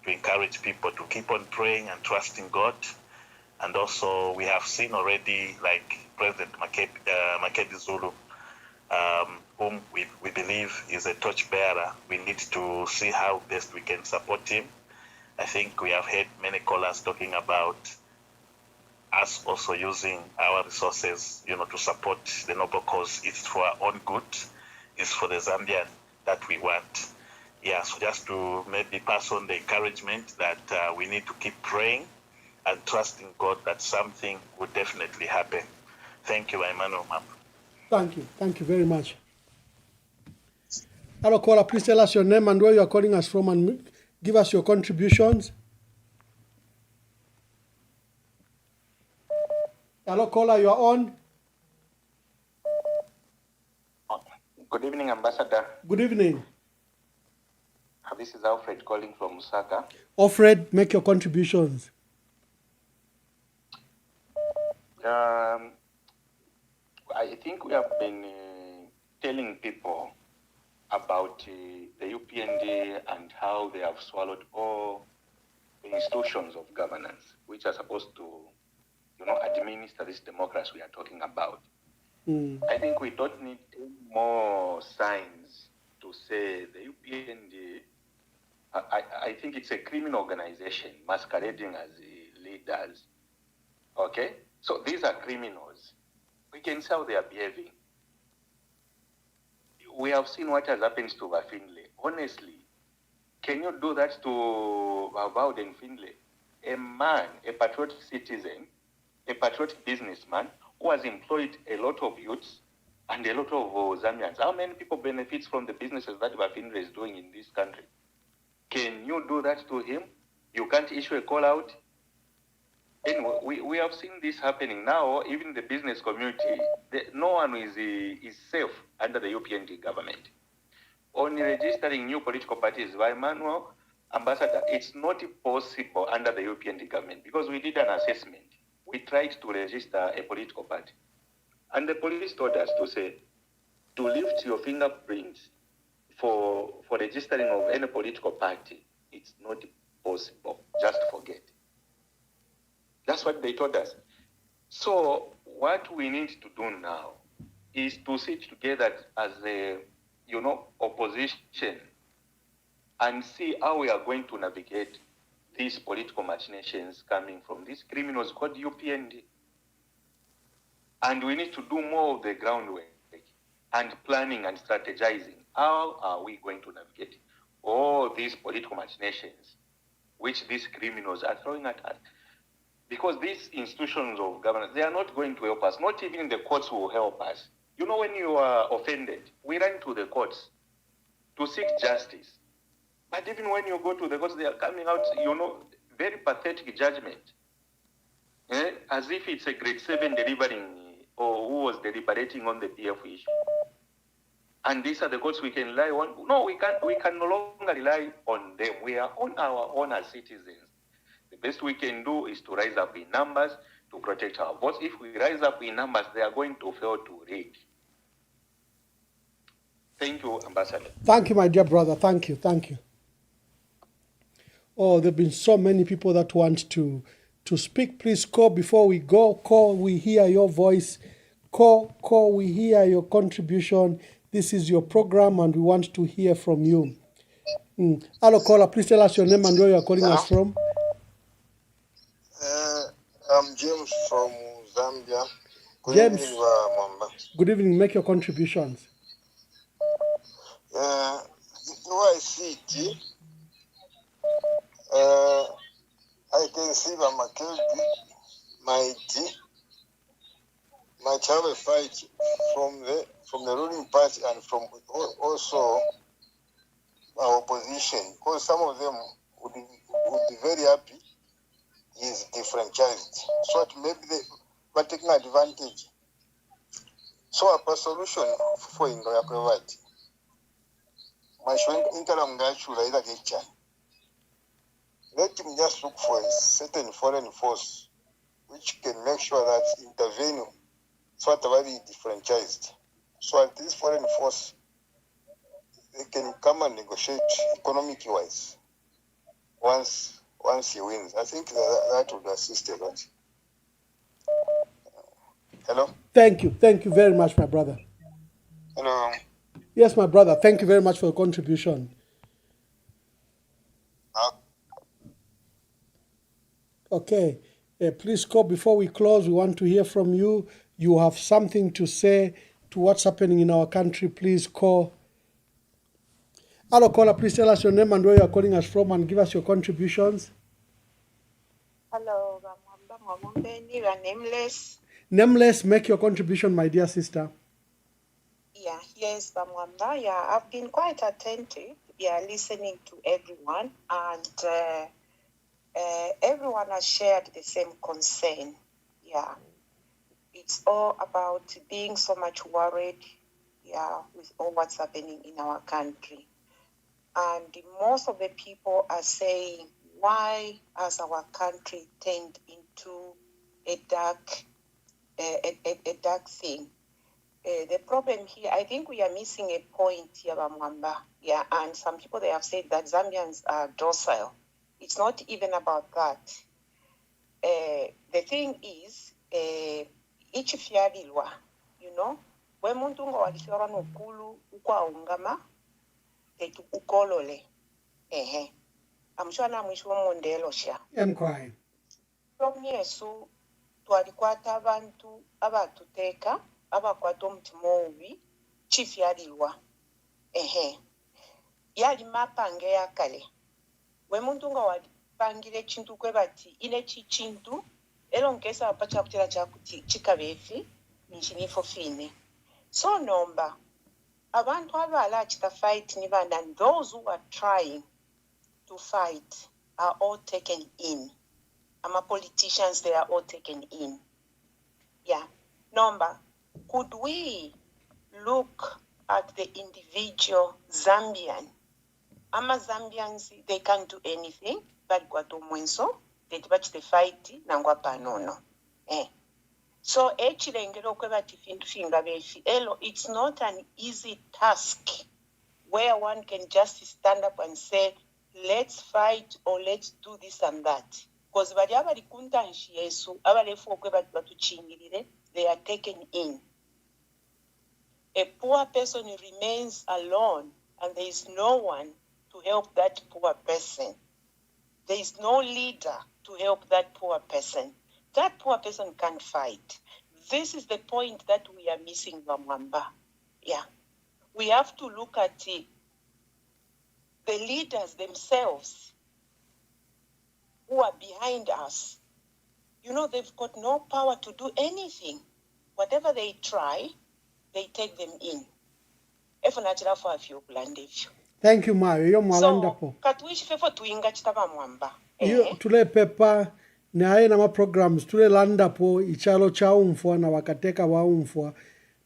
to encourage people to keep on praying and trusting God. And also we have seen already, like President Makedi Zulu, whom we believe is a torchbearer. We need to see how best we can support him. I think we have heard many callers talking about us also using our resources, to support the noble cause. It's for our own good. It's for the Zambian that we want. Yeah, so just to maybe pass on the encouragement that we need to keep praying and trusting God that something will definitely happen. Thank you, Emmanuel Mwamba. Thank you. Thank you very much. Hello, caller. Please tell us your name and where you are calling us from and give us your contributions. Hello, caller. You are on. Good evening, Ambassador. Good evening. This is Alfred calling from Lusaka. Alfred, make your contributions. I think we have been telling people about the UPND and how they have swallowed all the institutions of governance, which are supposed to, administer this democracy we are talking about. I think we don't need any more signs to say the UPND. I think it's a criminal organization masquerading as leaders. Okay? So these are criminals. We can see how they are behaving. We have seen what has happened to Finlay. Honestly, can you do that to Bowden Finlay? A man, a patriotic citizen, a patriotic businessman who has employed a lot of youths and a lot of Zambians. How many people benefit from the businesses that Finlay is doing in this country? Can you do that to him? You can't issue a call out? Anyway, we have seen this happening now. Even the business community, no one is safe under the UPND government. On registering new political parties, by Emmanuel, Ambassador, it's not possible under the UPND government because we did an assessment. We tried to register a political party. And the police told us to say, to lift your fingerprints for registering of any political party, it's not possible. Just forget. That's what they told us. So what we need to do now is to sit together as a, opposition and see how we are going to navigate these political machinations coming from these criminals called UPND. And we need to do more of the groundwork and planning and strategizing. How are we going to navigate all these political machinations which these criminals are throwing at us? Because these institutions of governance, they are not going to help us. Not even the courts will help us. When you are offended, we run to the courts to seek justice. But even when you go to the courts, they are coming out, very pathetic judgment. As if it's a grade 7 delivering or who was deliberating on the PF issue. And these are the courts we can rely on. No, we can no longer rely on them. We are on our own as citizens. The best we can do is to rise up in numbers to protect our votes. If we rise up in numbers, they are going to fail to read. Thank you, Ambassador. Thank you, my dear brother. Thank you. Thank you. Oh, there have been so many people that want to speak. Please call before we go. Call, we hear your voice. Call, we hear your contribution. This is your program and we want to hear from you. Hello, caller. Please tell us your name and where you are calling us from. I'm James from Zambia. Good James, evening, Mwamba. good evening. Make your contributions. The way I see it, I can see that Makelbi might have a fight from the ruling party and from also our opposition, because some of them would be very happy he's defranchised. So maybe they were taking advantage. So a solution for Ingoya Kravati. My let him just look for a certain foreign force which can make sure that intervene so that they be defranchised. So at this foreign force they can come and negotiate economic wise once he wins. I think that would assist a lot. Hello? Thank you very much, my brother. Hello. Yes, my brother, thank you very much for your contribution. Okay, please call before we close. We want to hear from you. You have something to say to what's happening in our country, please call. Hello, caller, please tell us your name and where you are calling us from and give us your contributions. Hello, Mwamba Mwamba, you are nameless. Nameless, make your contribution, my dear sister. Yeah, yes, Mwamba. Yeah, I've been quite attentive. Yeah, listening to everyone, and everyone has shared the same concern. Yeah, it's all about being so much worried. Yeah, with all what's happening in our country, and most of the people are saying, why has our country turned into a dark thing? The problem here, I think we are missing a point here, Mwamba. Yeah, and some people, they have said that Zambians are docile. It's not even about that. The thing is, ichifiadilwa, you know, when muntu ngo walifyora nukulu ukwaungama, tetu ukolole. Amshwana mwisho mondelo sha. Mkwai. From Yesu, twalikwata abantu abatuteka, abakwata omutima omubi, chifyalilwa. Yali mapange yakale. We muntu nga walipangile chintu kwe bati, ile chintu, elo nkesa wapacha kutila chakuti chikabefi, nishinifo fine. So nomba, abantu abala chita fight ni banda, and those who are trying to fight are all taken in. Ama politicians, they are all taken in. Yeah. Number, could we look at the individual Zambian? Ama Zambians, they can't do anything, but guato mwenso, they watch the fight, nangwa panono. So actually, it's not an easy task where one can just stand up and say, let's fight or let's do this and that. Because they are taken in. A poor person remains alone and there is no one to help that poor person. There is no leader to help that poor person. That poor person can't fight. This is the point that we are missing, Mwamba. Yeah. We have to look at the leaders themselves who are behind us. You know, they've got no power to do anything. Whatever they try, they take them in. Thank you, Mayo. Yo mwalanda po. Yo tule pepa na aye na ma programs tule landa po ichalo cha umfwa na wakateka wa umfwa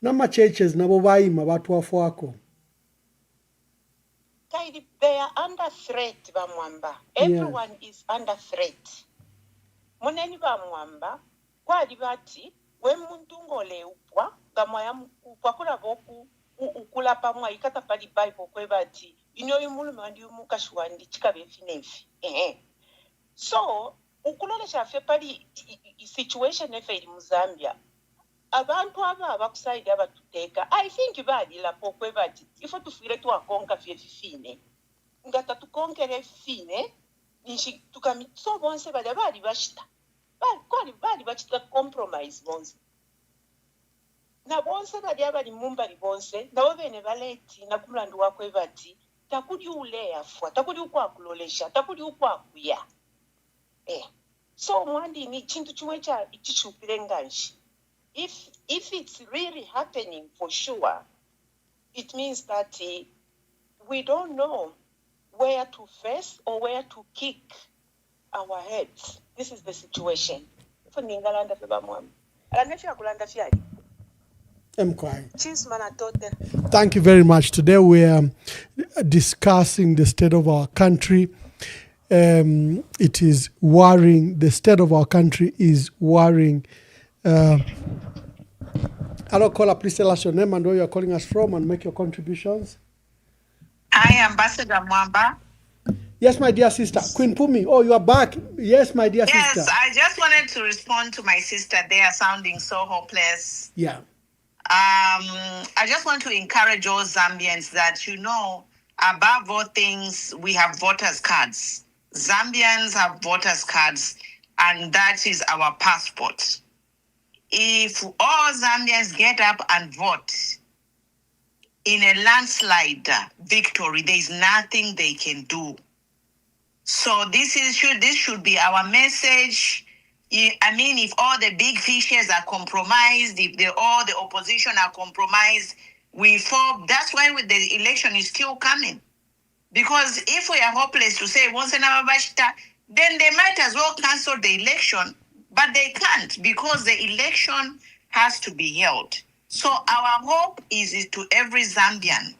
na ma churches na bobaima watu wafwako. They are under threat, Mwamba. Everyone is under threat. Muneni Mwamba, kwa libati, we muntungo le upwa, gamaya mkupwa kula boku, ukula pamwa, ikata pali Bible kwe bati, ino yumulu mandi umukashwandi, chika befinefi. So, ukulole chafe pali situation efe ili Mzambia, abantu aba abakusaidi abatuteka, I think badi la pokwe bati, ifo tufire tuwa konka fine. Ngata tukonkere fine, nishi tukamitso bonse badi bashita. Badi bachita compromise bonse. Na bonse badi abali mumbali bonse, na wabene baleti na kumlandu wakwe bati, takudi ule afwa, takudi ukwa kulolesha, takudi ukwa kuya. So mwandi ni chintu chumwecha ichichupile nganshi. If it's really happening for sure, it means that we don't know where to face or where to kick our heads. This is the situation. Thank you very much. Today we are discussing the state of our country. It is worrying. The state of our country is worrying. Hello, caller, please tell us your name and where you are calling us from and make your contributions. Hi, Ambassador Mwamba. Yes, my dear sister. Queen Pumi, oh, you are back. Yes, my dear Yes, sister. I just wanted to respond to my sister. They are sounding so hopeless. Yeah. I just want to encourage all Zambians that, above all things, we have voters' cards. Zambians have voters' cards, and that is our passport. If all Zambians get up and vote in a landslide victory, there is nothing they can do. So this should be our message. If all the big fishes are compromised, if all the opposition are compromised, we fall. That's why the election is still coming. Because if we are hopeless to say once an Abashita, then they might as well cancel the election, but they can't because the election has to be held. So our hope is to every Zambian.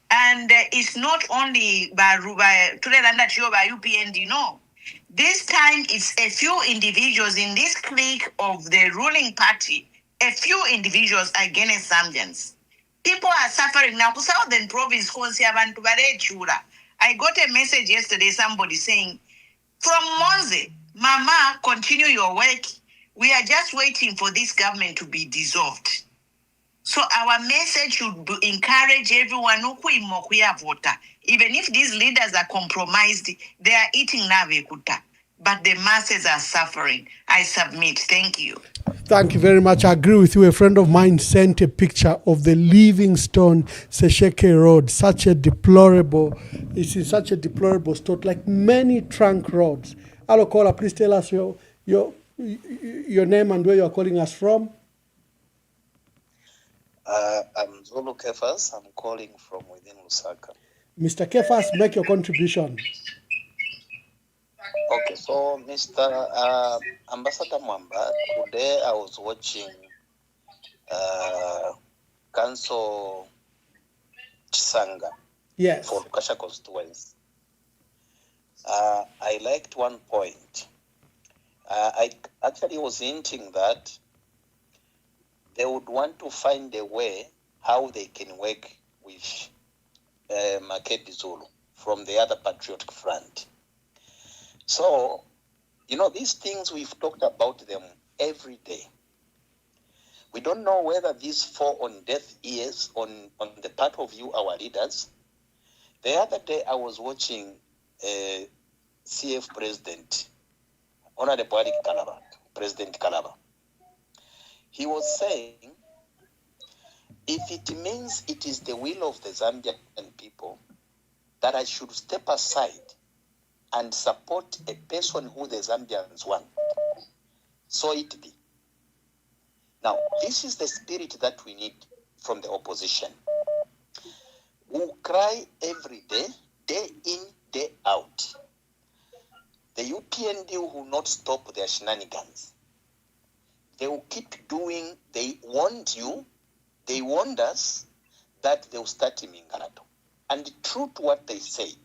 And it's not only by UPND, no. This time it's a few individuals in this clique of the ruling party, a few individuals against Zambians. People are suffering now. Southern province, I got a message yesterday, somebody saying, from Monze, Mama, continue your work. We are just waiting for this government to be dissolved. So our message should be encourage everyone who voter. Even if these leaders are compromised, they are eating navekuta. But the masses are suffering. I submit. Thank you. Thank you very much. I agree with you. A friend of mine sent a picture of the Livingstone Sesheke Road. It's in such a deplorable state, like many trunk roads. Hello, caller, please tell us your name and where you are calling us from. I'm Zulu Kefas. I'm calling from within Lusaka. Mr. Kefas, make your contribution. Okay, so Mr. Ambassador Mwamba, today I was watching Council Chisanga for Lukasha constituency. I liked one point. I actually was hinting that they would want to find a way how they can work with Makedi Zulu from the other Patriotic Front. So, these things, we've talked about them every day. We don't know whether these fall on deaf ears on the part of you, our leaders. The other day, I was watching CF President, Honorable President Kalaba. He was saying, if it means it is the will of the Zambian people that I should step aside and support a person who the Zambians want, so it be. Now, this is the spirit that we need from the opposition. We cry every day, day in, day out. The UPND will not stop their shenanigans. They will keep doing, they warned you, they warned us that they will start in Mingarato. And true to what they said,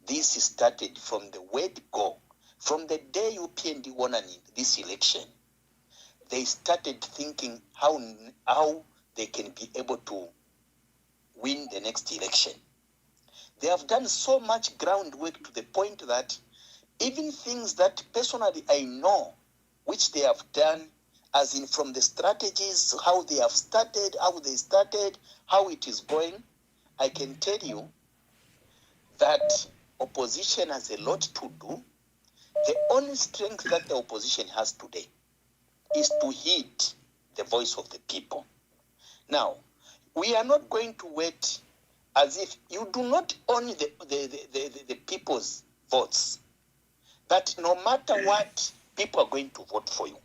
this started from the word go. From the day UPND won this election, they started thinking how they can be able to win the next election. They have done so much groundwork to the point that even things that personally I know, which they have done, as in from the strategies, how they have started, how it is going, I can tell you that opposition has a lot to do. The only strength that the opposition has today is to heed the voice of the people. Now, we are not going to wait as if you do not own the people's votes. That no matter what, people are going to vote for you.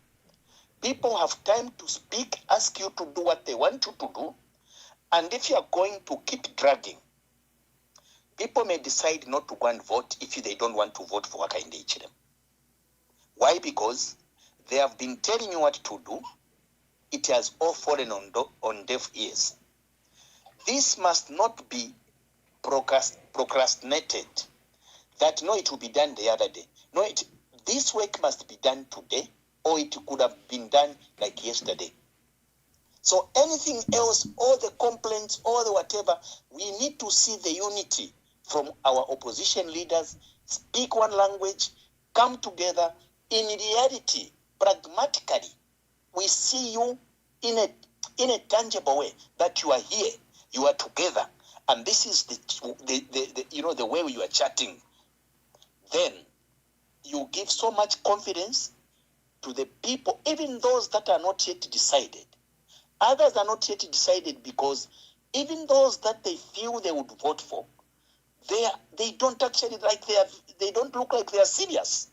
People have time to speak, ask you to do what they want you to do. And if you are going to keep dragging, people may decide not to go and vote if they don't want to vote for Hakainde Hichilema. Why? Because they have been telling you what to do. It has all fallen on deaf ears. This must not be procrastinated. That no, it will be done the other day. No, this work must be done today, or it could have been done like yesterday. So anything else, all the complaints, all the whatever, we need to see the unity from our opposition leaders speak one language, come together. In reality, pragmatically, we see you in a tangible way that you are here, you are together, and this is the way you are chatting. Then you give so much confidence to the people, even those that are not yet decided. Others are not yet decided because even those that they feel they would vote for, they don't actually they don't look like they are serious.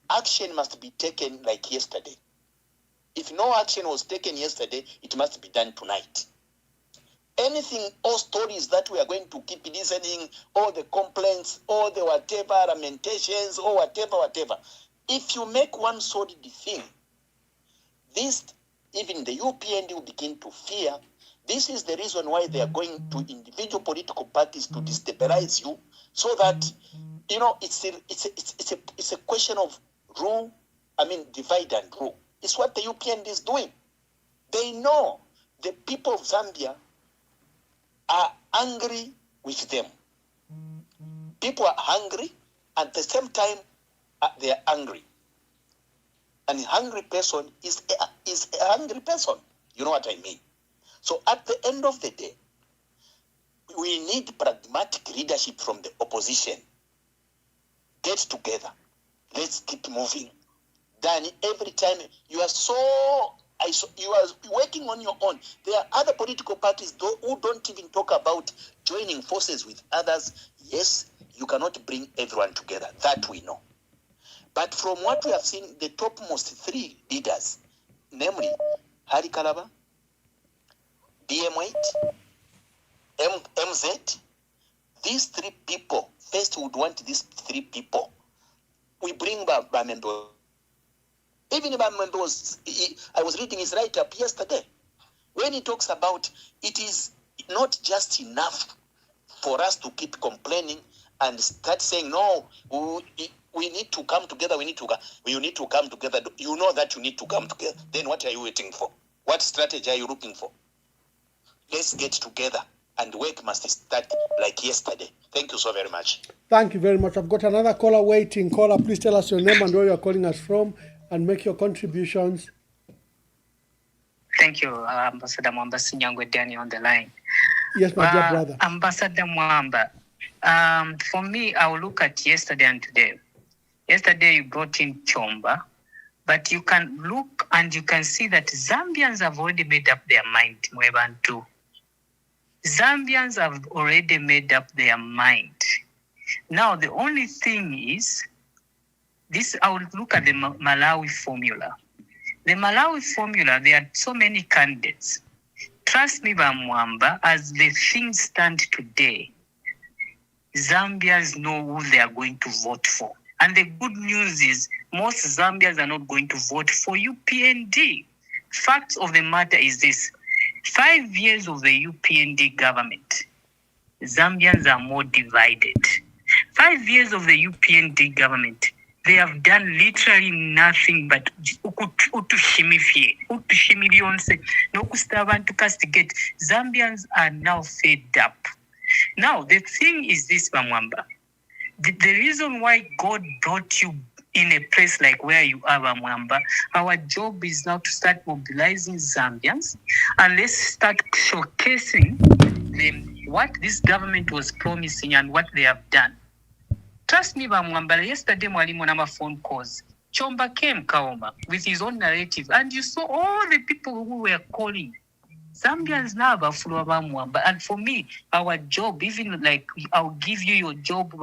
Action must be taken like yesterday. If no action was taken yesterday, it must be done tonight. Anything, all stories that we are going to keep listening, all the complaints, all the whatever lamentations, or whatever. If you make one solid thing, even the UPND will begin to fear. This is the reason why they are going to individual political parties to destabilize you, so that it's a question of divide and rule. It's what the UPND is doing. They know the people of Zambia are angry with them. People are hungry, at the same time they are angry. And a hungry person is a hungry person. You know what I mean? So at the end of the day, we need pragmatic leadership from the opposition. Get together. Let's keep moving. Then every time you are working on your own. There are other political parties who don't even talk about joining forces with others. Yes, you cannot bring everyone together. That we know. But from what we have seen, the topmost three leaders, namely Hari Kalaba, DM8, MZ, these three people, first we would want these three people. We bring Bamendo. Even Bamendo I was reading his write-up yesterday, when he talks about it is not just enough for us to keep complaining and start saying, no, we need to come together, you need to come together. You know that you need to come together. Then what are you waiting for? What strategy are you looking for? Let's get together, and work must start like yesterday. Thank you so very much. Thank you very much. I've got another caller waiting. Caller, please tell us your name and where you're calling us from and make your contributions. Thank you, Ambassador Mwamba Sinyangwe Danny on the line. Yes, my dear brother. Ambassador Mwamba, for me, I will look at yesterday and today. Yesterday you brought in Chomba, but you can look and you can see that Zambians have already made up their mind, Mwebantu. Zambians have already made up their mind. Now, the only thing is, I will look at the Malawi formula. The Malawi formula, there are so many candidates. Trust me, Mwamba, as the things stand today, Zambians know who they are going to vote for. And the good news is, most Zambians are not going to vote for UPND. Fact of the matter is this: 5 years of the UPND government, Zambians are more divided. 5 years of the UPND government, they have done literally nothing but to castigate. Zambians are now fed up. Now, the thing is this, Mwamba. The reason why God brought you in a place like where you are, Mwamba, our job is now to start mobilizing Zambians, and let's start showcasing them what this government was promising and what they have done. Trust me, Mwamba, yesterday mwalimu na phone calls. Chomba came Kaoma with his own narrative, and you saw all the people who were calling. Zambians now are full of Mwamba. And for me, our job, even like I'll give you your job,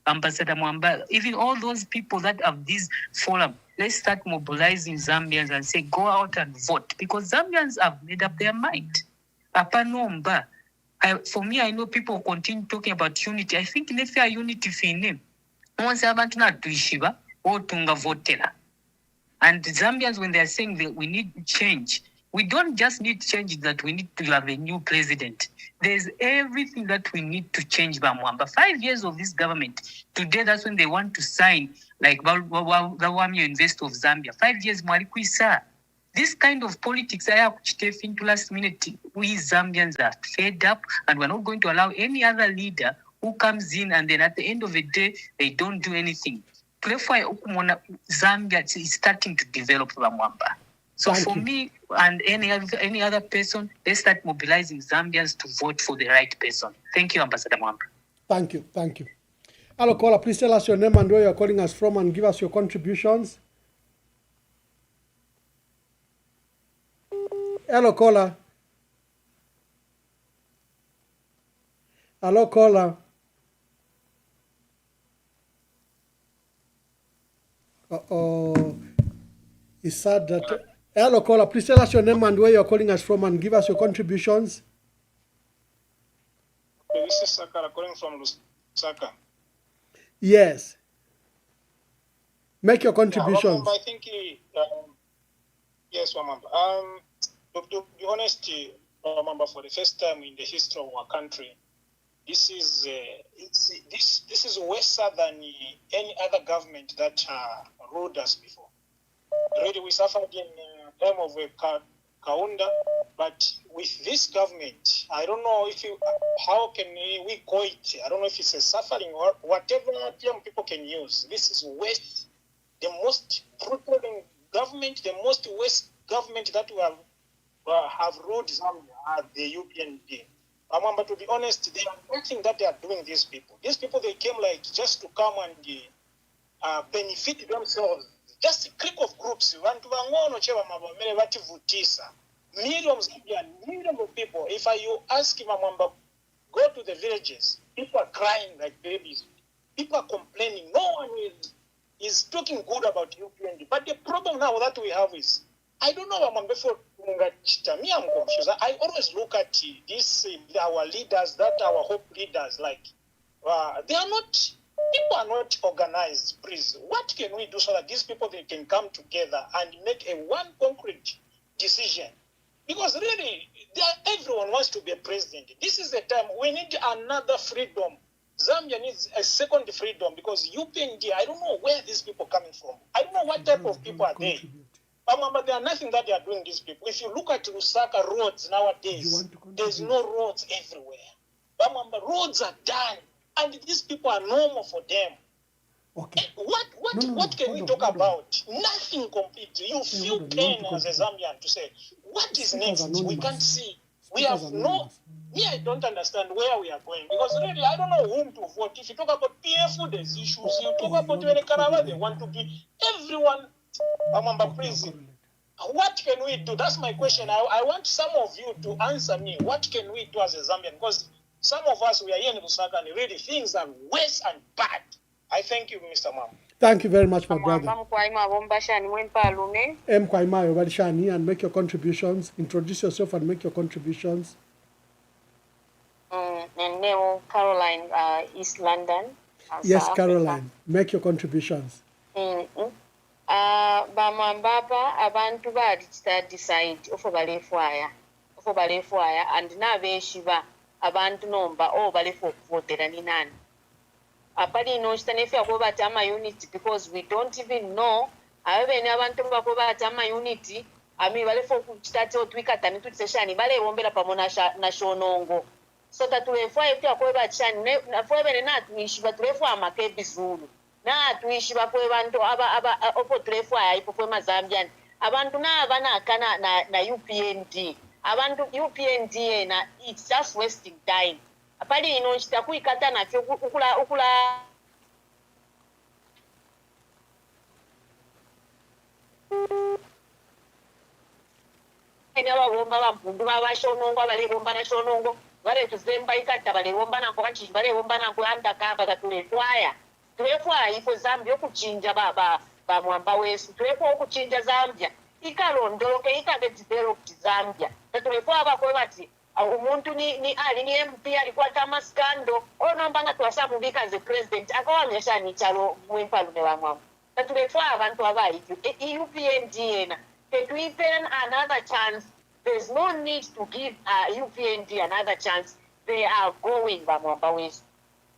Ambassador Mwamba, even all those people that have this forum, let's start mobilizing Zambians and say, go out and vote. Because Zambians have made up their mind. Apanomba. For me, I know people continue talking about unity. I think if they are unity fine, once abantu na tuishiba, o tunga votela. And Zambians, when they are saying that we need change, we don't just need change, that we need to have a new president. There's everything that we need to change, Mwamba. 5 years of this government, today that's when they want to sign, like the Wami Invest of Zambia. 5 years, Mwalikuisa. This kind of politics I have to step into last minute. We Zambians are fed up, and we're not going to allow any other leader who comes in and then at the end of the day they don't do anything. Therefore, Zambia is starting to develop Mwamba. So Thank for you. me and any other person, let's start mobilizing Zambians to vote for the right person. Thank you, Ambassador Mwamba. Thank you. Thank you. Hello, caller. Please tell us your name and where you're calling us from and give us your contributions. Hello, caller. Hello, caller. Uh-oh. It's sad that... Hello, caller. Please tell us your name and where you're calling us from and give us your contributions. Okay, this is Sakara calling from Lusaka. Yes. Make your contributions. I think, yes, Wamamba. To be honest, Wamamba, for the first time in the history of our country, this is this is worse than any other government that ruled us before. Already we suffered in time of Kaunda, but with this government, I don't know how can we call it? I don't know if it's a suffering or whatever term people can use. This is worse, the most brutal government, the most worst government that we have ruled Zambia are the UPND. But to be honest, they are nothing that they are doing. These people, they came like just to come and benefit themselves. Just a clique of groups. Millions of people. If you ask Mwamba, go to the villages, people are crying like babies. People are complaining. No one is talking good about UPND. But the problem now that we have is, I don't know, I'm confused. I always look at this, our leaders, our hope leaders, like, they are not, people are not organized, please. What can we do so that these people, they can come together and make a one concrete decision? Because really, everyone wants to be a president. This is the time, we need another freedom. Zambia needs a second freedom because UPND, I don't know where these people are coming from. I don't know what type of people are they. But there are nothing that they are doing, these people. If you look at Lusaka roads nowadays, there's no roads everywhere. Roads are done, and these people are normal for them. Okay. What can we talk about? Nothing completely. You feel pain as a Zambian to say, what is next? We can't see. We have no... Me, I don't understand where we are going. Because really, I don't know whom to vote. If you talk about PF, there's issues. You talk about Electoral, they want to be... Everyone... please, what can we do? That's my question. I want some of you to answer me. What can we do as a Zambian? Because some of us, we are here in Lusaka, and really things are worse and bad. I thank you, Mr. Mam. Thank you very much, my brother. And make your contributions. Introduce yourself and make your contributions. Caroline, East London. Yes, South Caroline. Africa. Make your contributions. Bamwambaba abantu decide ofo balefwaya and nabeshiba abantu nomba balefu okuvotera ni nani apali no chitanefe akoba tama unity because we don't even know abene abantu bakoba tama unity ami balefu okuchitate otwika tani tutseshani bale bombera pamona na shonongo so tatulefa efe akoba chani na fwebene na tuishiba tulefa amakebi zulu na tuishiba kwe bantu aba opotrefwa ipo kwe mazambian abantu na abana kana na UPND abantu UPND na it's just wasting time apali ino chitakuikata na ukula ene abomba bampundu babashonongo abali bomba na shonongo bale tuzemba ikata bale bomba na kwachi bale bomba na kuanda kamba katulefwaya tulefwa ifo Zambia okuchinja baba Mwamba wesu tulefwa okuchinja Zambia ikalondoloke ikadevelop Zambia tulefwa abakwe bati umuntu ni ali ni MP alikuwa kama skando onombanga twasamu bikaze president akawanyesha ni chalo mwempalume wa Mwamba tulefwa abantu abayi UPND ena tuipen another chance. There's no need to give UPND another chance. They are going Mwamba wesu.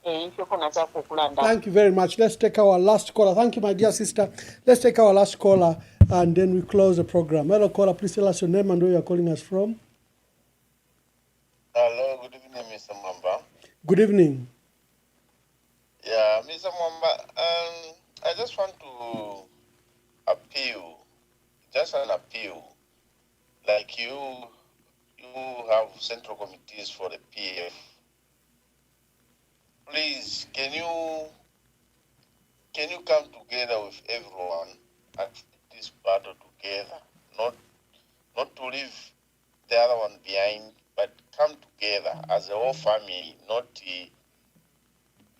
Thank you very much. Let's take our last caller. Thank you, my dear sister. Let's take our last caller. and then we close the program. Hello, caller, please tell us your name and where you are calling us from. Hello, good evening, Mr. Mwamba. Good evening. Yeah, Mr. Mwamba, I just want to appeal, just an appeal, like you have central committees for the PF. Please, can you come together with everyone and fight this battle together? Not to leave the other one behind, but come together as a whole family, not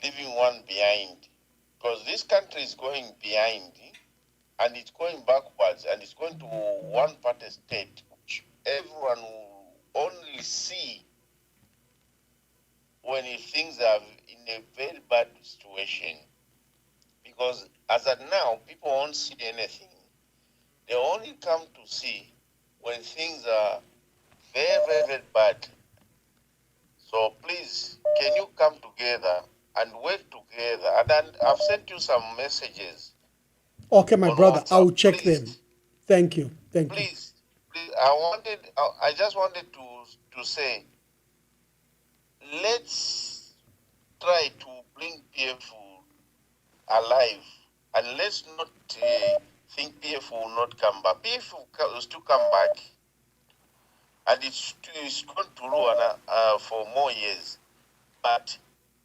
leaving one behind. Because this country is going behind, and it's going backwards, and it's going to one-party state, which everyone will only see when things are in a very bad situation. Because as of now, people won't see anything. They only come to see when things are very, very, very bad. So please, can you come together and work together? And I've sent you some messages. Okay, my brother, WhatsApp. I will check them. Thank you. Thank you. Please, I just wanted to say, let's try to bring PF alive, and let's not think PF will not come back. PF will still come back, and it's going to run for more years. But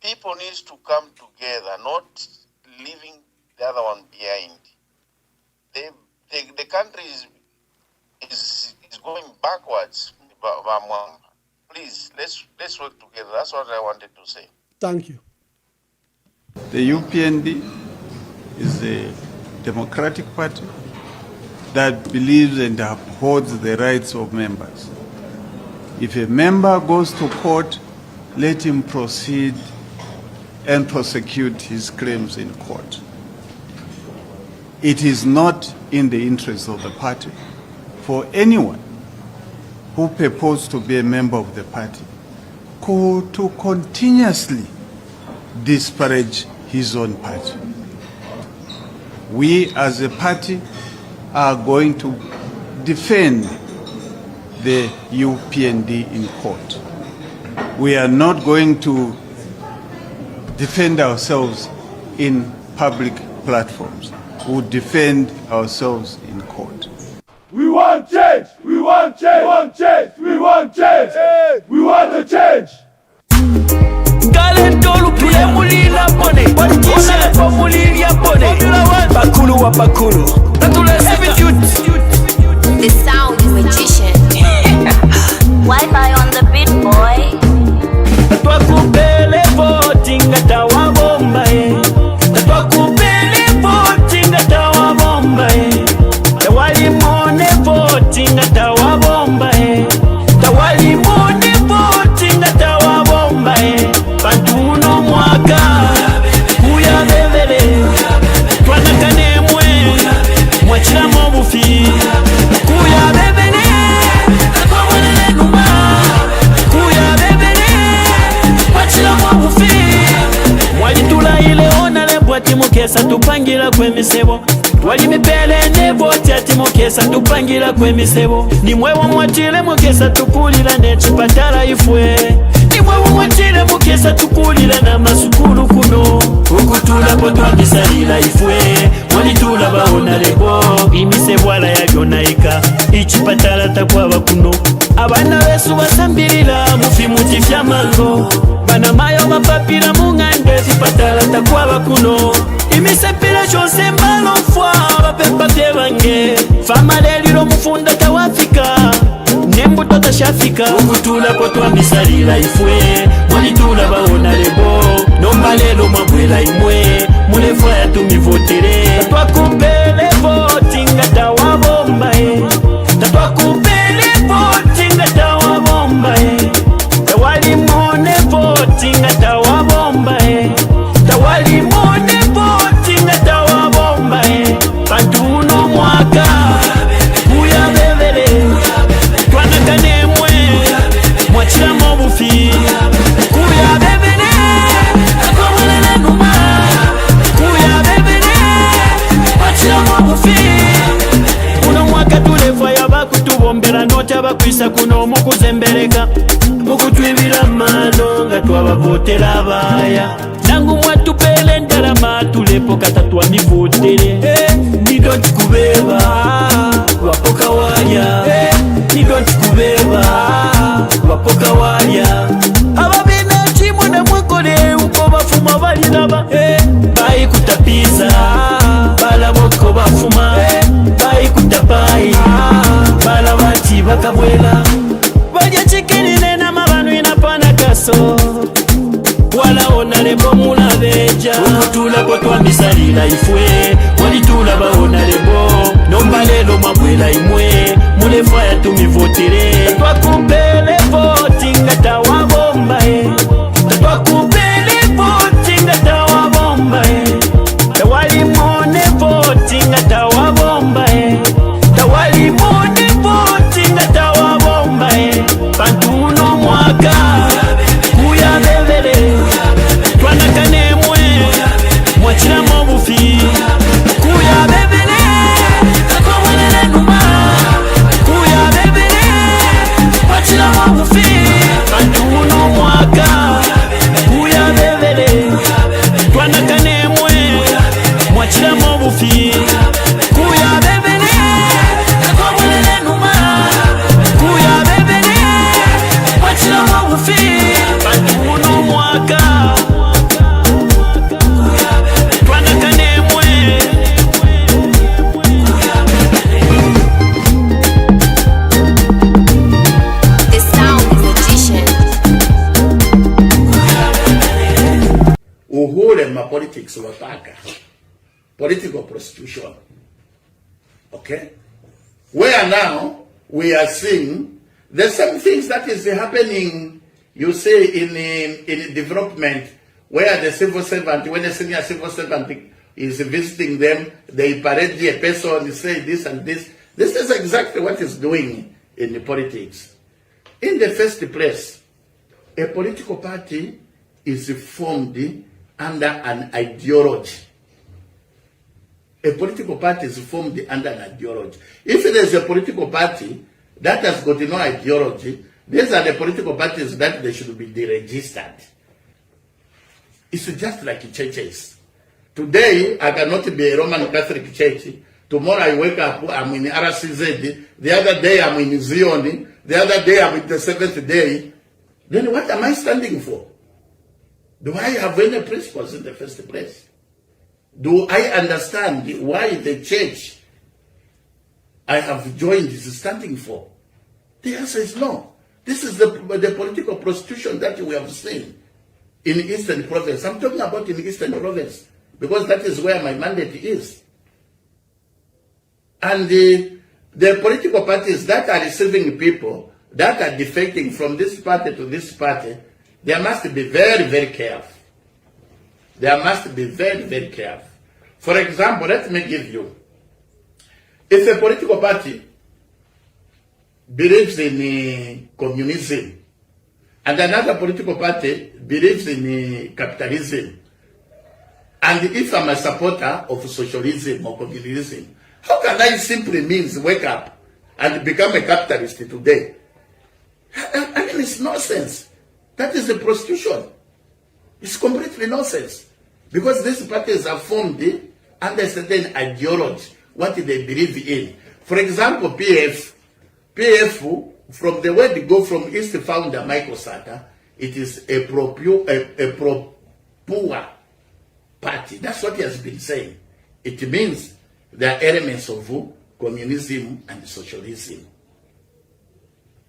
people need to come together, not leaving the other one behind. The country is going backwards. Please, let's work together. That's what I wanted to say. Thank you. The UPND is a democratic party that believes and upholds the rights of members. If a member goes to court, let him proceed and prosecute his claims in court. It is not in the interest of the party for anyone who purports to be a member of the party to continuously disparage his own party. We as a party are going to defend the UPND in court. We are not going to defend ourselves in public platforms. We'll defend ourselves in court. We want change! We want change! We want change! We want change! We want a change! The sound magician. Wi-Fi on the beat, boy. Mukesa tupangira kwemisebo twali mipele nevoti ati mukesa tupangira kwemisebo nimwewo mwatile mukesa tukulira nechipatala ifwe nimwewo mwatile mukesa tukulira na masukulu kuno ukutulapo twabisalira ifwe mwalitula baona lebo imisebwala yabyonaika ichipatala takwaba kuno abana besu basambirira mufimuti fyamango bana mayo mapapira mungande zipatala takwaba kuno imisepira chose mbalofwa bapepa byebange famaleliro mufunda tawafika nembuto tashafika ukutulapo twamisalira ifwe mwalitula baona lebo nombalelo mwabwela imwe mulefwa yatumivotere tatwakupele voti ngatawabombae tatwakupele voti ngatawabombae tawalimone voti ngatawabombae tawalimone voti ngatawabombae pantuno mwaka kuya bebele twanakanemwe mwachiramo bufi kuya bebele akomwelele numa kuya bebele mwachiramo bufi bakwisa kuno mukuzembereka mukutwibira mano nga twabavotera abaya nangu mwatupele ndalama tulepo kata twamivotere nidonti kubeba wapoka walya nidonti kubeba wapoka walya ababina chimwe na mwekole uko bafuma baliraba bayi kutapiza balaboko bafuma bayi kutapai balabati bakabwela balya chikinine na mabanu inapana kaso wala onalebo mulabeja ukutulako twamisalila ifwe walitulaba onalebo nombalelo mwabwela imwe mulefaya tumivotere twakupele voti ngata wabombae twakupele voti ngata wabombae tawalimone voti ngata wabombae tawalimone voti ngata wabombae pantuno mwaka kuyabebele twanakanemwe mwachiramo bufi kuyabebele kakomwelele numa kuyabebele mwachiramo bufi pantuno mwaka kuyabebele twanakanemwe mwachiramo bufi kuyabebele kakomwelele numa kuyabebele mwachiramo bufi pantuno mwaka twanakanemwe The sound magician. Uhule ma politics wataka. Political prostitution. Okay? Where now we are seeing the same things that is happening, you say, in development, where the civil servant, when a senior civil servant is visiting them, they parade a person, say this and this. This is exactly what is doing in the politics. In the first place, a political party is formed under an ideology. A political party is formed under an ideology. If there is a political party that has got no ideology, these are the political parties that they should be deregistered. It's just like churches. Today, I cannot be a Roman Catholic church. Tomorrow I wake up, I'm in RCZ. The other day I'm in Zion. The other day I'm in the seventh day. Then what am I standing for? Do I have any principles in the first place? Do I understand why the church I have joined is standing for? The answer is no. This is the political prostitution that we have seen in Eastern Province. I'm talking about in Eastern Province because that is where my mandate is. And the political parties that are receiving people that are defecting from this party to this party, they must be very, very careful. They must be very, very careful. For example, let me give you. If a political party believes in communism and another political party believes in capitalism, and if I'm a supporter of socialism or communism, how can I simply means wake up and become a capitalist today? I mean, it's nonsense. That is the prostitution. It's completely nonsense. Because these parties are formed under a certain ideology, what they believe in. For example, PF, from the word they go from its founder, Michael Sata, it is a pro-poor party. That's what he has been saying. It means there are elements of communism and socialism.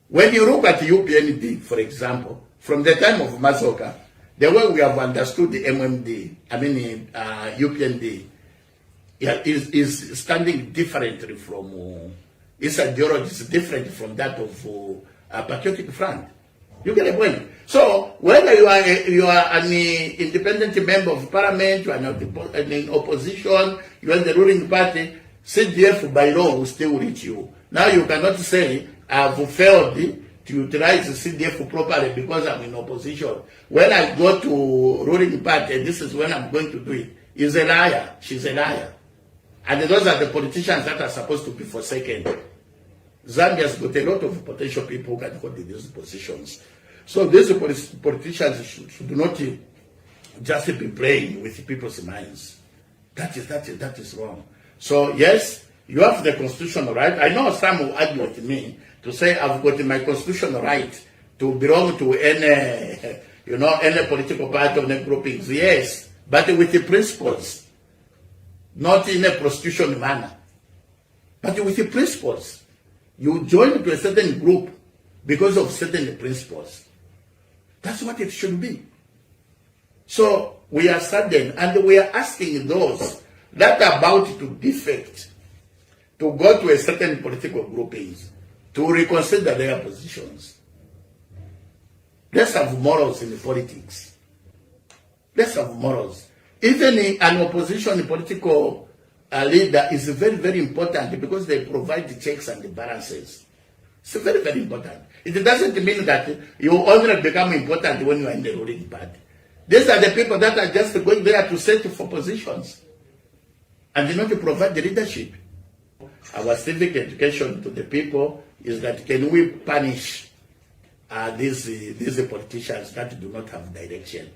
When you look at UPND, for example, from the time of Mazoka, the way we have understood the UPND, is standing differently from, its ideology is different from that of Patriotic Front. You get the point? So, whether you are an independent member of parliament, you are not in opposition, you are in the ruling party, CDF by law will still reach you. Now you cannot say, I've failed to utilize the CDF properly because I'm in opposition. When I go to ruling party, this is when I'm going to do it. He's a liar. She's a liar. And those are the politicians that are supposed to be forsaken. Zambia's got a lot of potential people who can hold these positions. So these politicians should not just be playing with people's minds. That is wrong. So yes, you have the constitutional right. I know some will argue with me to say I've got my constitutional right to belong to any, any political party or any groupings. Yes, but with the principles, not in a prostitution manner, but with the principles. You join to a certain group because of certain principles. That's what it should be. So we are saddened, and we are asking those that are about to defect to go to a certain political groupings to reconsider their positions. Let's have morals in politics. Let's have morals. Even an opposition political leader is very, very important because they provide the checks and the balances. It's very, very important. It doesn't mean that you only become important when you are in the ruling party. These are the people that are just going there to settle for positions and not to provide the leadership. Our civic education to the people is that can we punish these politicians that do not have direction?